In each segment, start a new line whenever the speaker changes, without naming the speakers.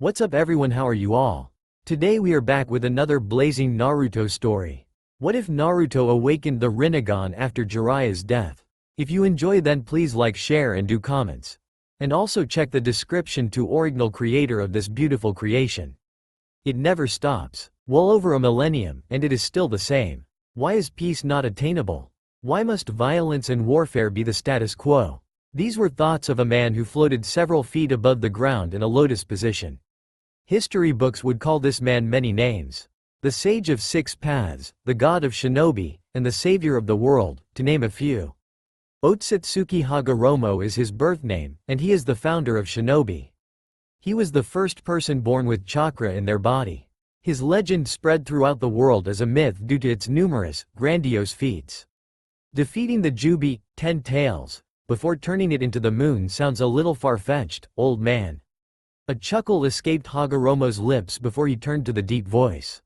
What's up everyone, how are you all? Today we are back with another blazing Naruto story. What if Naruto awakened the Rinnegan after Jiraiya's death? If you enjoy, then please like, share and do comments. And also check the description to original creator of this beautiful creation. It never stops. Well over a millennium, and it is still the same. Why is peace not attainable? Why must violence and warfare be the status quo? These were thoughts of a man who floated several feet above the ground in a lotus position. History books would call this man many names. The Sage of Six Paths, the God of Shinobi, and the Savior of the World, to name a few. Otsutsuki Hagoromo is his birth name, and he is the founder of Shinobi. He was the first person born with chakra in their body. His legend spread throughout the world as a myth due to its numerous, grandiose feats. Defeating the Jubi, 10 tails, before turning it into the moon sounds a little far-fetched, old man. A chuckle escaped Hagoromo's lips before he turned to the deep voice.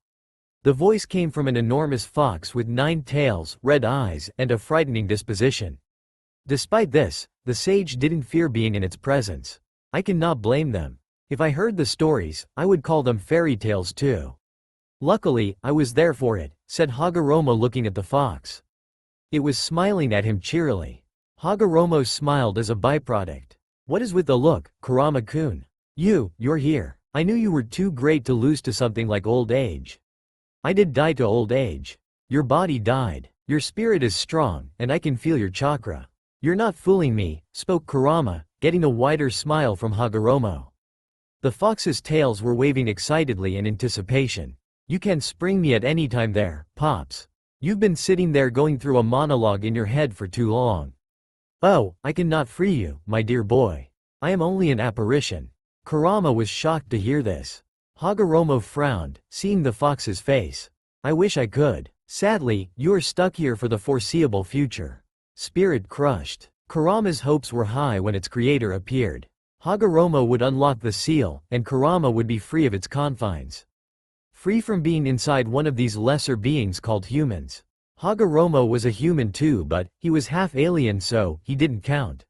The voice came from an enormous fox with 9 tails, red eyes, and a frightening disposition. Despite this, the sage didn't fear being in its presence. I cannot blame them. If I heard the stories, I would call them fairy tales too. Luckily, I was there for it, said Hagoromo looking at the fox. It was smiling at him cheerily. Hagoromo smiled as a byproduct. What is with the look, Kurama-kun? You're here. I knew you were too great to lose to something like old age. I did die to old age. Your body died. Your spirit is strong, and I can feel your chakra. You're not fooling me, spoke Kurama, getting a wider smile from Hagoromo. The fox's tails were waving excitedly in anticipation. You can spring me at any time there, Pops. You've been sitting there going through a monologue in your head for too long. Oh, I cannot free you, my dear boy. I am only an apparition. Kurama was shocked to hear this. Hagoromo frowned, seeing the fox's face. I wish I could. Sadly, you are stuck here for the foreseeable future. Spirit crushed. Kurama's hopes were high when its creator appeared. Hagoromo would unlock the seal, and Kurama would be free of its confines. Free from being inside one of these lesser beings called humans. Hagoromo was a human too, but he was half alien, so he didn't count.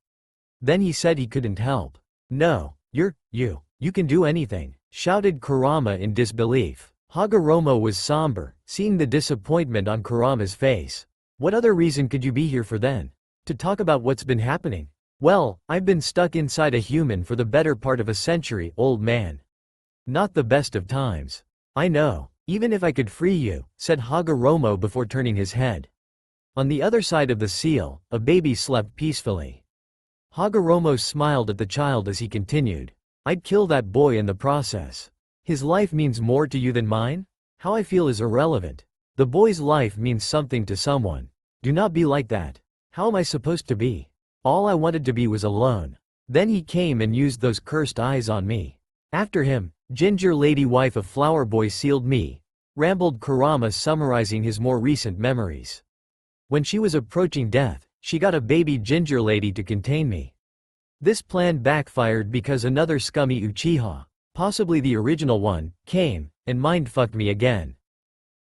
Then he said he couldn't help. No, you can do anything, shouted Kurama in disbelief. Hagoromo was somber, seeing the disappointment on Kurama's face. What other reason could you be here for then? To talk about what's been happening? Well, I've been stuck inside a human for the better part of a century, old man. Not the best of times. I know. Even if I could free you, said Hagoromo before turning his head. On the other side of the seal, a baby slept peacefully. Hagoromo smiled at the child as he continued. I'd kill that boy in the process. His life means more to you than mine? How I feel is irrelevant. The boy's life means something to someone. Do not be like that. How am I supposed to be? All I wanted to be was alone. Then he came and used those cursed eyes on me. After him, Ginger Lady wife of Flower Boy sealed me, rambled Kurama, summarizing his more recent memories. When she was approaching death, she got a baby Ginger Lady to contain me. This plan backfired because another scummy Uchiha, possibly the original one, came, and mind-fucked me again.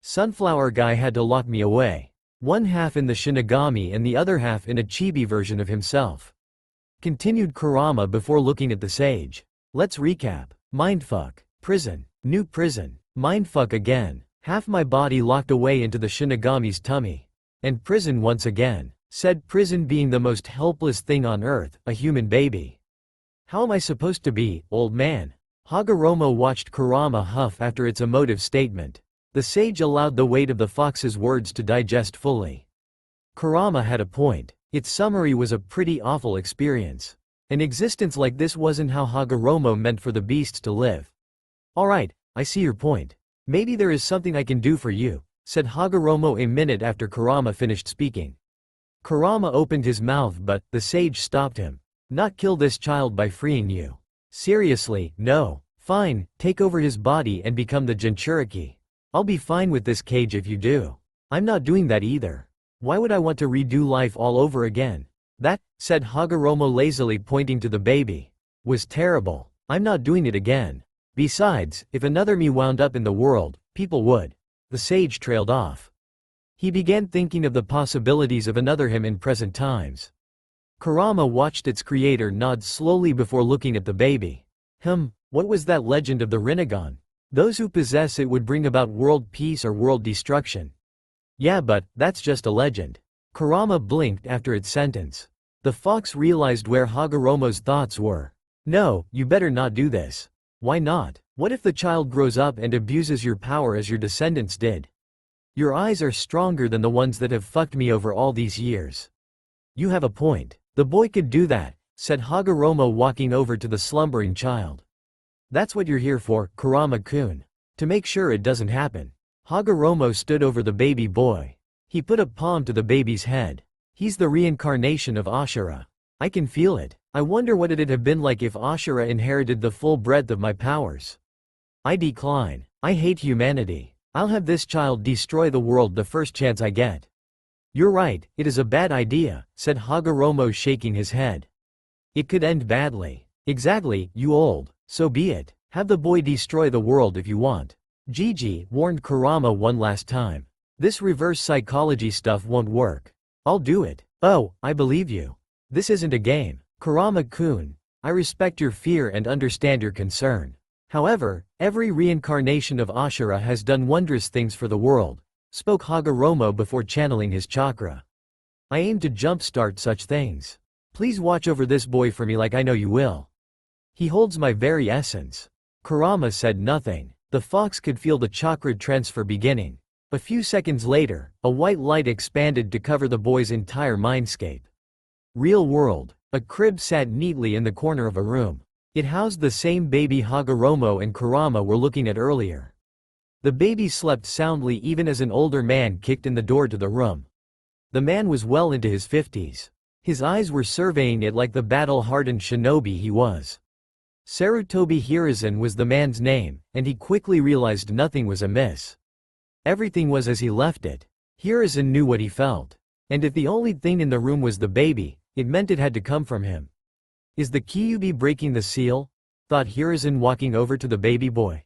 Sunflower Guy had to lock me away. One half in the Shinigami and the other half in a chibi version of himself. Continued Kurama before looking at the sage. Let's recap. Mindfuck. Prison. New prison. Mindfuck again. Half my body locked away into the Shinigami's tummy. And prison once again. Said prison being the most helpless thing on earth, a human baby. How am I supposed to be, old man? Hagoromo watched Kurama huff after its emotive statement. The sage allowed the weight of the fox's words to digest fully. Kurama had a point. Its summary was a pretty awful experience. An existence like this wasn't how Hagoromo meant for the beasts to live. Alright, I see your point. Maybe there is something I can do for you, said Hagoromo a minute after Kurama finished speaking. Kurama opened his mouth, but the sage stopped him. Not kill this child by freeing you. Seriously, no. Fine, take over his body and become the Jinchuriki. I'll be fine with this cage if you do. I'm not doing that either. Why would I want to redo life all over again? That, said Hagoromo lazily pointing to the baby, was terrible. I'm not doing it again. Besides, if another me wound up in the world, people would. The sage trailed off. He began thinking of the possibilities of another him in present times. Kurama watched its creator nod slowly before looking at the baby. What was that legend of the Rinnegan? Those who possess it would bring about world peace or world destruction. Yeah, but that's just a legend. Kurama blinked after its sentence. The fox realized where Hagoromo's thoughts were. No, you better not do this. Why not? What if the child grows up and abuses your power as your descendants did? Your eyes are stronger than the ones that have fucked me over all these years. You have a point. The boy could do that, said Hagoromo, walking over to the slumbering child. That's what you're here for, Kurama-kun. To make sure it doesn't happen. Hagoromo stood over the baby boy. He put a palm to the baby's head. He's the reincarnation of Ashura. I can feel it. I wonder what it'd have been like if Ashura inherited the full breadth of my powers. I decline. I hate humanity. I'll have this child destroy the world the first chance I get. You're right, it is a bad idea, said Hagoromo, shaking his head. It could end badly. Exactly, you old. So be it. Have the boy destroy the world if you want. Gigi, warned Kurama one last time. This reverse psychology stuff won't work. I'll do it. Oh, I believe you. This isn't a game. Kurama-kun, I respect your fear and understand your concern. However, every reincarnation of Ashura has done wondrous things for the world, spoke Hagoromo before channeling his chakra. I aim to jumpstart such things. Please watch over this boy for me like I know you will. He holds my very essence. Kurama said nothing. The fox could feel the chakra transfer beginning. A few seconds later, a white light expanded to cover the boy's entire mindscape. Real world. A crib sat neatly in the corner of a room. It housed the same baby Hagoromo and Kurama were looking at earlier. The baby slept soundly even as an older man kicked in the door to the room. The man was well into his 50s. His eyes were surveying it like the battle-hardened shinobi he was. Sarutobi Hiruzen was the man's name, and he quickly realized nothing was amiss. Everything was as he left it. Hiruzen knew what he felt. And if the only thing in the room was the baby, it meant it had to come from him. Is the Kyuubi breaking the seal? Thought Hiruzen, walking over to the baby boy.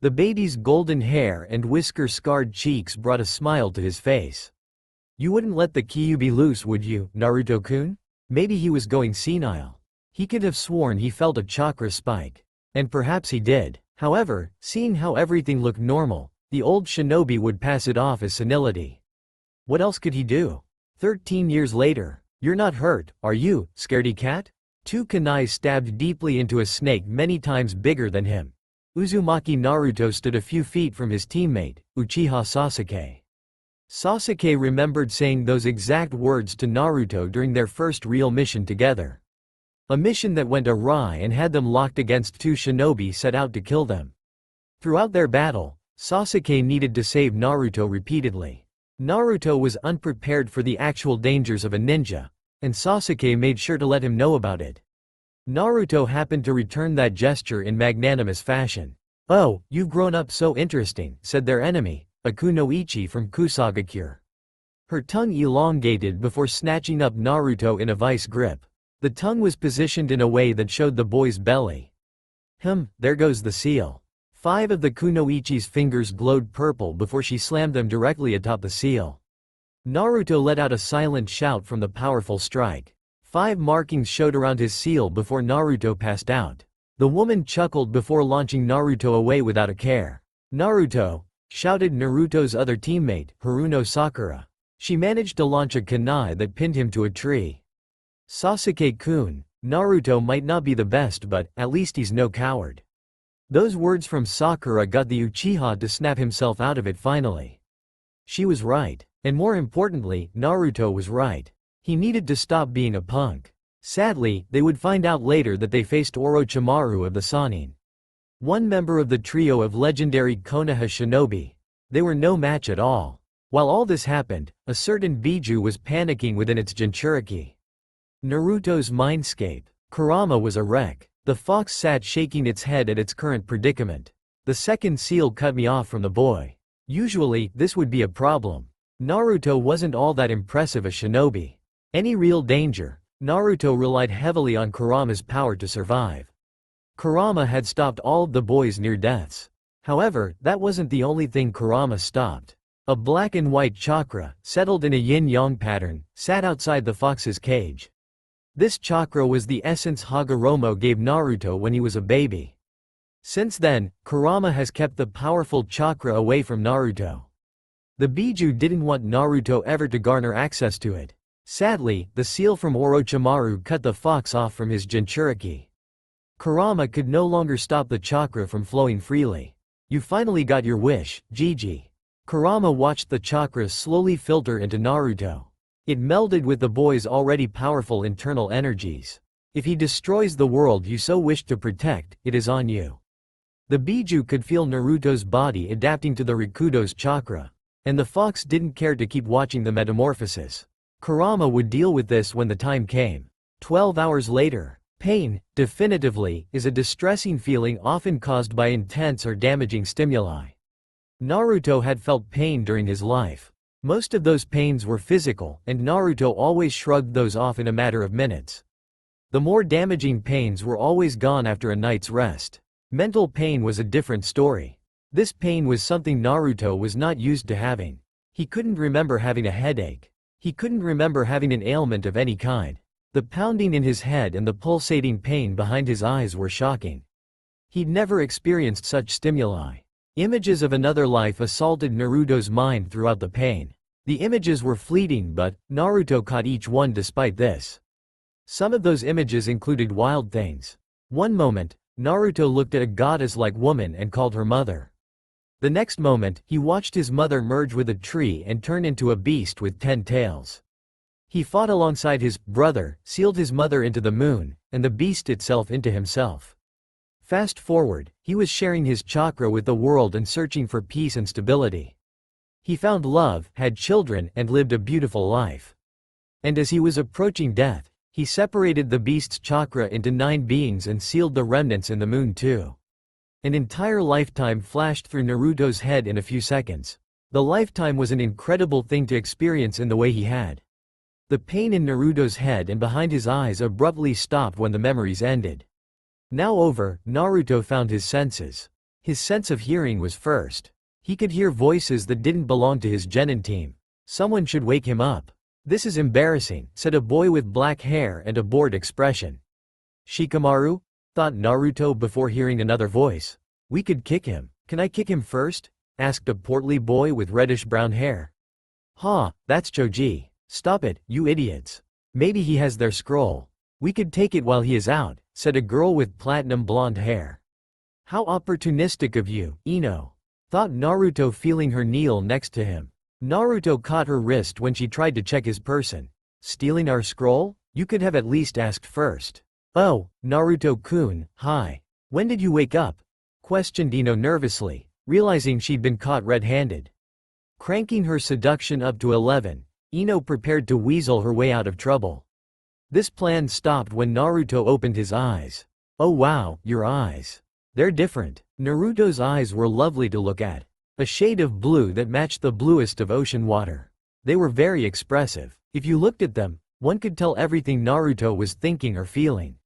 The baby's golden hair and whisker-scarred cheeks brought a smile to his face. You wouldn't let the Kyuubi loose, would you, Naruto-kun? Maybe he was going senile. He could have sworn he felt a chakra spike. And perhaps he did. However, seeing how everything looked normal, the old shinobi would pass it off as senility. What else could he do? 13 years later. You're not hurt, are you, scaredy cat? Two kunai stabbed deeply into a snake many times bigger than him. Uzumaki Naruto stood a few feet from his teammate, Uchiha Sasuke. Sasuke remembered saying those exact words to Naruto during their first real mission together. A mission that went awry and had them locked against two shinobi set out to kill them. Throughout their battle, Sasuke needed to save Naruto repeatedly. Naruto was unprepared for the actual dangers of a ninja, and Sasuke made sure to let him know about it. Naruto happened to return that gesture in magnanimous fashion. Oh, you've grown up so interesting, said their enemy, a kunoichi from Kusagakure. Her tongue elongated before snatching up Naruto in a vice grip. The tongue was positioned in a way that showed the boy's belly. There goes the seal. 5 of the kunoichi's fingers glowed purple before she slammed them directly atop the seal. Naruto let out a silent shout from the powerful strike. 5 markings showed around his seal before Naruto passed out. The woman chuckled before launching Naruto away without a care. Naruto! Shouted Naruto's other teammate, Haruno Sakura. She managed to launch a kunai that pinned him to a tree. Sasuke-kun, Naruto might not be the best, but at least he's no coward. Those words from Sakura got the Uchiha to snap himself out of it finally. She was right. And more importantly, Naruto was right. He needed to stop being a punk. Sadly, they would find out later that they faced Orochimaru of the Sannin. One member of the trio of legendary Konoha shinobi. They were no match at all. While all this happened, a certain Biju was panicking within its Jinchuriki. Naruto's mindscape. Kurama was a wreck. The fox sat shaking its head at its current predicament. The second seal cut me off from the boy. Usually, this would be a problem. Naruto wasn't all that impressive a shinobi. Any real danger, Naruto relied heavily on Kurama's power to survive. Kurama had stopped all of the boy's near deaths. However, that wasn't the only thing Kurama stopped. A black and white chakra, settled in a yin-yang pattern, sat outside the fox's cage. This chakra was the essence Hagoromo gave Naruto when he was a baby. Since then, Kurama has kept the powerful chakra away from Naruto. The Biju didn't want Naruto ever to garner access to it. Sadly, the seal from Orochimaru cut the fox off from his Jinchuriki. Kurama could no longer stop the chakra from flowing freely. You finally got your wish, Gigi. Kurama watched the chakra slowly filter into Naruto. It melded with the boy's already powerful internal energies. If he destroys the world you so wish to protect, it is on you. The Biju could feel Naruto's body adapting to the Rikudo's chakra. And the fox didn't care to keep watching the metamorphosis. Kurama would deal with this when the time came. 12 hours later. Pain, definitively, is a distressing feeling often caused by intense or damaging stimuli. Naruto had felt pain during his life. Most of those pains were physical, and Naruto always shrugged those off in a matter of minutes. The more damaging pains were always gone after a night's rest. Mental pain was a different story. This pain was something Naruto was not used to having. He couldn't remember having a headache. He couldn't remember having an ailment of any kind. The pounding in his head and the pulsating pain behind his eyes were shocking. He'd never experienced such stimuli. Images of another life assaulted Naruto's mind throughout the pain. The images were fleeting but Naruto caught each one despite this. Some of those images included wild things. One moment, Naruto looked at a goddess-like woman and called her mother. The next moment, he watched his mother merge with a tree and turn into a beast with 10 tails. He fought alongside his brother, sealed his mother into the moon, and the beast itself into himself. Fast forward, he was sharing his chakra with the world and searching for peace and stability. He found love, had children, and lived a beautiful life. And as he was approaching death, he separated the beast's chakra into 9 beings and sealed the remnants in the moon too. An entire lifetime flashed through Naruto's head in a few seconds. The lifetime was an incredible thing to experience in the way he had. The pain in Naruto's head and behind his eyes abruptly stopped when the memories ended. Now over, Naruto found his senses. His sense of hearing was first. He could hear voices that didn't belong to his genin team. Someone should wake him up. This is embarrassing, said a boy with black hair and a bored expression. Shikamaru? Thought Naruto before hearing another voice. We could kick him. Can I kick him first? Asked a portly boy with reddish-brown hair. Ha, that's Choji. Stop it, you idiots. Maybe he has their scroll. We could take it while he is out, said a girl with platinum blonde hair. How opportunistic of you, Ino. Thought Naruto, feeling her kneel next to him. Naruto caught her wrist when she tried to check his person. Stealing our scroll? You could have at least asked first. Oh, Naruto-kun, hi. When did you wake up? Questioned Ino nervously, realizing she'd been caught red-handed. Cranking her seduction up to 11, Ino prepared to weasel her way out of trouble. This plan stopped when Naruto opened his eyes. Oh wow, your eyes. They're different. Naruto's eyes were lovely to look at. A shade of blue that matched the bluest of ocean water. They were very expressive. If you looked at them, one could tell everything Naruto was thinking or feeling.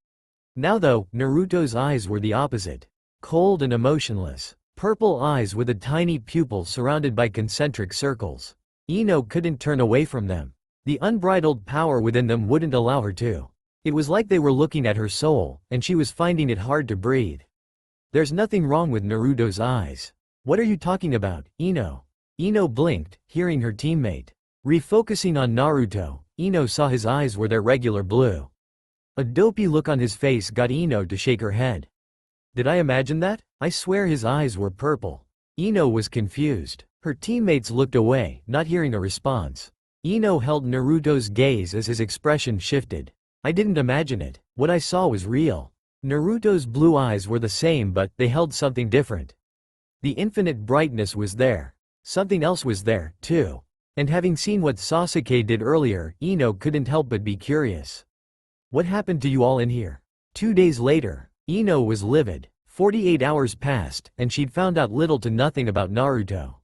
Now though, Naruto's eyes were the opposite. Cold and emotionless. Purple eyes with a tiny pupil surrounded by concentric circles. Ino couldn't turn away from them. The unbridled power within them wouldn't allow her to. It was like they were looking at her soul, and she was finding it hard to breathe. There's nothing wrong with Naruto's eyes. What are you talking about, Ino? Ino blinked, hearing her teammate. Refocusing on Naruto, Ino saw his eyes were their regular blue. A dopey look on his face got Ino to shake her head. Did I imagine that? I swear his eyes were purple. Ino was confused. Her teammates looked away, not hearing a response. Ino held Naruto's gaze as his expression shifted. I didn't imagine it. What I saw was real. Naruto's blue eyes were the same but they held something different. The infinite brightness was there. Something else was there, too. And having seen what Sasuke did earlier, Ino couldn't help but be curious. What happened to you all in here? 2 days later, Ino was livid. 48 hours passed, and she'd found out little to nothing about Naruto.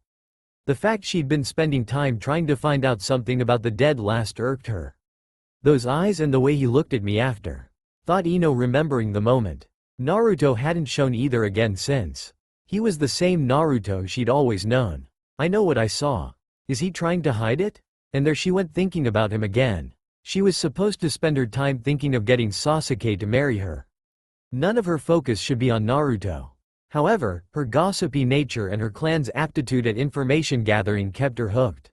The fact she'd been spending time trying to find out something about the dead last irked her. Those eyes and the way he looked at me after. Thought Ino, remembering the moment. Naruto hadn't shown either again since. He was the same Naruto she'd always known. I know what I saw. Is he trying to hide it? And there she went thinking about him again. She was supposed to spend her time thinking of getting Sasuke to marry her. None of her focus should be on Naruto. However, her gossipy nature and her clan's aptitude at information gathering kept her hooked.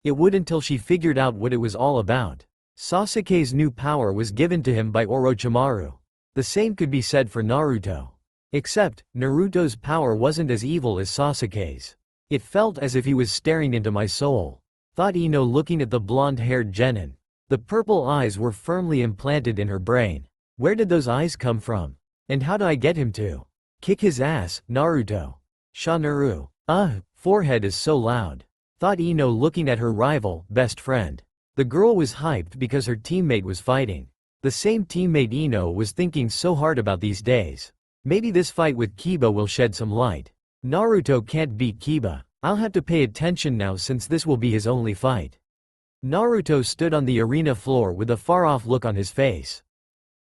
It would until she figured out what it was all about. Sasuke's new power was given to him by Orochimaru. The same could be said for Naruto. Except, Naruto's power wasn't as evil as Sasuke's. It felt as if he was staring into my soul, thought Ino looking at the blonde-haired genin. The purple eyes were firmly implanted in her brain. Where did those eyes come from? And how do I get him to kick his ass, Naruto? Shanaru. Forehead is so loud, thought Ino looking at her rival, best friend. The girl was hyped because her teammate was fighting. The same teammate Ino was thinking so hard about these days. Maybe this fight with Kiba will shed some light. Naruto can't beat Kiba. I'll have to pay attention now since this will be his only fight. Naruto stood on the arena floor with a far-off look on his face.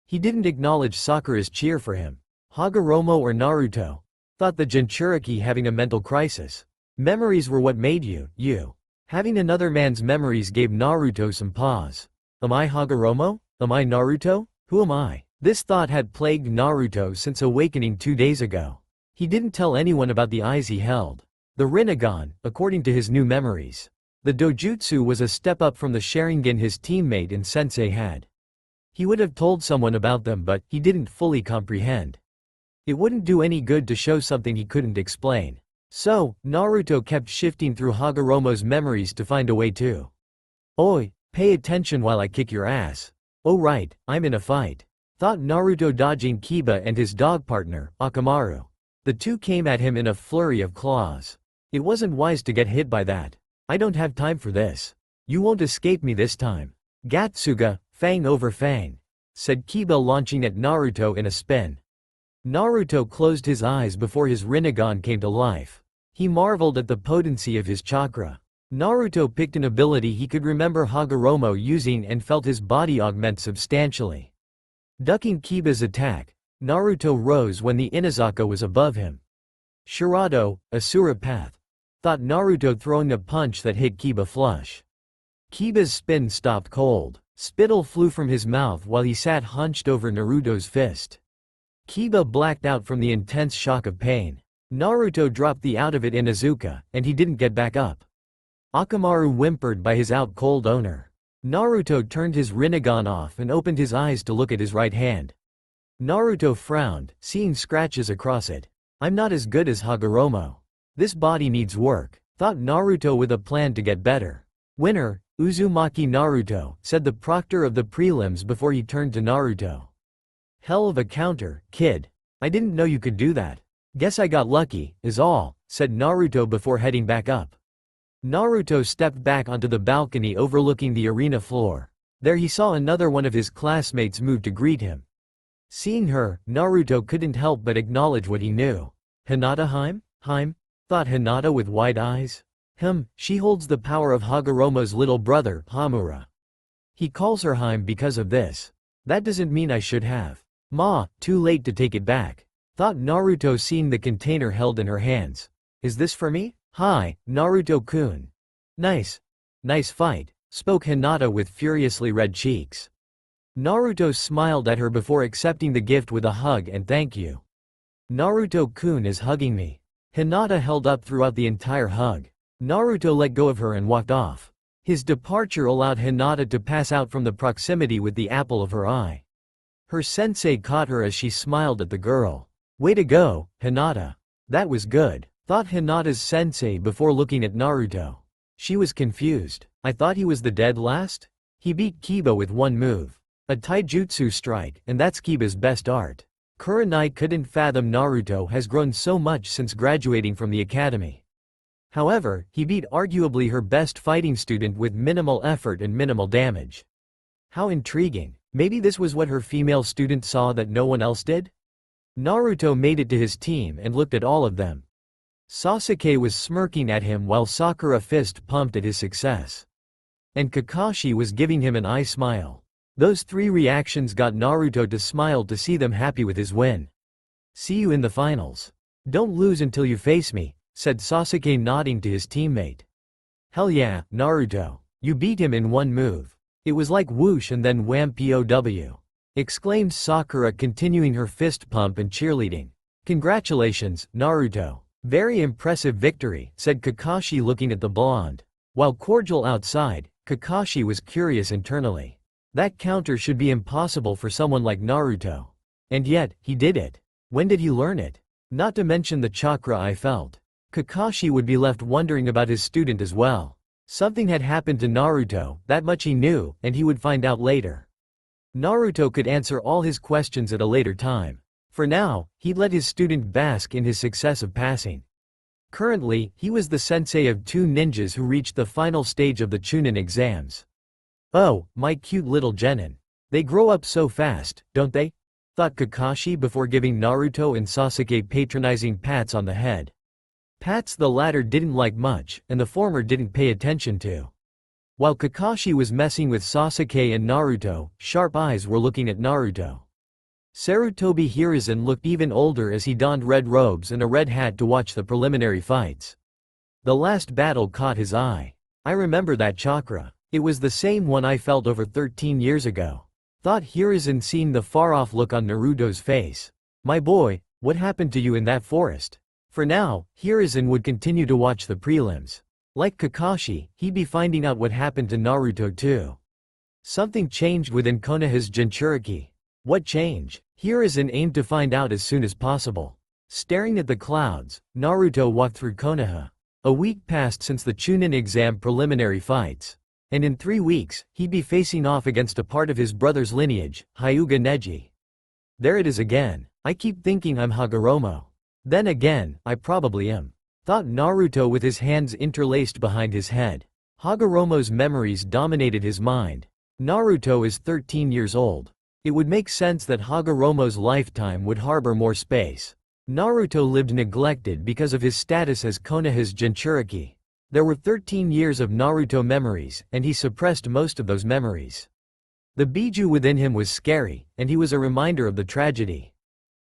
He didn't acknowledge Sakura's cheer for him. Hagoromo or Naruto? Thought the Jinchuriki having a mental crisis. Memories were what made you. Having another man's memories gave Naruto some pause. Am I Hagoromo? Am I Naruto? Who am I? This thought had plagued Naruto since awakening 2 days ago. He didn't tell anyone about the eyes he held. The Rinnegan, according to his new memories. The dojutsu was a step up from the Sharingan his teammate and sensei had. He would have told someone about them but he didn't fully comprehend. It wouldn't do any good to show something he couldn't explain. So, Naruto kept shifting through Hagoromo's memories to find a way to. Oi, pay attention while I kick your ass. Oh right, I'm in a fight. Thought Naruto dodging Kiba and his dog partner, Akamaru. The two came at him in a flurry of claws. It wasn't wise to get hit by that. I don't have time for this. You won't escape me this time. Gatsuga, fang over fang, said Kiba launching at Naruto in a spin. Naruto closed his eyes before his Rinnegan came to life. He marveled at the potency of his chakra. Naruto picked an ability he could remember Hagoromo using and felt his body augment substantially. Ducking Kiba's attack, Naruto rose when the Inazaka was above him. Shirado, Asura Path, thought Naruto throwing a punch that hit Kiba flush. Kiba's spin stopped cold. Spittle flew from his mouth while he sat hunched over Naruto's fist. Kiba blacked out from the intense shock of pain. Naruto dropped the out of it Inuzuka, and he didn't get back up. Akamaru whimpered by his out-cold owner. Naruto turned his Rinnegan off and opened his eyes to look at his right hand. Naruto frowned, seeing scratches across it. I'm not as good as Hagoromo. This body needs work, thought Naruto with a plan to get better. Winner, Uzumaki Naruto, said the proctor of the prelims before he turned to Naruto. Hell of a counter, kid. I didn't know you could do that. Guess I got lucky, is all, said Naruto before heading back up. Naruto stepped back onto the balcony overlooking the arena floor. There he saw another one of his classmates move to greet him. Seeing her, Naruto couldn't help but acknowledge what he knew. Hinata Heim? Thought Hinata with wide eyes. She holds the power of Hagoromo's little brother, Hamura. He calls her Heim because of this. That doesn't mean I should have. Too late to take it back. Thought Naruto seeing the container held in her hands. Is this for me? Hi, Naruto-kun. Nice fight, spoke Hinata with furiously red cheeks. Naruto smiled at her before accepting the gift with a hug and thank you. Naruto-kun is hugging me. Hinata held up throughout the entire hug. Naruto let go of her and walked off. His departure allowed Hinata to pass out from the proximity with the apple of her eye. Her sensei caught her as she smiled at the girl. Way to go, Hinata. That was good, thought Hinata's sensei before looking at Naruto. She was confused. I thought he was the dead last? He beat Kiba with one move. A taijutsu strike, and that's Kiba's best art. Kurenai couldn't fathom Naruto has grown so much since graduating from the academy. However, he beat arguably her best fighting student with minimal effort and minimal damage. How intriguing. Maybe this was what her female student saw that no one else did? Naruto made it to his team and looked at all of them. Sasuke was smirking at him while Sakura fist pumped at his success. And Kakashi was giving him an eye smile. Those three reactions got Naruto to smile to see them happy with his win. See you in the finals. Don't lose until you face me, said Sasuke nodding to his teammate. Hell yeah, Naruto. You beat him in one move. It was like whoosh and then wham pow, exclaimed Sakura continuing her fist pump and cheerleading. Congratulations, Naruto. Very impressive victory, said Kakashi looking at the blonde. While cordial outside, Kakashi was curious internally. That counter should be impossible for someone like Naruto. And yet, he did it. When did he learn it? Not to mention the chakra I felt. Kakashi would be left wondering about his student as well. Something had happened to Naruto, that much he knew, and he would find out later. Naruto could answer all his questions at a later time. For now, he'd let his student bask in his success of passing. Currently, he was the sensei of 2 ninjas who reached the final stage of the Chunin exams. Oh, my cute little genin. They grow up so fast, don't they? Thought Kakashi before giving Naruto and Sasuke patronizing pats on the head. Pats the latter didn't like much, and the former didn't pay attention to. While Kakashi was messing with Sasuke and Naruto, sharp eyes were looking at Naruto. Sarutobi Hiruzen looked even older as he donned red robes and a red hat to watch the preliminary fights. The last battle caught his eye. I remember that chakra. It was the same one I felt over 13 years ago. Thought Hiruzen, seeing the far-off look on Naruto's face. My boy, what happened to you in that forest? For now, Hiruzen would continue to watch the prelims. Like Kakashi, he'd be finding out what happened to Naruto too. Something changed within Konoha's Jinchuriki. What change? Hiruzen aimed to find out as soon as possible. Staring at the clouds, Naruto walked through Konoha. A week passed since the Chunin exam preliminary fights. And in 3 weeks, he'd be facing off against a part of his brother's lineage, Hyuga Neji. There it is again. I keep thinking I'm Hagoromo. Then again, I probably am. Thought Naruto with his hands interlaced behind his head. Hagoromo's memories dominated his mind. Naruto is 13 years old. It would make sense that Hagoromo's lifetime would harbor more space. Naruto lived neglected because of his status as Konoha's Jinchuriki. There were 13 years of Naruto memories, and he suppressed most of those memories. The Biju within him was scary, and he was a reminder of the tragedy.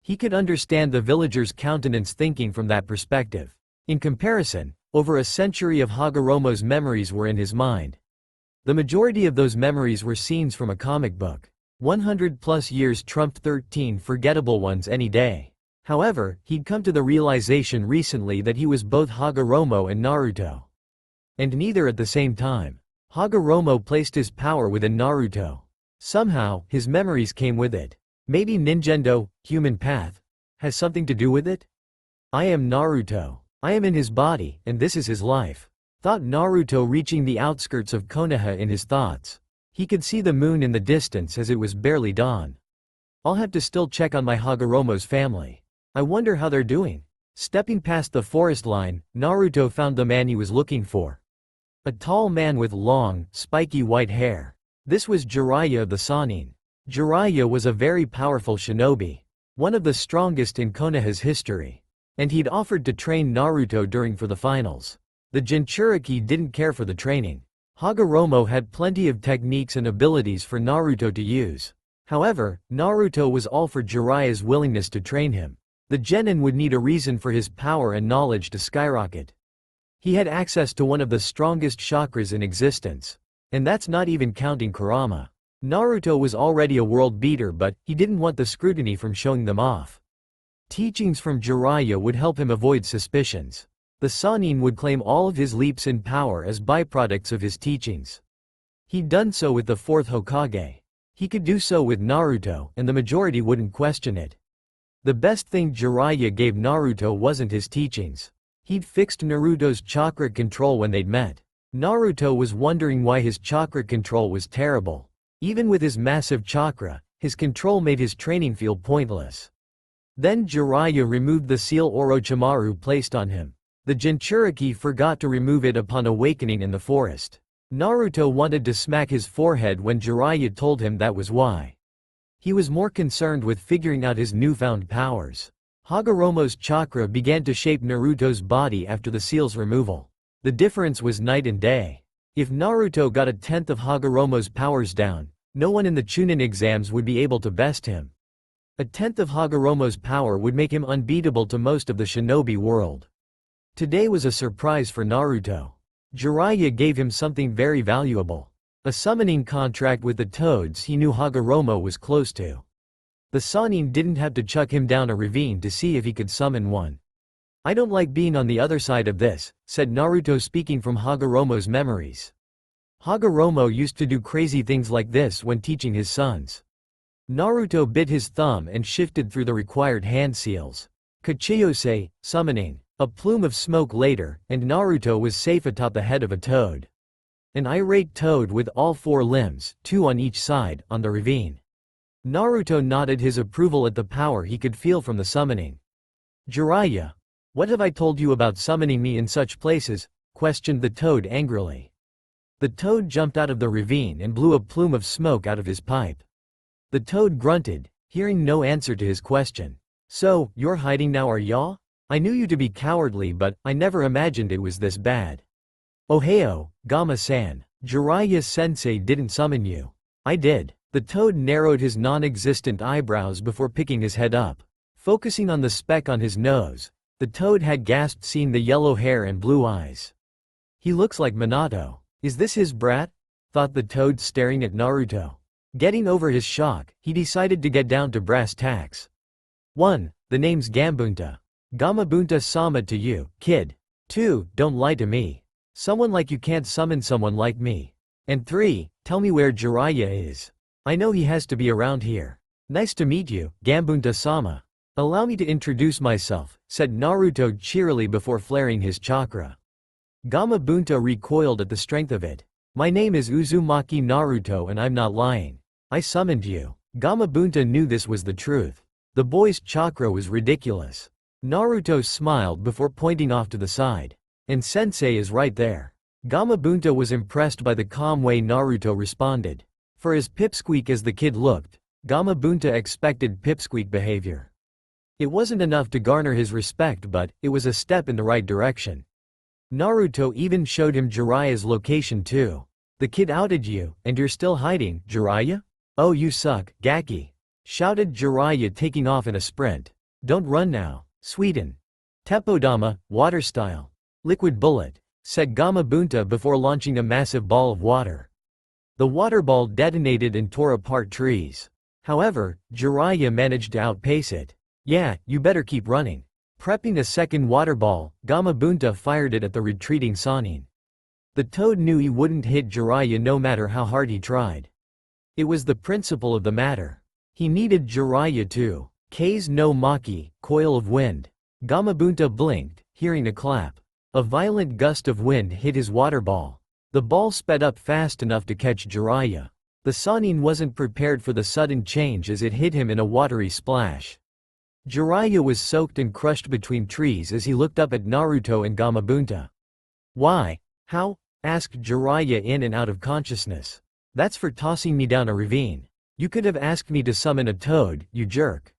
He could understand the villager's countenance thinking from that perspective. In comparison, over a century of Hagoromo's memories were in his mind. The majority of those memories were scenes from a comic book. 100+ years trumped 13 forgettable ones any day. However, he'd come to the realization recently that he was both Hagoromo and Naruto. And neither at the same time. Hagoromo placed his power within Naruto. Somehow, his memories came with it. Maybe Ninjendo, human path, has something to do with it? I am Naruto. I am in his body, and this is his life. Thought Naruto, reaching the outskirts of Konoha in his thoughts. He could see the moon in the distance as it was barely dawn. I'll have to still check on my Hagoromo's family. I wonder how they're doing. Stepping past the forest line, Naruto found the man he was looking for. A tall man with long, spiky white hair. This was Jiraiya of the Sannin. Jiraiya was a very powerful shinobi. One of the strongest in Konoha's history. And he'd offered to train Naruto during for the finals. The Jinchuriki didn't care for the training. Hagoromo had plenty of techniques and abilities for Naruto to use. However, Naruto was all for Jiraiya's willingness to train him. The genin would need a reason for his power and knowledge to skyrocket. He had access to one of the strongest chakras in existence. And that's not even counting Kurama. Naruto was already a world beater, but he didn't want the scrutiny from showing them off. Teachings from Jiraiya would help him avoid suspicions. The Sannin would claim all of his leaps in power as byproducts of his teachings. He'd done so with the 4th Hokage. He could do so with Naruto, and the majority wouldn't question it. The best thing Jiraiya gave Naruto wasn't his teachings. He'd fixed Naruto's chakra control when they'd met. Naruto was wondering why his chakra control was terrible. Even with his massive chakra, his control made his training feel pointless. Then Jiraiya removed the seal Orochimaru placed on him. The Jinchuriki forgot to remove it upon awakening in the forest. Naruto wanted to smack his forehead when Jiraiya told him that was why. He was more concerned with figuring out his newfound powers. Hagoromo's chakra began to shape Naruto's body after the seal's removal. The difference was night and day. If Naruto got a tenth of Hagoromo's powers down, no one in the Chunin exams would be able to best him. A tenth of Hagoromo's power would make him unbeatable to most of the shinobi world. Today was a surprise for Naruto. Jiraiya gave him something very valuable. A summoning contract with the toads he knew Hagoromo was close to. The Sannin didn't have to chuck him down a ravine to see if he could summon one. I don't like being on the other side of this, said Naruto, speaking from Hagoromo's memories. Hagoromo used to do crazy things like this when teaching his sons. Naruto bit his thumb and shifted through the required hand seals. Kachiyose, summoning. A plume of smoke later, and Naruto was safe atop the head of a toad. An irate toad with all 4 limbs, 2 on each side, on the ravine. Naruto nodded his approval at the power he could feel from the summoning. Jiraiya, what have I told you about summoning me in such places? Questioned the toad angrily. The toad jumped out of the ravine and blew a plume of smoke out of his pipe. The toad grunted, hearing no answer to his question. So, you're hiding now, are ya? I knew you to be cowardly, but I never imagined it was this bad. Ohio, Gama-san. Jiraiya-sensei didn't summon you. I did. The toad narrowed his non-existent eyebrows before picking his head up. Focusing on the speck on his nose, the toad had gasped, seeing the yellow hair and blue eyes. He looks like Minato. Is this his brat? Thought the toad, staring at Naruto. Getting over his shock, he decided to get down to brass tacks. 1. The name's Gambunta. Gamabunta-sama to you, kid. 2. Don't lie to me. Someone like you can't summon someone like me. And 3. Tell me where Jiraiya is. I know he has to be around here. Nice to meet you, Gambunta-sama. Allow me to introduce myself, said Naruto cheerily before flaring his chakra. Gamabunta recoiled at the strength of it. My name is Uzumaki Naruto and I'm not lying. I summoned you. Gamabunta knew this was the truth. The boy's chakra was ridiculous. Naruto smiled before pointing off to the side. And sensei is right there. Gamabunta was impressed by the calm way Naruto responded. For as pipsqueak as the kid looked, Gamabunta expected pipsqueak behavior. It wasn't enough to garner his respect, but it was a step in the right direction. Naruto even showed him Jiraiya's location too. The kid outed you, and you're still hiding, Jiraiya? Oh, you suck, Gaki! Shouted Jiraiya, taking off in a sprint. Don't run now. Sweden. Teppodama, water style. Liquid bullet, said Gamabunta before launching a massive ball of water. The water ball detonated and tore apart trees. However, Jiraiya managed to outpace it. Yeah, you better keep running. Prepping a second water ball, Gamabunta fired it at the retreating Sannin. The toad knew he wouldn't hit Jiraiya no matter how hard he tried. It was the principle of the matter. He needed Jiraiya too. K's no Maki, coil of wind. Gamabunta blinked, hearing a clap. A violent gust of wind hit his water ball. The ball sped up fast enough to catch Jiraiya. The Sannin wasn't prepared for the sudden change as it hit him in a watery splash. Jiraiya was soaked and crushed between trees as he looked up at Naruto and Gamabunta. Why? How? Asked Jiraiya, in and out of consciousness. That's for tossing me down a ravine. You could have asked me to summon a toad, you jerk.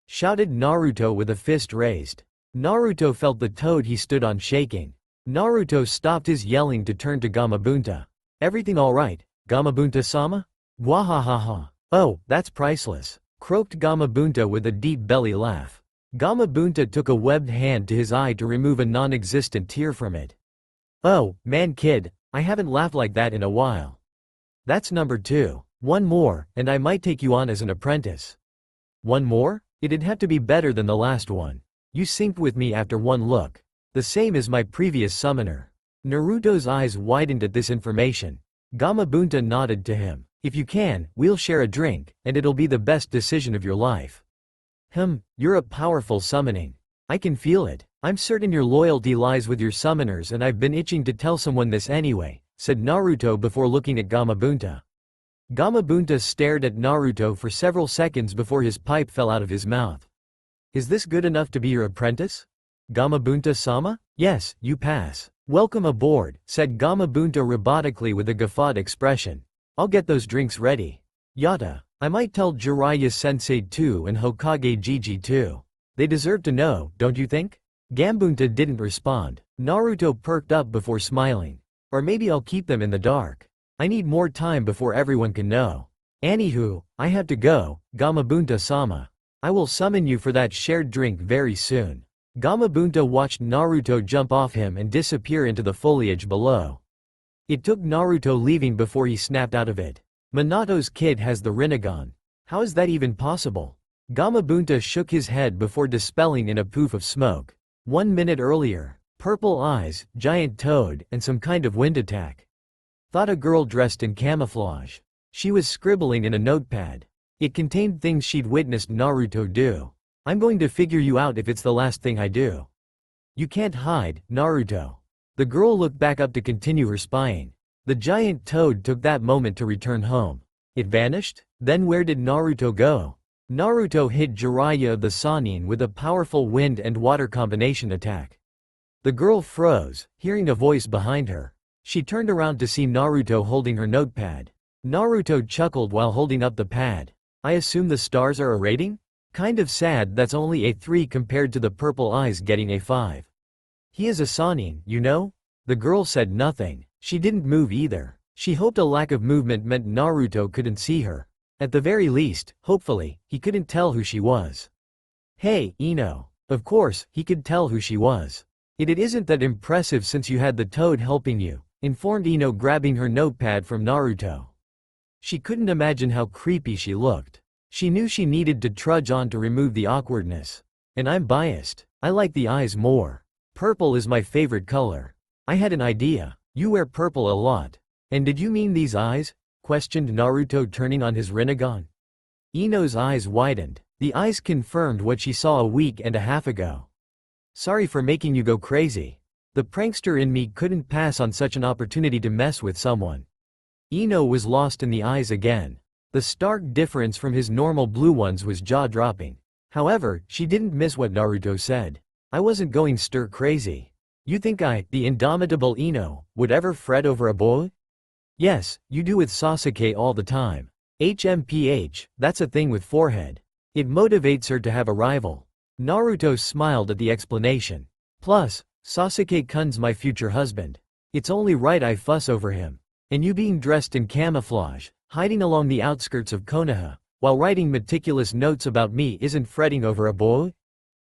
Shouted Naruto with a fist raised. Naruto felt the toad he stood on shaking. Naruto stopped his yelling to turn to Gamabunta. Everything alright, Gamabunta-sama? Wahahaha. Oh, that's priceless. Croaked Gamabunta with a deep belly laugh. Gamabunta took a webbed hand to his eye to remove a non-existent tear from it. Oh, man kid, I haven't laughed like that in a while. That's number 2. One more, and I might take you on as an apprentice. One more? It'd have to be better than the last one. You synced with me after one look. The same as my previous summoner. Naruto's eyes widened at this information. Gamabunta nodded to him. If you can, we'll share a drink, and it'll be the best decision of your life. You're a powerful summoning. I can feel it. I'm certain your loyalty lies with your summoners, and I've been itching to tell someone this anyway, said Naruto before looking at Gamabunta. Gamabunta stared at Naruto for several seconds before his pipe fell out of his mouth. Is this good enough to be your apprentice? Gamabunta-sama? Yes, you pass. Welcome aboard, said Gamabunta robotically with a guffawed expression. I'll get those drinks ready. Yata. I might tell Jiraiya-sensei too and Hokage Gigi too. They deserve to know, don't you think? Gambunta didn't respond. Naruto perked up before smiling. Or maybe I'll keep them in the dark. I need more time before everyone can know. Anywho, I have to go, Gamabunta-sama. I will summon you for that shared drink very soon. Gamabunta watched Naruto jump off him and disappear into the foliage below. It took Naruto leaving before he snapped out of it. Minato's kid has the Rinnegan. How is that even possible? Gamabunta shook his head before dispelling in a poof of smoke. 1 minute earlier, purple eyes, giant toad, and some kind of wind attack. Thought a girl dressed in camouflage. She was scribbling in a notepad. It contained things she'd witnessed Naruto do. I'm going to figure you out if it's the last thing I do. You can't hide, Naruto. The girl looked back up to continue her spying. The giant toad took that moment to return home. It vanished? Then where did Naruto go? Naruto hit Jiraiya of the Sannin with a powerful wind and water combination attack. The girl froze, hearing a voice behind her. She turned around to see Naruto holding her notepad. Naruto chuckled while holding up the pad. I assume the stars are a rating? Kind of sad that's only a 3 compared to the purple eyes getting a 5. He is a Sannin, you know? The girl said nothing. She didn't move either. She hoped a lack of movement meant Naruto couldn't see her. At the very least, hopefully, he couldn't tell who she was. Hey, Ino. Of course, he could tell who she was. It isn't that impressive since you had the toad helping you, informed Ino, grabbing her notepad from Naruto. She couldn't imagine how creepy she looked. She knew she needed to trudge on to remove the awkwardness. And I'm biased. I like the eyes more. Purple is my favorite color. I had an idea. You wear purple a lot. And did you mean these eyes? Questioned Naruto, turning on his Rinnegan. Ino's eyes widened. The eyes confirmed what she saw a week and a half ago. Sorry for making you go crazy. The prankster in me couldn't pass on such an opportunity to mess with someone. Ino was lost in the eyes again. The stark difference from his normal blue ones was jaw-dropping. However, she didn't miss what Naruto said. I wasn't going stir crazy. You think I, the indomitable Ino, would ever fret over a boy? Yes, you do with Sasuke all the time. HMPH, that's a thing with forehead. It motivates her to have a rival. Naruto smiled at the explanation. Plus, Sasuke-kun's my future husband. It's only right I fuss over him. And you being dressed in camouflage, hiding along the outskirts of Konoha, while writing meticulous notes about me isn't fretting over a boy?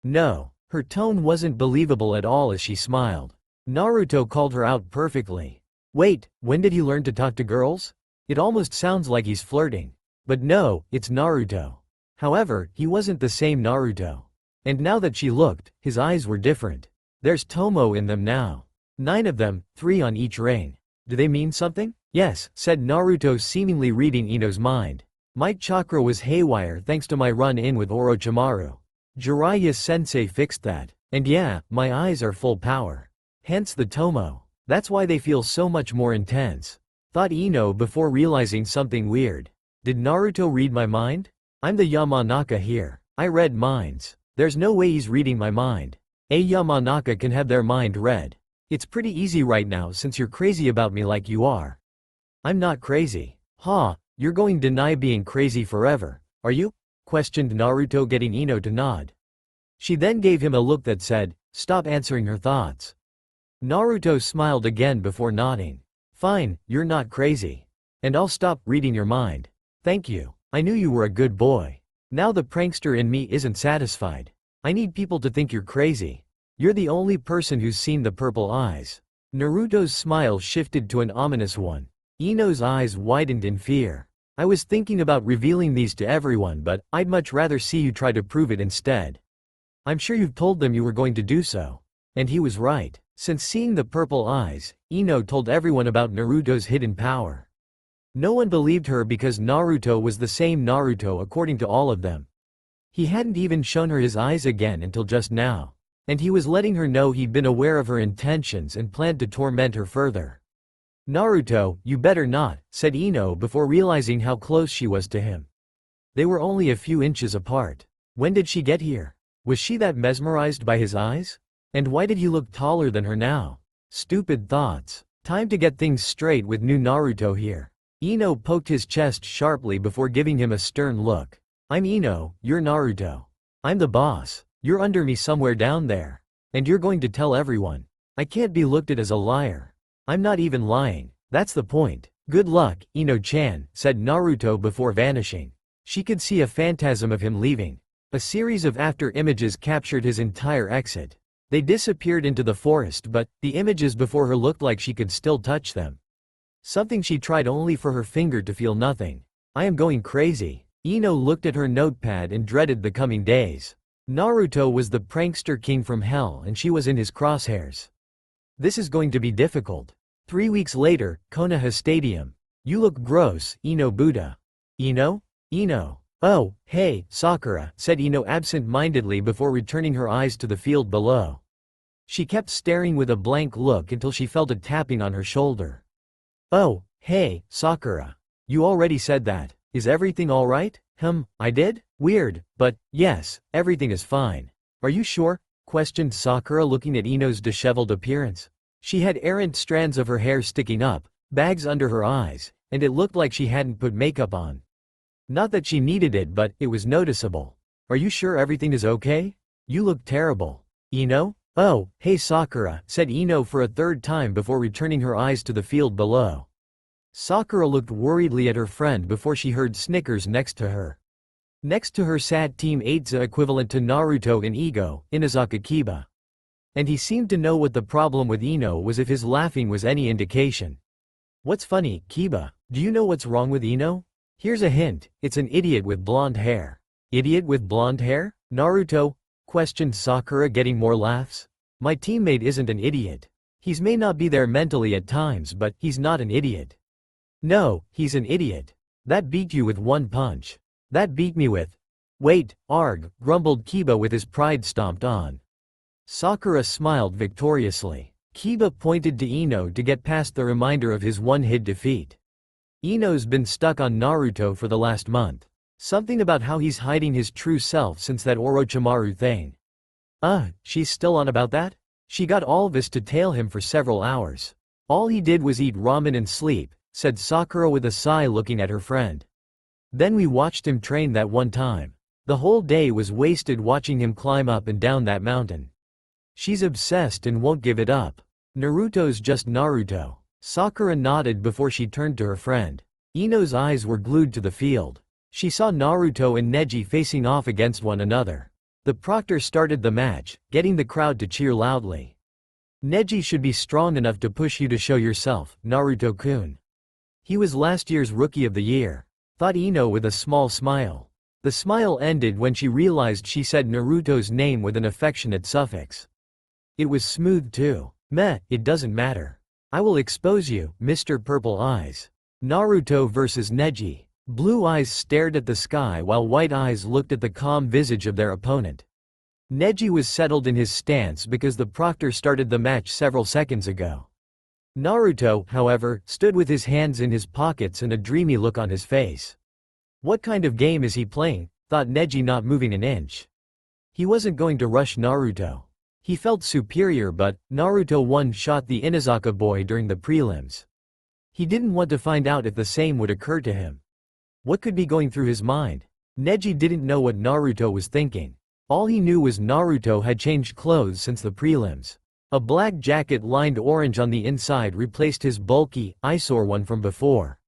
No. Her tone wasn't believable at all as she smiled. Naruto called her out perfectly. Wait, when did he learn to talk to girls? It almost sounds like he's flirting. But no, it's Naruto. However, he wasn't the same Naruto. And now that she looked, his eyes were different. There's Tomo in them now. 9 of them, 3 on each ring. Do they mean something? Yes, said Naruto, seemingly reading Ino's mind. My chakra was haywire thanks to my run-in with Orochimaru. Jiraiya-sensei fixed that. And yeah, my eyes are full power. Hence the Tomo. That's why they feel so much more intense. Thought Ino before realizing something weird. Did Naruto read my mind? I'm the Yamanaka here. I read minds. There's no way he's reading my mind. A Yamanaka can have their mind read. It's pretty easy right now since you're crazy about me like you are. I'm not crazy. Ha, you're going to deny being crazy forever, are you? Questioned Naruto, getting Ino to nod. She then gave him a look that said, stop answering her thoughts. Naruto smiled again before nodding. Fine, you're not crazy. And I'll stop reading your mind. Thank you. I knew you were a good boy. Now the prankster in me isn't satisfied. I need people to think you're crazy. You're the only person who's seen the purple eyes. Naruto's smile shifted to an ominous one. Ino's eyes widened in fear. I was thinking about revealing these to everyone, but I'd much rather see you try to prove it instead. I'm sure you've told them you were going to do so. And he was right. Since seeing the purple eyes, Ino told everyone about Naruto's hidden power. No one believed her because Naruto was the same Naruto according to all of them. He hadn't even shown her his eyes again until just now. And he was letting her know he'd been aware of her intentions and planned to torment her further. Naruto, you better not, said Ino before realizing how close she was to him. They were only a few inches apart. When did she get here? Was she that mesmerized by his eyes? And why did he look taller than her now? Stupid thoughts. Time to get things straight with new Naruto here. Ino poked his chest sharply before giving him a stern look. I'm Ino, you're Naruto. I'm the boss. You're under me somewhere down there. And you're going to tell everyone. I can't be looked at as a liar. I'm not even lying. That's the point. Good luck, Ino-chan, said Naruto before vanishing. She could see a phantasm of him leaving. A series of after images captured his entire exit. They disappeared into the forest, but the images before her looked like she could still touch them. Something she tried only for her finger to feel nothing. I am going crazy. Ino looked at her notepad and dreaded the coming days. Naruto was the prankster king from hell and she was in his crosshairs. This is going to be difficult. 3 weeks later, Konoha Stadium. You look gross, Ino Buddha. Ino? Ino. Oh, hey, Sakura, said Ino absent-mindedly before returning her eyes to the field below. She kept staring with a blank look until she felt a tapping on her shoulder. Oh, hey, Sakura. You already said that. Is everything alright? I did? Weird, but, yes, everything is fine. Are you sure? Questioned Sakura looking at Ino's disheveled appearance. She had errant strands of her hair sticking up, bags under her eyes, and it looked like she hadn't put makeup on. Not that she needed it, but it was noticeable. Are you sure everything is okay? You look terrible. Ino? Oh, hey Sakura, said Ino for a third time before returning her eyes to the field below. Sakura looked worriedly at her friend before she heard snickers next to her. Next to her sat Team 8's equivalent to Naruto in ego, Inazaka Kiba. And he seemed to know what the problem with Ino was if his laughing was any indication. What's funny, Kiba? Do you know what's wrong with Ino? Here's a hint, it's an idiot with blonde hair. Idiot with blonde hair? Naruto? Questioned Sakura, getting more laughs. My teammate isn't an idiot. He's may not be there mentally at times, but he's not an idiot. No, he's an idiot. That beat you with one punch. That beat me with. Wait, arg, grumbled Kiba with his pride stomped on. Sakura smiled victoriously. Kiba pointed to Ino to get past the reminder of his one-hit defeat. Ino's been stuck on Naruto for the last month. Something about how he's hiding his true self since that Orochimaru thing. She's still on about that? She got all this to tail him for several hours. All he did was eat ramen and sleep, said Sakura with a sigh looking at her friend. Then we watched him train that one time. The whole day was wasted watching him climb up and down that mountain. She's obsessed and won't give it up. Naruto's just Naruto. Sakura nodded before she turned to her friend. Ino's eyes were glued to the field. She saw Naruto and Neji facing off against one another. The proctor started the match, getting the crowd to cheer loudly. Neji should be strong enough to push you to show yourself, Naruto-kun. He was last year's Rookie of the Year, thought Ino with a small smile. The smile ended when she realized she said Naruto's name with an affectionate suffix. It was smooth too. Meh, it doesn't matter. I will expose you, Mr. Purple Eyes. Naruto versus Neji. Blue eyes stared at the sky while white eyes looked at the calm visage of their opponent. Neji was settled in his stance because the proctor started the match several seconds ago. Naruto, however, stood with his hands in his pockets and a dreamy look on his face. What kind of game is he playing? Thought Neji, not moving an inch. He wasn't going to rush Naruto. He felt superior, but Naruto one-shot the Inazaka boy during the prelims. He didn't want to find out if the same would occur to him. What could be going through his mind? Neji didn't know what Naruto was thinking. All he knew was Naruto had changed clothes since the prelims. A black jacket lined orange on the inside replaced his bulky, eyesore one from before.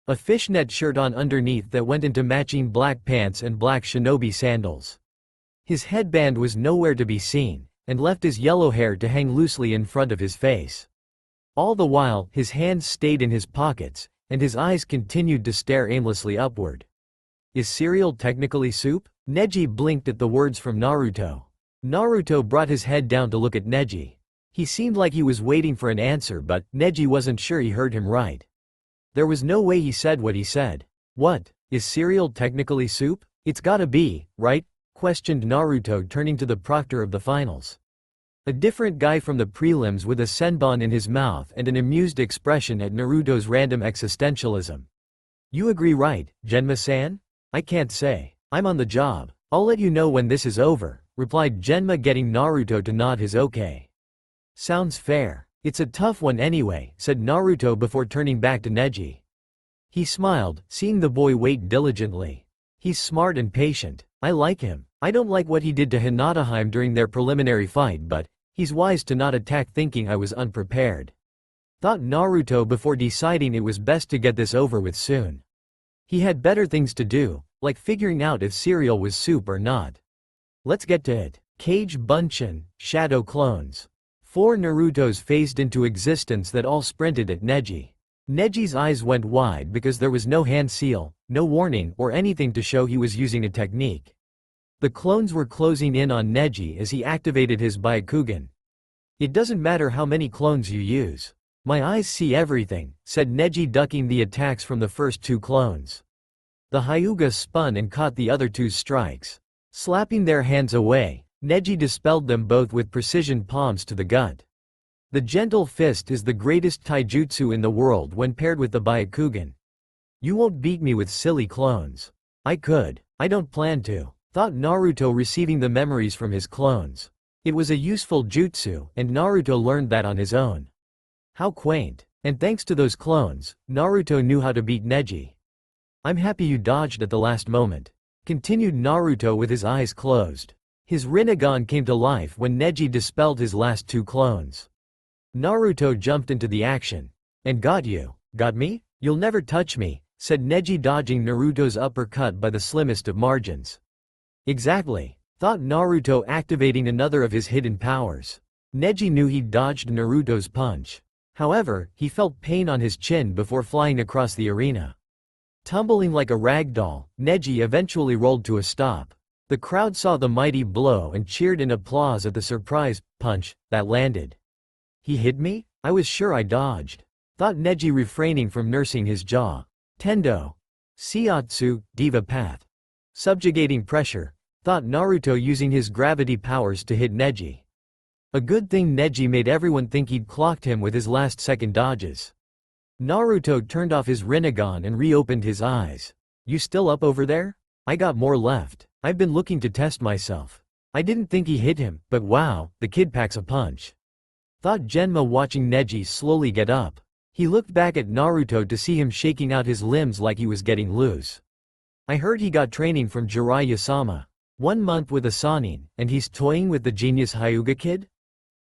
A fishnet shirt on underneath that went into matching black pants and black shinobi sandals. His headband was nowhere to be seen, and left his yellow hair to hang loosely in front of his face. All the while, his hands stayed in his pockets, and his eyes continued to stare aimlessly upward. Is cereal technically soup? Neji blinked at the words from Naruto. Naruto brought his head down to look at Neji. He seemed like he was waiting for an answer, but Neji wasn't sure he heard him right. There was no way he said what he said. What? Is cereal technically soup? It's gotta be, right? Questioned Naruto, turning to the proctor of the finals. A different guy from the prelims with a senbon in his mouth and an amused expression at Naruto's random existentialism. You agree, right, Genma-san? I can't say. I'm on the job. I'll let you know when this is over, replied Genma, getting Naruto to nod his okay. Sounds fair. It's a tough one anyway, said Naruto before turning back to Neji. He smiled, seeing the boy wait diligently. He's smart and patient. I like him. I don't like what he did to Hinataheim during their preliminary fight, but he's wise to not attack thinking I was unprepared. Thought Naruto before deciding it was best to get this over with soon. He had better things to do, like figuring out if cereal was soup or not. Let's get to it. Kage Bunshin, Shadow Clones. 4 Narutos phased into existence that all sprinted at Neji. Neji's eyes went wide because there was no hand seal, no warning or anything to show he was using a technique. The clones were closing in on Neji as he activated his Byakugan. "It doesn't matter how many clones you use. My eyes see everything," said Neji, ducking the attacks from the first two clones. The Hyuga spun and caught the other two's strikes. Slapping their hands away, Neji dispelled them both with precision palms to the gut. The gentle fist is the greatest taijutsu in the world when paired with the Byakugan. "You won't beat me with silly clones." "I could. I don't plan to," thought Naruto, receiving the memories from his clones. It was a useful jutsu, and Naruto learned that on his own. How quaint. And thanks to those clones, Naruto knew how to beat Neji. "I'm happy you dodged at the last moment," continued Naruto with his eyes closed. His Rinnegan came to life when Neji dispelled his last two clones. Naruto jumped into the action. "And got you." "Got me? You'll never touch me," said Neji, dodging Naruto's uppercut by the slimmest of margins. "Exactly," thought Naruto, activating another of his hidden powers. Neji knew he'd dodged Naruto's punch. However, he felt pain on his chin before flying across the arena. Tumbling like a rag doll, Neji eventually rolled to a stop. The crowd saw the mighty blow and cheered in applause at the surprise punch that landed. "He hit me? I was sure I dodged," thought Neji, refraining from nursing his jaw. Tendo. Seiatsu, Diva Path. Subjugating pressure, thought Naruto, using his gravity powers to hit Neji. A good thing Neji made everyone think he'd clocked him with his last-second dodges. Naruto turned off his Rinnegan and reopened his eyes. "You still up over there? I got more left. I've been looking to test myself." I didn't think he hit him, but wow, the kid packs a punch, thought Genma, watching Neji slowly get up. He looked back at Naruto to see him shaking out his limbs like he was getting loose. "I heard he got training from Jiraiya-sama. 1 month with a Sannin, and he's toying with the genius Hyuga kid?"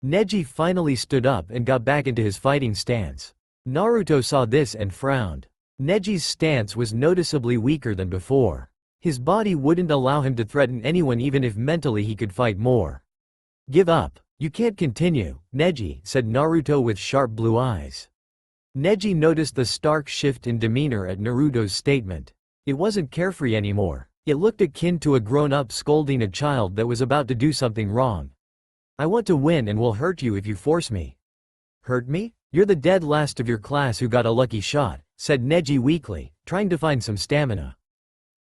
Neji finally stood up and got back into his fighting stance. Naruto saw this and frowned. Neji's stance was noticeably weaker than before. His body wouldn't allow him to threaten anyone even if mentally he could fight more. "Give up. You can't continue, Neji," said Naruto with sharp blue eyes. Neji noticed the stark shift in demeanor at Naruto's statement. It wasn't carefree anymore. It looked akin to a grown-up scolding a child that was about to do something wrong. "I want to win and will hurt you if you force me." "Hurt me? You're the dead last of your class who got a lucky shot," said Neji weakly, trying to find some stamina.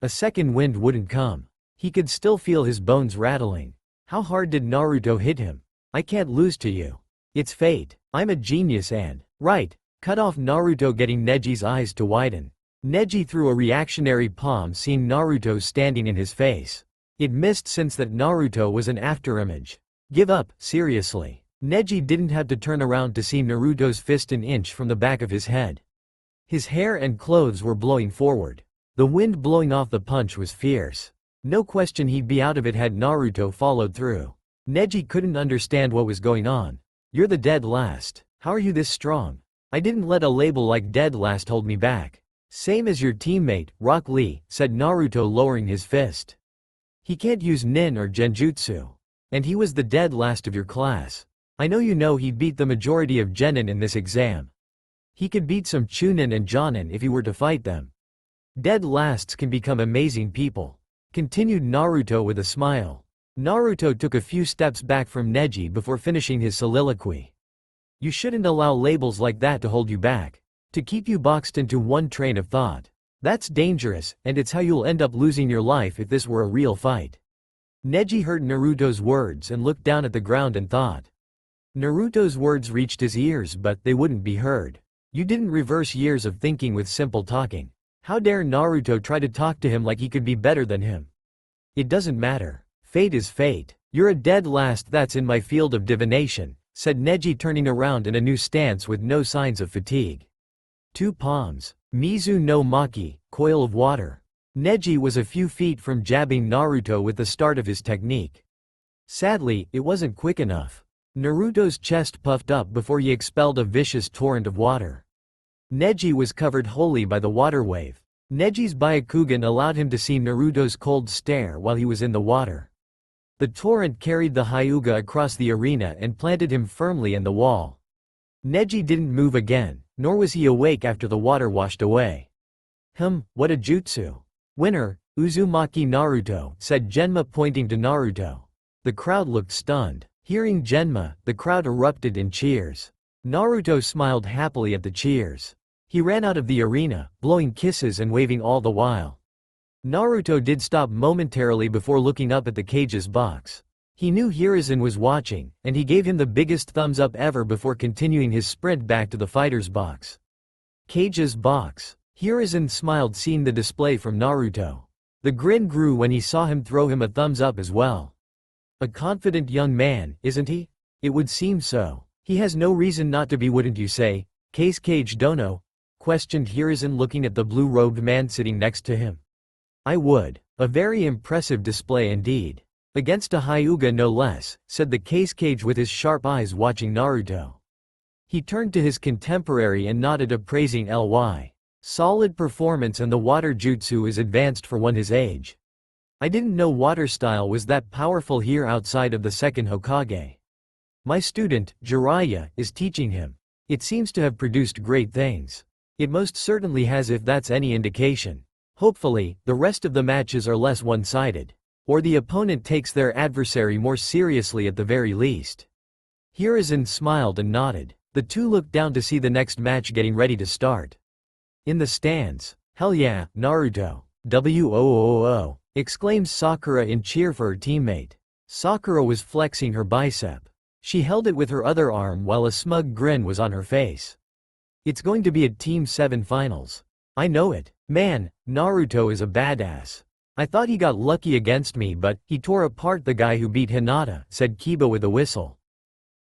A second wind wouldn't come. He could still feel his bones rattling. How hard did Naruto hit him? "I can't lose to you. It's fate. I'm a genius and..." "Right," cut off Naruto, getting Neji's eyes to widen. Neji threw a reactionary palm, seeing Naruto standing in his face. It missed, since that Naruto was an afterimage. "Give up, seriously." Neji didn't have to turn around to see Naruto's fist an inch from the back of his head. His hair and clothes were blowing forward. The wind blowing off the punch was fierce. No question he'd be out of it had Naruto followed through. Neji couldn't understand what was going on. "You're the dead last. How are you this strong?" "I didn't let a label like dead last hold me back." "Same as your teammate, Rock Lee," said Naruto, lowering his fist. "He can't use nin or genjutsu. And he was the dead last of your class. I know you know he'd beat the majority of genin in this exam. He could beat some chunin and jonin if he were to fight them. Dead lasts can become amazing people," continued Naruto with a smile. Naruto took a few steps back from Neji before finishing his soliloquy. "You shouldn't allow labels like that to hold you back. To keep you boxed into one train of thought. That's dangerous, and it's how you'll end up losing your life if this were a real fight." Neji heard Naruto's words and looked down at the ground and thought. Naruto's words reached his ears, but they wouldn't be heard. You didn't reverse years of thinking with simple talking. How dare Naruto try to talk to him like he could be better than him? "It doesn't matter. Fate is fate. You're a dead last that's in my field of divination," said Neji, turning around in a new stance with no signs of fatigue. 2 palms. Mizu no Maki, coil of water. Neji was a few feet from jabbing Naruto with the start of his technique. Sadly, it wasn't quick enough. Naruto's chest puffed up before he expelled a vicious torrent of water. Neji was covered wholly by the water wave. Neji's Byakugan allowed him to see Naruto's cold stare while he was in the water. The torrent carried the Hyuga across the arena and planted him firmly in the wall. Neji didn't move again, nor was he awake after the water washed away. What a jutsu. Winner, Uzumaki Naruto, said Genma pointing to Naruto. The crowd looked stunned. Hearing Genma, the crowd erupted in cheers. Naruto smiled happily at the cheers. He ran out of the arena, blowing kisses and waving all the while. Naruto did stop momentarily before looking up at the cage's box. He knew Hiruzen was watching, and he gave him the biggest thumbs up ever before continuing his sprint back to the fighter's box. Cage's box. Hiruzen smiled seeing the display from Naruto. The grin grew when he saw him throw him a thumbs up as well. A confident young man, isn't he? It would seem so. He has no reason not to be, wouldn't you say? Cage dono? Questioned Hiruzen looking at the blue-robed man sitting next to him. I would. A very impressive display indeed. Against a Hyuga no less, said the Cage with his sharp eyes watching Naruto. He turned to his contemporary and nodded appraising Ly. Solid performance, and the water jutsu is advanced for one his age. I didn't know water style was that powerful here outside of the second Hokage. My student, Jiraiya, is teaching him. It seems to have produced great things. It most certainly has, if that's any indication. Hopefully, the rest of the matches are less one-sided. Or the opponent takes their adversary more seriously at the very least. Hiruzen smiled and nodded. The two looked down to see the next match getting ready to start. In the stands, hell yeah, Naruto. Woo! Exclaims Sakura in cheer for her teammate. Sakura was flexing her bicep. She held it with her other arm while a smug grin was on her face. It's going to be a Team 7 finals. I know it. Man, Naruto is a badass. I thought he got lucky against me, but he tore apart the guy who beat Hinata, said Kiba with a whistle.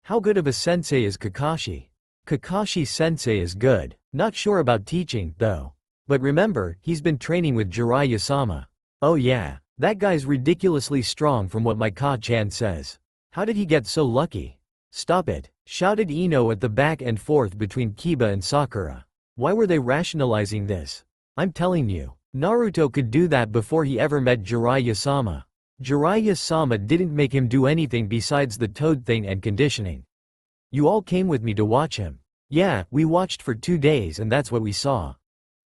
How good of a sensei is Kakashi? Kakashi sensei is good. Not sure about teaching, though. But remember, he's been training with Jiraiya-sama. Oh yeah, that guy's ridiculously strong from what my Ka-chan says. How did he get so lucky? Stop it, shouted Ino at the back and forth between Kiba and Sakura. Why were they rationalizing this? I'm telling you, Naruto could do that before he ever met Jiraiya-sama. Jiraiya-sama didn't make him do anything besides the toad thing and conditioning. You all came with me to watch him. Yeah, we watched for 2 days and that's what we saw.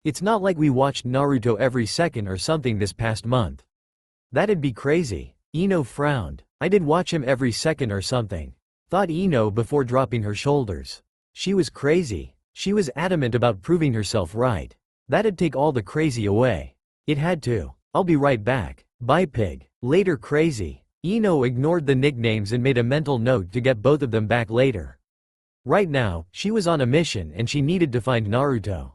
It's not like we watched Naruto every second or something this past month. That'd be crazy. Ino frowned. I did watch him every second or something. Thought Ino before dropping her shoulders. She was crazy. She was adamant about proving herself right. That'd take all the crazy away. It had to. I'll be right back. Bye pig. Later crazy. Ino ignored the nicknames and made a mental note to get both of them back later. Right now, she was on a mission and she needed to find Naruto.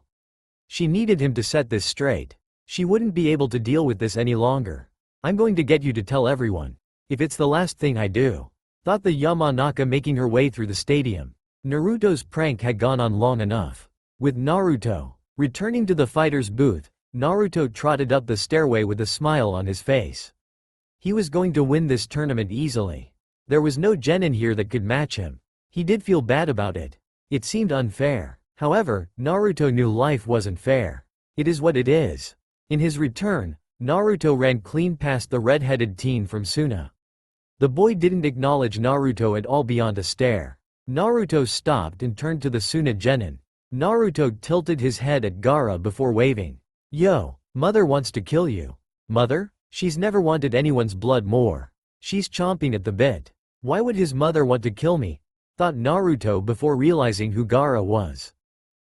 She needed him to set this straight. She wouldn't be able to deal with this any longer. I'm going to get you to tell everyone. If it's the last thing I do. Thought the Yamanaka making her way through the stadium. Naruto's prank had gone on long enough. With Naruto returning to the fighter's booth, Naruto trotted up the stairway with a smile on his face. He was going to win this tournament easily. There was no genin here that could match him. He did feel bad about it. It seemed unfair. However, Naruto knew life wasn't fair. It is what it is. In his return, Naruto ran clean past the red-headed teen from Suna. The boy didn't acknowledge Naruto at all beyond a stare. Naruto stopped and turned to the Suna genin. Naruto tilted his head at Gaara before waving. Yo, mother wants to kill you. Mother? She's never wanted anyone's blood more. She's chomping at the bit. Why would his mother want to kill me? Thought Naruto before realizing who Gaara was.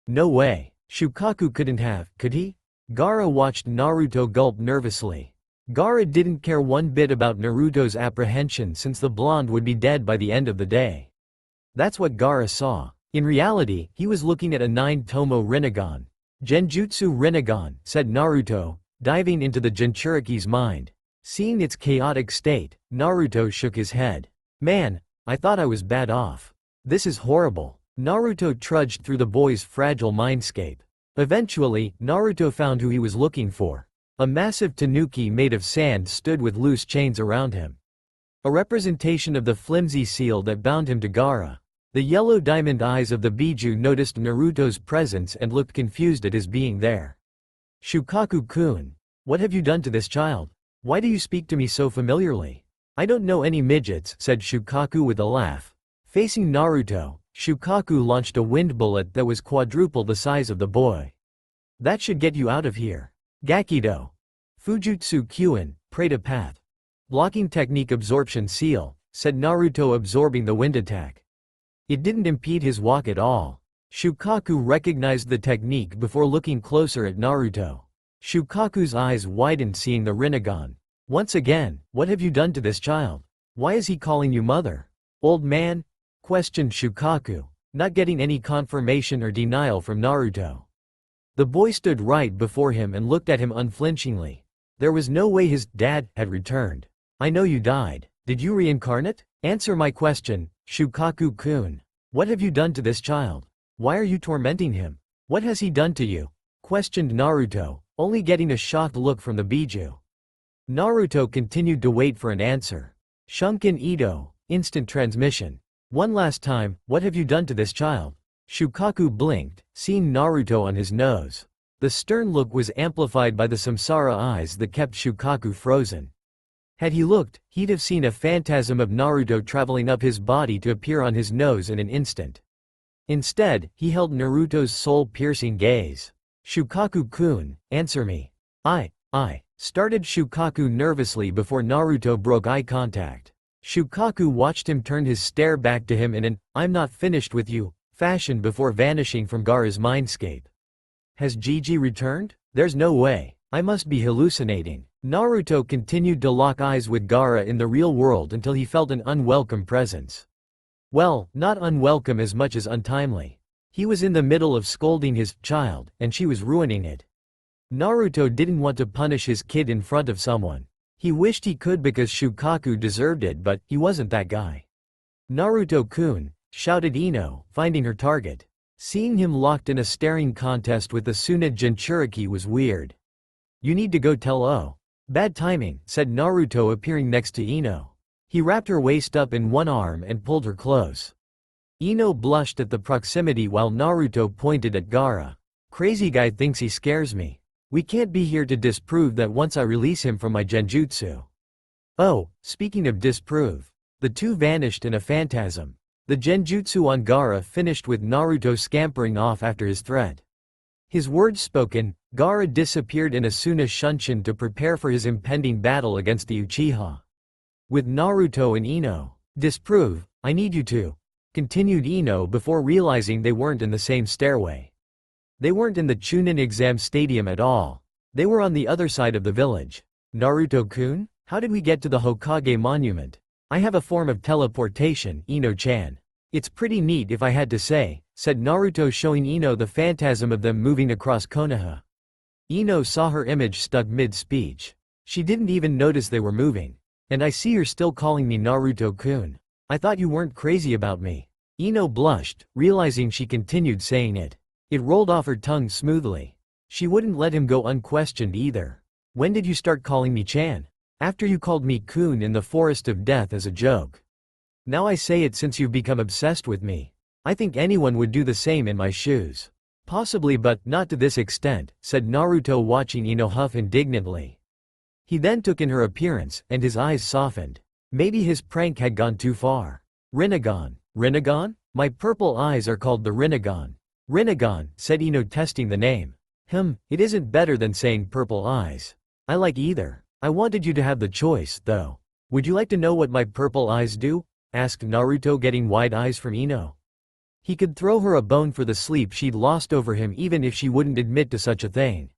No way. Shukaku couldn't have, could he? Gaara watched Naruto gulp nervously. Gaara didn't care one bit about Naruto's apprehension since the blonde would be dead by the end of the day. That's what Gaara saw. In reality, he was looking at a 9-tomo Rinnegan. Genjutsu Rinnegan, said Naruto, diving into the Jinchuriki's mind. Seeing its chaotic state, Naruto shook his head. Man, I thought I was bad off. This is horrible. Naruto trudged through the boy's fragile mindscape. Eventually, Naruto found who he was looking for. A massive tanuki made of sand stood with loose chains around him. A representation of the flimsy seal that bound him to Gaara. The yellow diamond eyes of the Biju noticed Naruto's presence and looked confused at his being there. Shukaku-kun, what have you done to this child? Why do you speak to me so familiarly? I don't know any midgets, said Shukaku with a laugh. Facing Naruto, Shukaku launched a wind bullet that was quadruple the size of the boy. That should get you out of here. Gakido. Fujutsu Kyuin, Preta Path. Blocking technique absorption seal, said Naruto, absorbing the wind attack. It didn't impede his walk at all. Shukaku recognized the technique before looking closer at Naruto. Shukaku's eyes widened seeing the Rinnegan. Once again, what have you done to this child? Why is he calling you mother? Old man? Questioned Shukaku, not getting any confirmation or denial from Naruto. The boy stood right before him and looked at him unflinchingly. There was no way his dad had returned. I know you died. Did you reincarnate? Answer my question, Shukaku-kun. What have you done to this child? Why are you tormenting him? What has he done to you? Questioned Naruto, only getting a shocked look from the Biju. Naruto continued to wait for an answer. Shunkin Ito, instant transmission. One last time, what have you done to this child? Shukaku blinked, seeing Naruto on his nose. The stern look was amplified by the samsara eyes that kept Shukaku frozen. Had he looked, he'd have seen a phantasm of Naruto traveling up his body to appear on his nose in an instant. Instead, he held Naruto's soul-piercing gaze. Shukaku-kun, answer me. I started Shukaku nervously before Naruto broke eye contact. Shukaku watched him turn his stare back to him in an "I'm not finished with you" fashion before vanishing from Gaara's mindscape. Has Gigi returned? There's no way. I must be hallucinating. Naruto continued to lock eyes with Gaara in the real world until he felt an unwelcome presence. Well, not unwelcome as much as untimely. He was in the middle of scolding his child, and she was ruining it. Naruto didn't want to punish his kid in front of someone. He wished he could because Shukaku deserved it, but he wasn't that guy. Naruto-kun, shouted Ino, finding her target. Seeing him locked in a staring contest with the Tsunade Jinchuriki was weird. You need to go tell O. Bad timing, said Naruto, appearing next to Ino. He wrapped her waist up in one arm and pulled her close. Ino blushed at the proximity while Naruto pointed at Gaara. Crazy guy thinks he scares me. We can't be here to disprove that once I release him from my genjutsu. Oh, speaking of disprove. The two vanished in a phantasm. The genjutsu on Gaara finished with Naruto scampering off after his threat. His words spoken, Gaara disappeared in Asuna Shunshin to prepare for his impending battle against the Uchiha. With Naruto and Ino. Disprove, I need you to. Continued Ino before realizing they weren't in the same stairway. They weren't in the Chunin exam stadium at all. They were on the other side of the village. Naruto-kun? How did we get to the Hokage monument? I have a form of teleportation, Ino-chan. It's pretty neat if I had to say, said Naruto, showing Ino the phantasm of them moving across Konoha. Ino saw her image stuck mid-speech. She didn't even notice they were moving. And I see you're still calling me Naruto-kun. I thought you weren't crazy about me. Ino blushed, realizing she continued saying it. It rolled off her tongue smoothly. She wouldn't let him go unquestioned either. When did you start calling me Chan? After you called me Kun in the Forest of Death as a joke. Now I say it since you've become obsessed with me. I think anyone would do the same in my shoes. Possibly, but not to this extent, said Naruto, watching Ino huff indignantly. He then took in her appearance, and his eyes softened. Maybe his prank had gone too far. Rinnegan. Rinnegan? My purple eyes are called the Rinnegan. Rinnegan, said Ino, testing the name. It isn't better than saying purple eyes. I like either. I wanted you to have the choice, though. Would you like to know what my purple eyes do? Asked Naruto, getting wide eyes from Ino. He could throw her a bone for the sleep she'd lost over him even if she wouldn't admit to such a thing.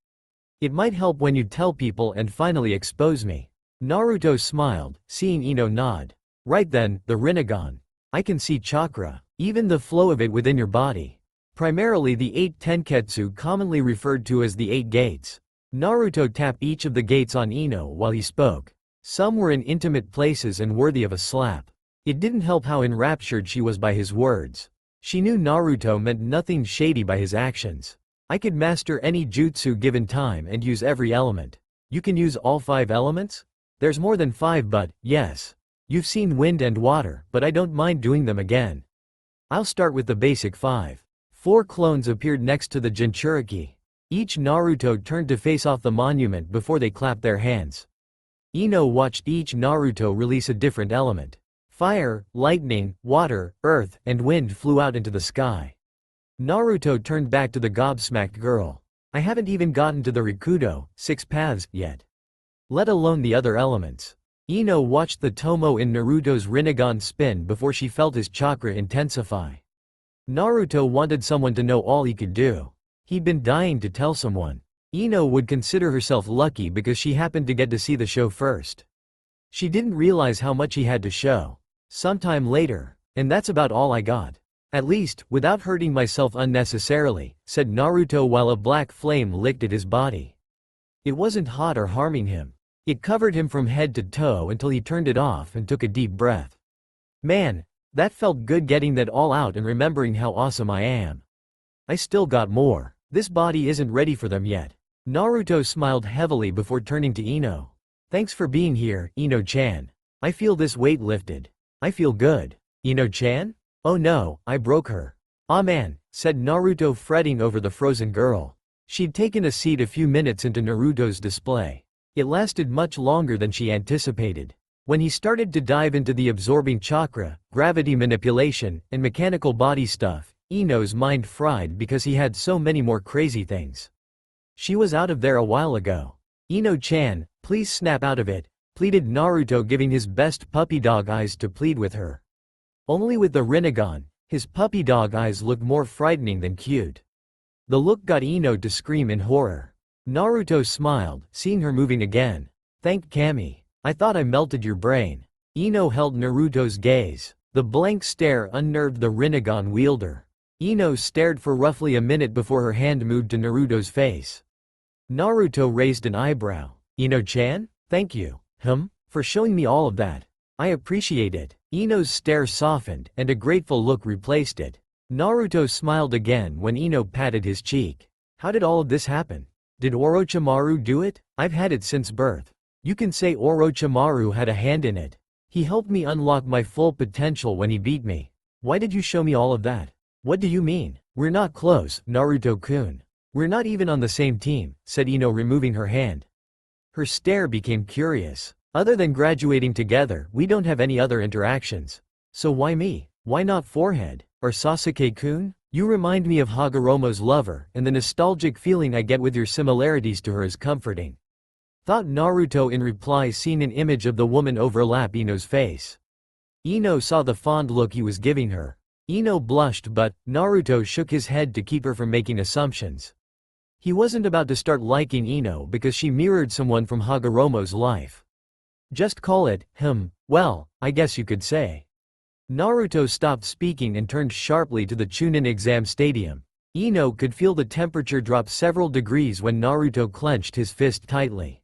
It might help when you tell people and finally expose me. Naruto smiled, seeing Ino nod. Right then, the Rinnegan. I can see chakra, even the flow of it within your body. Primarily the 8 tenketsu, commonly referred to as the 8 gates. Naruto tapped each of the gates on Ino while he spoke. Some were in intimate places and worthy of a slap. It didn't help how enraptured she was by his words. She knew Naruto meant nothing shady by his actions. I could master any jutsu given time and use every element. You can use all 5 elements? There's more than 5, but, yes. You've seen wind and water, but I don't mind doing them again. I'll start with the basic 5. 4 clones appeared next to the Jinchuriki. Each Naruto turned to face off the monument before they clapped their hands. Ino watched each Naruto release a different element. Fire, lightning, water, earth, and wind flew out into the sky. Naruto turned back to the gobsmacked girl. I haven't even gotten to the Rikudo, 6 paths, yet. Let alone the other elements. Ino watched the Tomo in Naruto's Rinnegan spin before she felt his chakra intensify. Naruto wanted someone to know all he could do. He'd been dying to tell someone. Ino would consider herself lucky because she happened to get to see the show first. She didn't realize how much he had to show. Sometime later. And that's about all I got. At least, without hurting myself unnecessarily, said Naruto while a black flame licked at his body. It wasn't hot or harming him. It covered him from head to toe until he turned it off and took a deep breath. Man, that felt good, getting that all out and remembering how awesome I am. I still got more. This body isn't ready for them yet. Naruto smiled heavily before turning to Ino. Thanks for being here, Ino-chan. I feel this weight lifted. I feel good. Ino-chan? Oh no, I broke her. Ah man, said Naruto, fretting over the frozen girl. She'd taken a seat a few minutes into Naruto's display. It lasted much longer than she anticipated. When he started to dive into the absorbing chakra, gravity manipulation, and mechanical body stuff, Ino's mind fried because he had so many more crazy things. She was out of there a while ago. Ino-chan, please snap out of it, pleaded Naruto, giving his best puppy dog eyes to plead with her. Only with the Rinnegan, his puppy dog eyes looked more frightening than cute. The look got Ino to scream in horror. Naruto smiled, seeing her moving again. Thank Kami. I thought I melted your brain. Ino held Naruto's gaze. The blank stare unnerved the Rinnegan wielder. Ino stared for roughly a minute before her hand moved to Naruto's face. Naruto raised an eyebrow. Ino-chan? Thank you. For showing me all of that. I appreciate it. Ino's stare softened, and a grateful look replaced it. Naruto smiled again when Ino patted his cheek. How did all of this happen? Did Orochimaru do it? I've had it since birth. You can say Orochimaru had a hand in it. He helped me unlock my full potential when he beat me. Why did you show me all of that? What do you mean? We're not close, Naruto-kun. We're not even on the same team, said Ino, removing her hand. Her stare became curious. Other than graduating together, we don't have any other interactions. So why me? Why not Forehead? Or Sasuke-kun? You remind me of Hagoromo's lover, and the nostalgic feeling I get with your similarities to her is comforting. Thought Naruto in reply, seeing an image of the woman overlap Ino's face. Ino saw the fond look he was giving her. Ino blushed, but Naruto shook his head to keep her from making assumptions. He wasn't about to start liking Ino because she mirrored someone from Hagoromo's life. Just call it, well, I guess you could say. Naruto stopped speaking and turned sharply to the Chunin exam stadium. Ino could feel the temperature drop several degrees when Naruto clenched his fist tightly.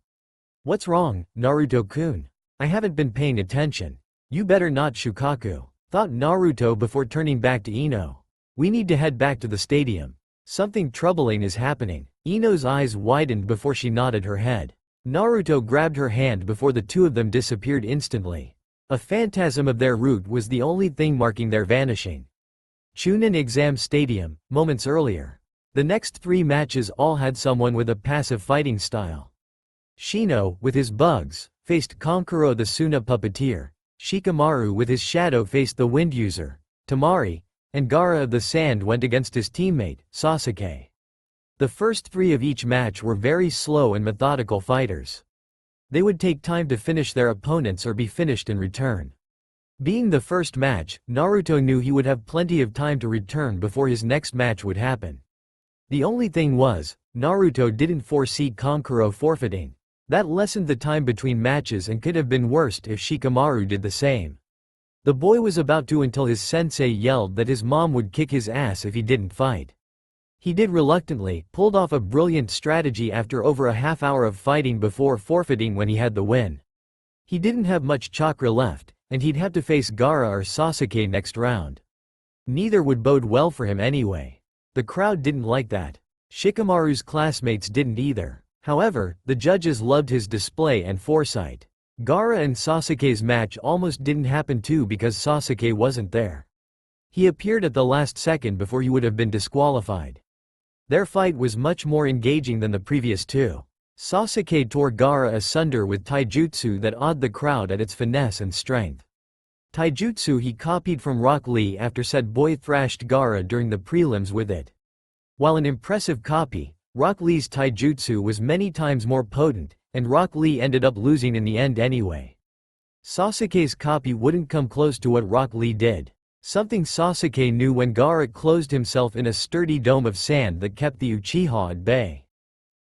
What's wrong, Naruto-kun? I haven't been paying attention. You better not Shukaku, thought Naruto before turning back to Ino. We need to head back to the stadium. Something troubling is happening. Ino's eyes widened before she nodded her head. Naruto grabbed her hand before the two of them disappeared instantly. A phantasm of their route was the only thing marking their vanishing. Chunin Exam Stadium, moments earlier. The next 3 matches all had someone with a passive fighting style. Shino, with his bugs, faced Kankuro the Suna puppeteer. Shikamaru with his shadow faced the wind user, Tamari, and Gaara of the sand went against his teammate, Sasuke. The first 3 of each match were very slow and methodical fighters. They would take time to finish their opponents or be finished in return. Being the first match, Naruto knew he would have plenty of time to return before his next match would happen. The only thing was, Naruto didn't foresee Kankuro forfeiting. That lessened the time between matches and could have been worse if Shikamaru did the same. The boy was about to until his sensei yelled that his mom would kick his ass if he didn't fight. He did reluctantly, pulled off a brilliant strategy after over a half hour of fighting before forfeiting when he had the win. He didn't have much chakra left, and he'd have to face Gaara or Sasuke next round. Neither would bode well for him anyway. The crowd didn't like that. Shikamaru's classmates didn't either. However, the judges loved his display and foresight. Gaara and Sasuke's match almost didn't happen too because Sasuke wasn't there. He appeared at the last second before he would have been disqualified. Their fight was much more engaging than the previous 2. Sasuke tore Gaara asunder with taijutsu that awed the crowd at its finesse and strength. Taijutsu he copied from Rock Lee after said boy thrashed Gaara during the prelims with it. While an impressive copy, Rock Lee's taijutsu was many times more potent, and Rock Lee ended up losing in the end anyway. Sasuke's copy wouldn't come close to what Rock Lee did. Something Sasuke knew when Gaara closed himself in a sturdy dome of sand that kept the Uchiha at bay.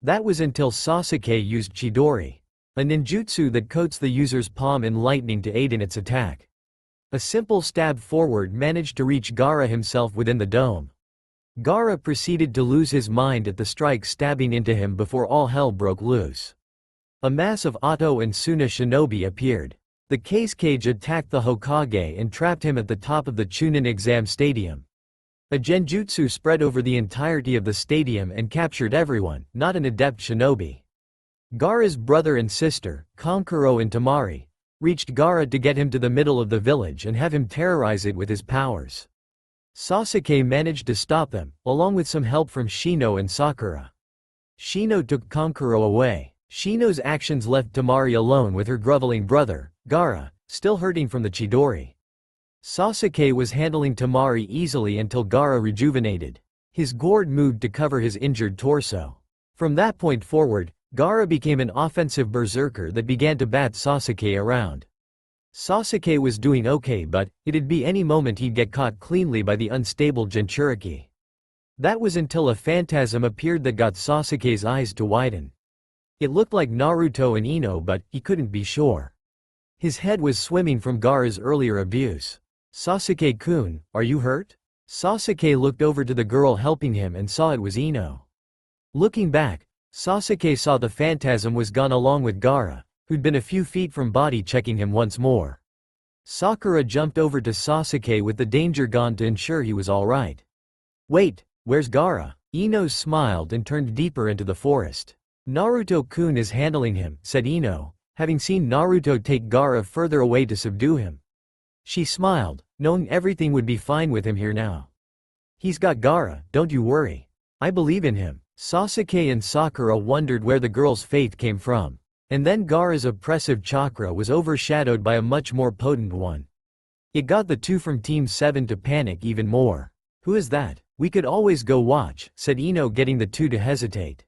That was until Sasuke used Chidori, a ninjutsu that coats the user's palm in lightning to aid in its attack. A simple stab forward managed to reach Gaara himself within the dome. Gaara proceeded to lose his mind at the strike stabbing into him before all hell broke loose. A mass of Oto and Suna shinobi appeared. The case cage attacked the Hokage and trapped him at the top of the Chunin exam stadium. A genjutsu spread over the entirety of the stadium and captured everyone, not an adept shinobi. Gaara's brother and sister, Kankuro and Temari, reached Gaara to get him to the middle of the village and have him terrorize it with his powers. Sasuke managed to stop them, along with some help from Shino and Sakura. Shino took Kankuro away. Shino's actions left Temari alone with her groveling brother, Gaara, still hurting from the Chidori. Sasuke was handling Temari easily until Gaara rejuvenated. His gourd moved to cover his injured torso. From that point forward, Gaara became an offensive berserker that began to bat Sasuke around. Sasuke was doing okay, but it'd be any moment he'd get caught cleanly by the unstable Jinchuriki. That was until a phantasm appeared that got Sasuke's eyes to widen. It looked like Naruto and Ino, but he couldn't be sure. His head was swimming from Gaara's earlier abuse. "Sasuke-kun, are you hurt?" Sasuke looked over to the girl helping him and saw it was Ino. Looking back, Sasuke saw the phantasm was gone along with Gaara, who'd been a few feet from body checking him once more. Sakura jumped over to Sasuke with the danger gone to ensure he was alright. "Wait, where's Gaara?" Ino smiled and turned deeper into the forest. "Naruto-kun is handling him," said Ino, having seen Naruto take Gaara further away to subdue him. She smiled, knowing everything would be fine with him here now. "He's got Gaara, don't you worry. I believe in him." Sasuke and Sakura wondered where the girl's faith came from. And then Gaara's oppressive chakra was overshadowed by a much more potent one. It got the two from Team 7 to panic even more. "Who is that? We could always go watch," said Ino, getting the two to hesitate.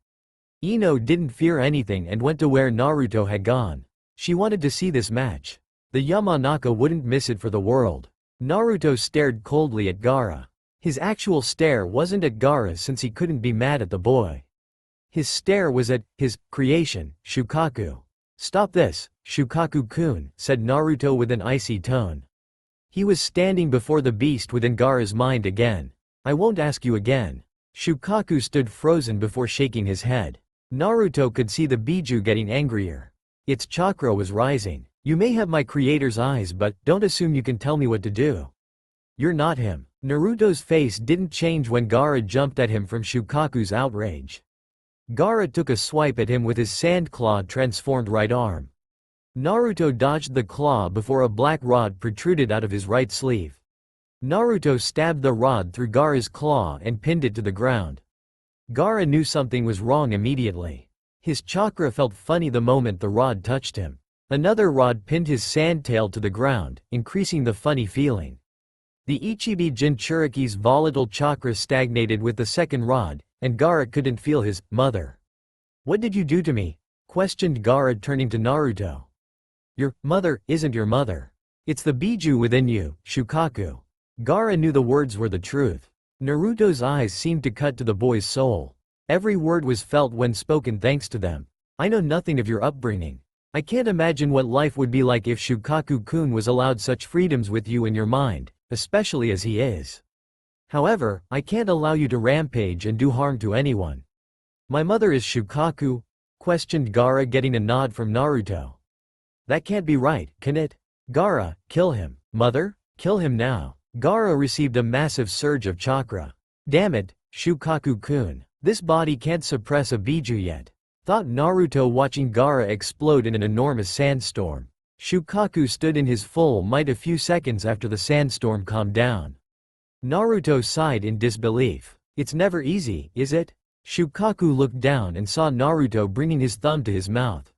Ino didn't fear anything and went to where Naruto had gone. She wanted to see this match. The Yamanaka wouldn't miss it for the world. Naruto stared coldly at Gaara. His actual stare wasn't at Gaara since he couldn't be mad at the boy. His stare was at his creation, Shukaku. "Stop this, Shukaku-kun," said Naruto with an icy tone. He was standing before the beast within Gaara's mind again. "I won't ask you again." Shukaku stood frozen before shaking his head. Naruto could see the Biju getting angrier. Its chakra was rising. "You may have my creator's eyes, but don't assume you can tell me what to do. You're not him." Naruto's face didn't change when Gaara jumped at him from Shukaku's outrage. Gaara took a swipe at him with his sand claw transformed right arm. Naruto dodged the claw before a black rod protruded out of his right sleeve. Naruto stabbed the rod through Gaara's claw and pinned it to the ground. Gaara knew something was wrong immediately. His chakra felt funny the moment the rod touched him. Another rod pinned his sand tail to the ground, increasing the funny feeling. The Ichibi Jinchuriki's volatile chakra stagnated with the second rod, and Gaara couldn't feel his mother. "What did you do to me?" questioned Gaara, turning to Naruto. "Your mother isn't your mother. It's the Biju within you, Shukaku." Gaara knew the words were the truth. Naruto's eyes seemed to cut to the boy's soul. Every word was felt when spoken thanks to them. "I know nothing of your upbringing. I can't imagine what life would be like if Shukaku-kun was allowed such freedoms with you in your mind, especially as he is. However, I can't allow you to rampage and do harm to anyone." "My mother is Shukaku?" questioned Gaara, getting a nod from Naruto. "That can't be right, can it?" "Gaara, kill him." "Mother? Kill him now." Gaara received a massive surge of chakra. "Damn it, Shukaku-kun. This body can't suppress a Biju yet," thought Naruto, watching Gaara explode in an enormous sandstorm. Shukaku stood in his full might a few seconds after the sandstorm calmed down. Naruto sighed in disbelief. "It's never easy, is it?" Shukaku looked down and saw Naruto bringing his thumb to his mouth.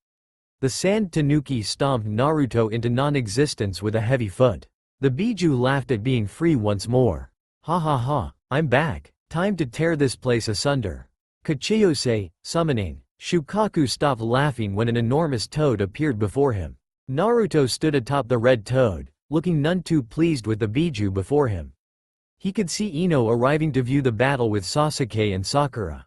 The sand tanuki stomped Naruto into non-existence with a heavy foot. The Biju laughed at being free once more. "Ha ha ha, I'm back. Time to tear this place asunder." Kachiyose, summoning. Shukaku stopped laughing when an enormous toad appeared before him. Naruto stood atop the red toad, looking none too pleased with the Biju before him. He could see Ino arriving to view the battle with Sasuke and Sakura.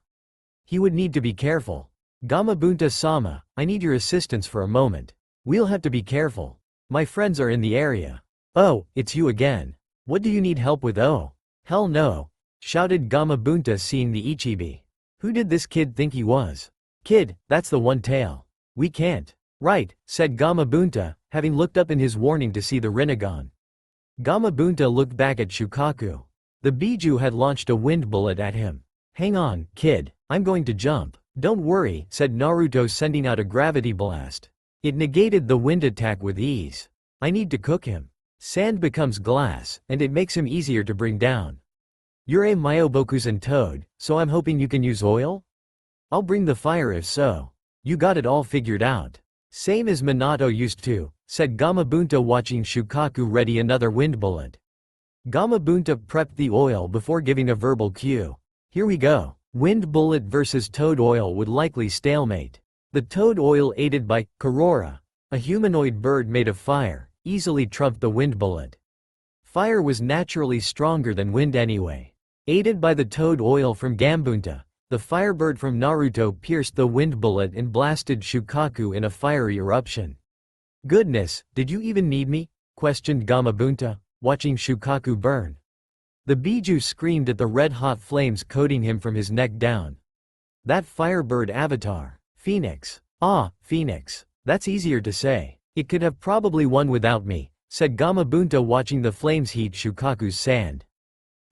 He would need to be careful. Gamabunta-sama, I need your assistance for a moment. We'll have to be careful. My friends are in the area. Oh, it's you again. What do you need help with? Oh, hell no, shouted Gamabunta seeing the Ichibi. Who did this kid think he was? Kid, that's the one tail. We can't. Right, said Gamabunta, having looked up in his warning to see the Rinnegan. Gamabunta looked back at Shukaku. The Biju had launched a wind bullet at him. Hang on, kid, I'm going to jump. Don't worry, said Naruto, sending out a gravity blast. It negated the wind attack with ease. I need to cook him. Sand becomes glass, and it makes him easier to bring down. You're a Myobokuzen toad, so I'm hoping you can use oil? I'll bring the fire if so. You got it all figured out. Same as Minato used to, said Gamabunta, watching Shukaku ready another wind bullet. Gamabunta prepped the oil before giving a verbal cue. Here we go. Wind bullet versus toad oil would likely stalemate. The toad oil, aided by Korora, a humanoid bird made of fire, easily trumped the wind bullet. Fire was naturally stronger than wind anyway. Aided by the toad oil from Gambunta, the firebird from Naruto pierced the wind bullet and blasted Shukaku in a fiery eruption. Goodness, did you even need me? Questioned Gamabunta, watching Shukaku burn. The Biju screamed at the red-hot flames coating him from his neck down. That firebird avatar. Phoenix. Ah, Phoenix. That's easier to say. It could have probably won without me, said Gamabunta, watching the flames heat Shukaku's sand.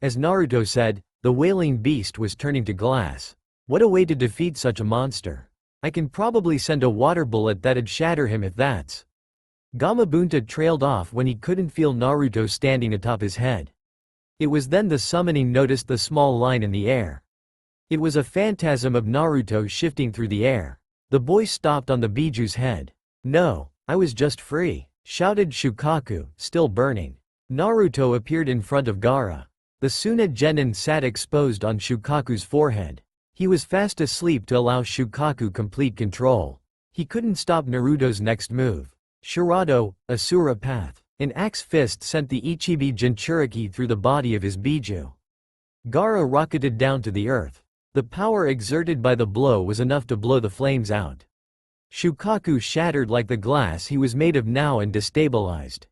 As Naruto said, the wailing beast was turning to glass. What a way to defeat such a monster. I can probably send a water bullet that'd shatter him if that's. Gamabunta trailed off when he couldn't feel Naruto standing atop his head. It was then the summoning noticed the small line in the air. It was a phantasm of Naruto shifting through the air. The boy stopped on the Biju's head. No, I was just free, shouted Shukaku, still burning. Naruto appeared in front of Gaara. The Suna Genin sat exposed on Shukaku's forehead. He was fast asleep to allow Shukaku complete control. He couldn't stop Naruto's next move. Shirado, Asura Path. An axe fist sent the Ichibi Jinchuriki through the body of his Biju. Gaara rocketed down to the earth. The power exerted by the blow was enough to blow the flames out. Shukaku shattered like the glass he was made of now and destabilized.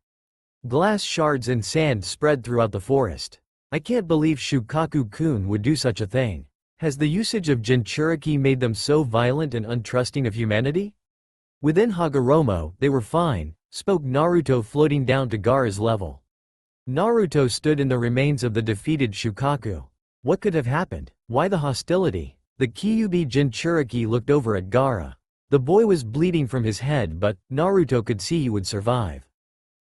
Glass shards and sand spread throughout the forest. I can't believe Shukaku-kun would do such a thing. Has the usage of Jinchuriki made them so violent and untrusting of humanity? Within Hagoromo, they were fine, spoke Naruto, floating down to Gaara's level. Naruto stood in the remains of the defeated Shukaku. What could have happened? Why the hostility? The Kyuubi Jinchuriki looked over at Gaara. The boy was bleeding from his head, but Naruto could see he would survive.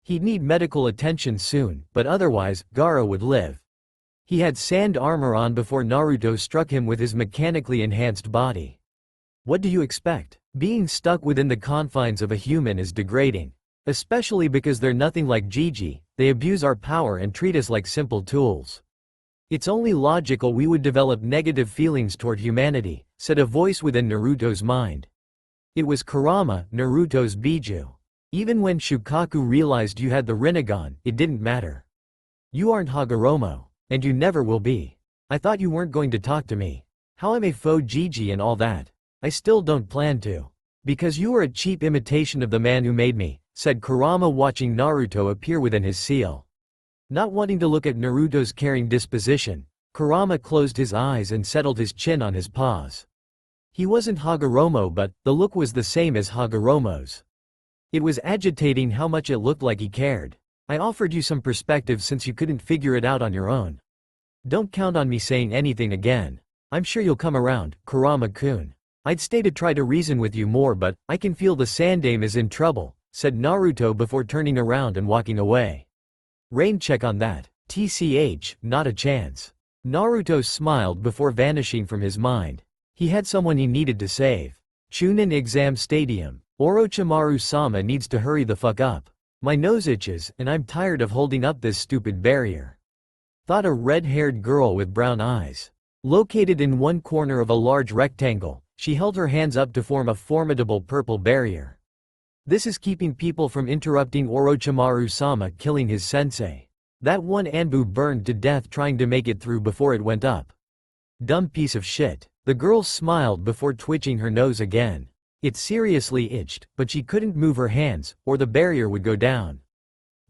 He'd need medical attention soon, but otherwise, Gaara would live. He had sand armor on before Naruto struck him with his mechanically enhanced body. What do you expect? Being stuck within the confines of a human is degrading. Especially because they're nothing like Gigi, they abuse our power and treat us like simple tools. It's only logical we would develop negative feelings toward humanity, said a voice within Naruto's mind. It was Kurama, Naruto's Biju. Even when Shukaku realized you had the Rinnegan, it didn't matter. You aren't Hagoromo. And you never will be. I thought you weren't going to talk to me. How I'm a faux Gigi and all that. I still don't plan to. Because you are a cheap imitation of the man who made me, said Kurama, watching Naruto appear within his seal. Not wanting to look at Naruto's caring disposition, Kurama closed his eyes and settled his chin on his paws. He wasn't Hagoromo, but the look was the same as Hagoromo's. It was agitating how much it looked like he cared. I offered you some perspective since you couldn't figure it out on your own. Don't count on me saying anything again. I'm sure you'll come around, Kurama-kun. I'd stay to try to reason with you more, but I can feel the Sandame is in trouble, said Naruto before turning around and walking away. Rain, check on that. TCH, not a chance. Naruto smiled before vanishing from his mind. He had someone he needed to save. Chunin Exam Stadium. Orochimaru-sama needs to hurry the fuck up. My nose itches, and I'm tired of holding up this stupid barrier. Thought a red-haired girl with brown eyes. Located in one corner of a large rectangle, she held her hands up to form a formidable purple barrier. This is keeping people from interrupting Orochimaru-sama killing his sensei. That one Anbu burned to death trying to make it through before it went up. Dumb piece of shit. The girl smiled before twitching her nose again. It seriously itched, but she couldn't move her hands, or the barrier would go down.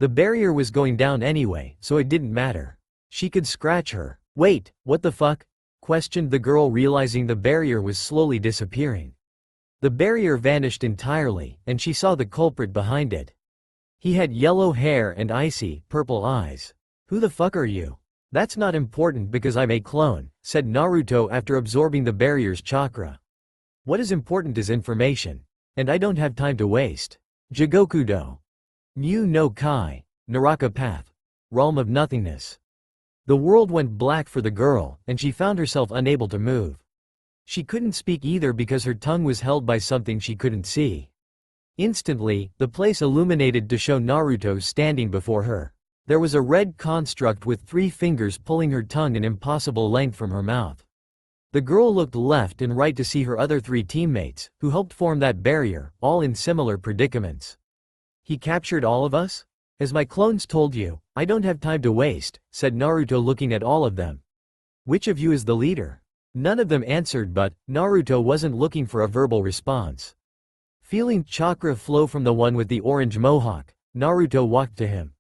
The barrier was going down anyway, so it didn't matter. She could scratch her. Wait, what the fuck? Questioned the girl, realizing the barrier was slowly disappearing. The barrier vanished entirely, and she saw the culprit behind it. He had yellow hair and icy, purple eyes. Who the fuck are you? That's not important because I'm a clone, said Naruto after absorbing the barrier's chakra. What is important is information. And I don't have time to waste. Jigokudo. Mu no Kai. Naraka path. Realm of nothingness. The world went black for the girl, and she found herself unable to move. She couldn't speak either because her tongue was held by something she couldn't see. Instantly, the place illuminated to show Naruto standing before her. There was a red construct with 3 fingers pulling her tongue an impossible length from her mouth. The girl looked left and right to see her other 3 teammates, who helped form that barrier, all in similar predicaments. He captured all of us? As my clones told you, I don't have time to waste, said Naruto looking at all of them. Which of you is the leader? None of them answered, but Naruto wasn't looking for a verbal response. Feeling chakra flow from the one with the orange mohawk, Naruto walked to him.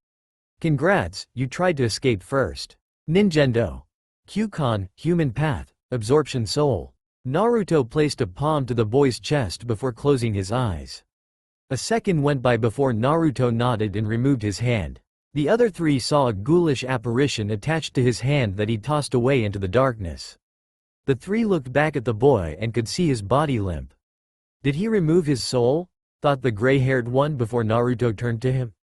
Congrats, you tried to escape first. Ninjendo. Kyukan, human path, absorption soul. Naruto placed a palm to the boy's chest before closing his eyes. A second went by before Naruto nodded and removed his hand. The other 3 saw a ghoulish apparition attached to his hand that he tossed away into the darkness. The 3 looked back at the boy and could see his body limp. Did he remove his soul? Thought the gray-haired one before Naruto turned to him.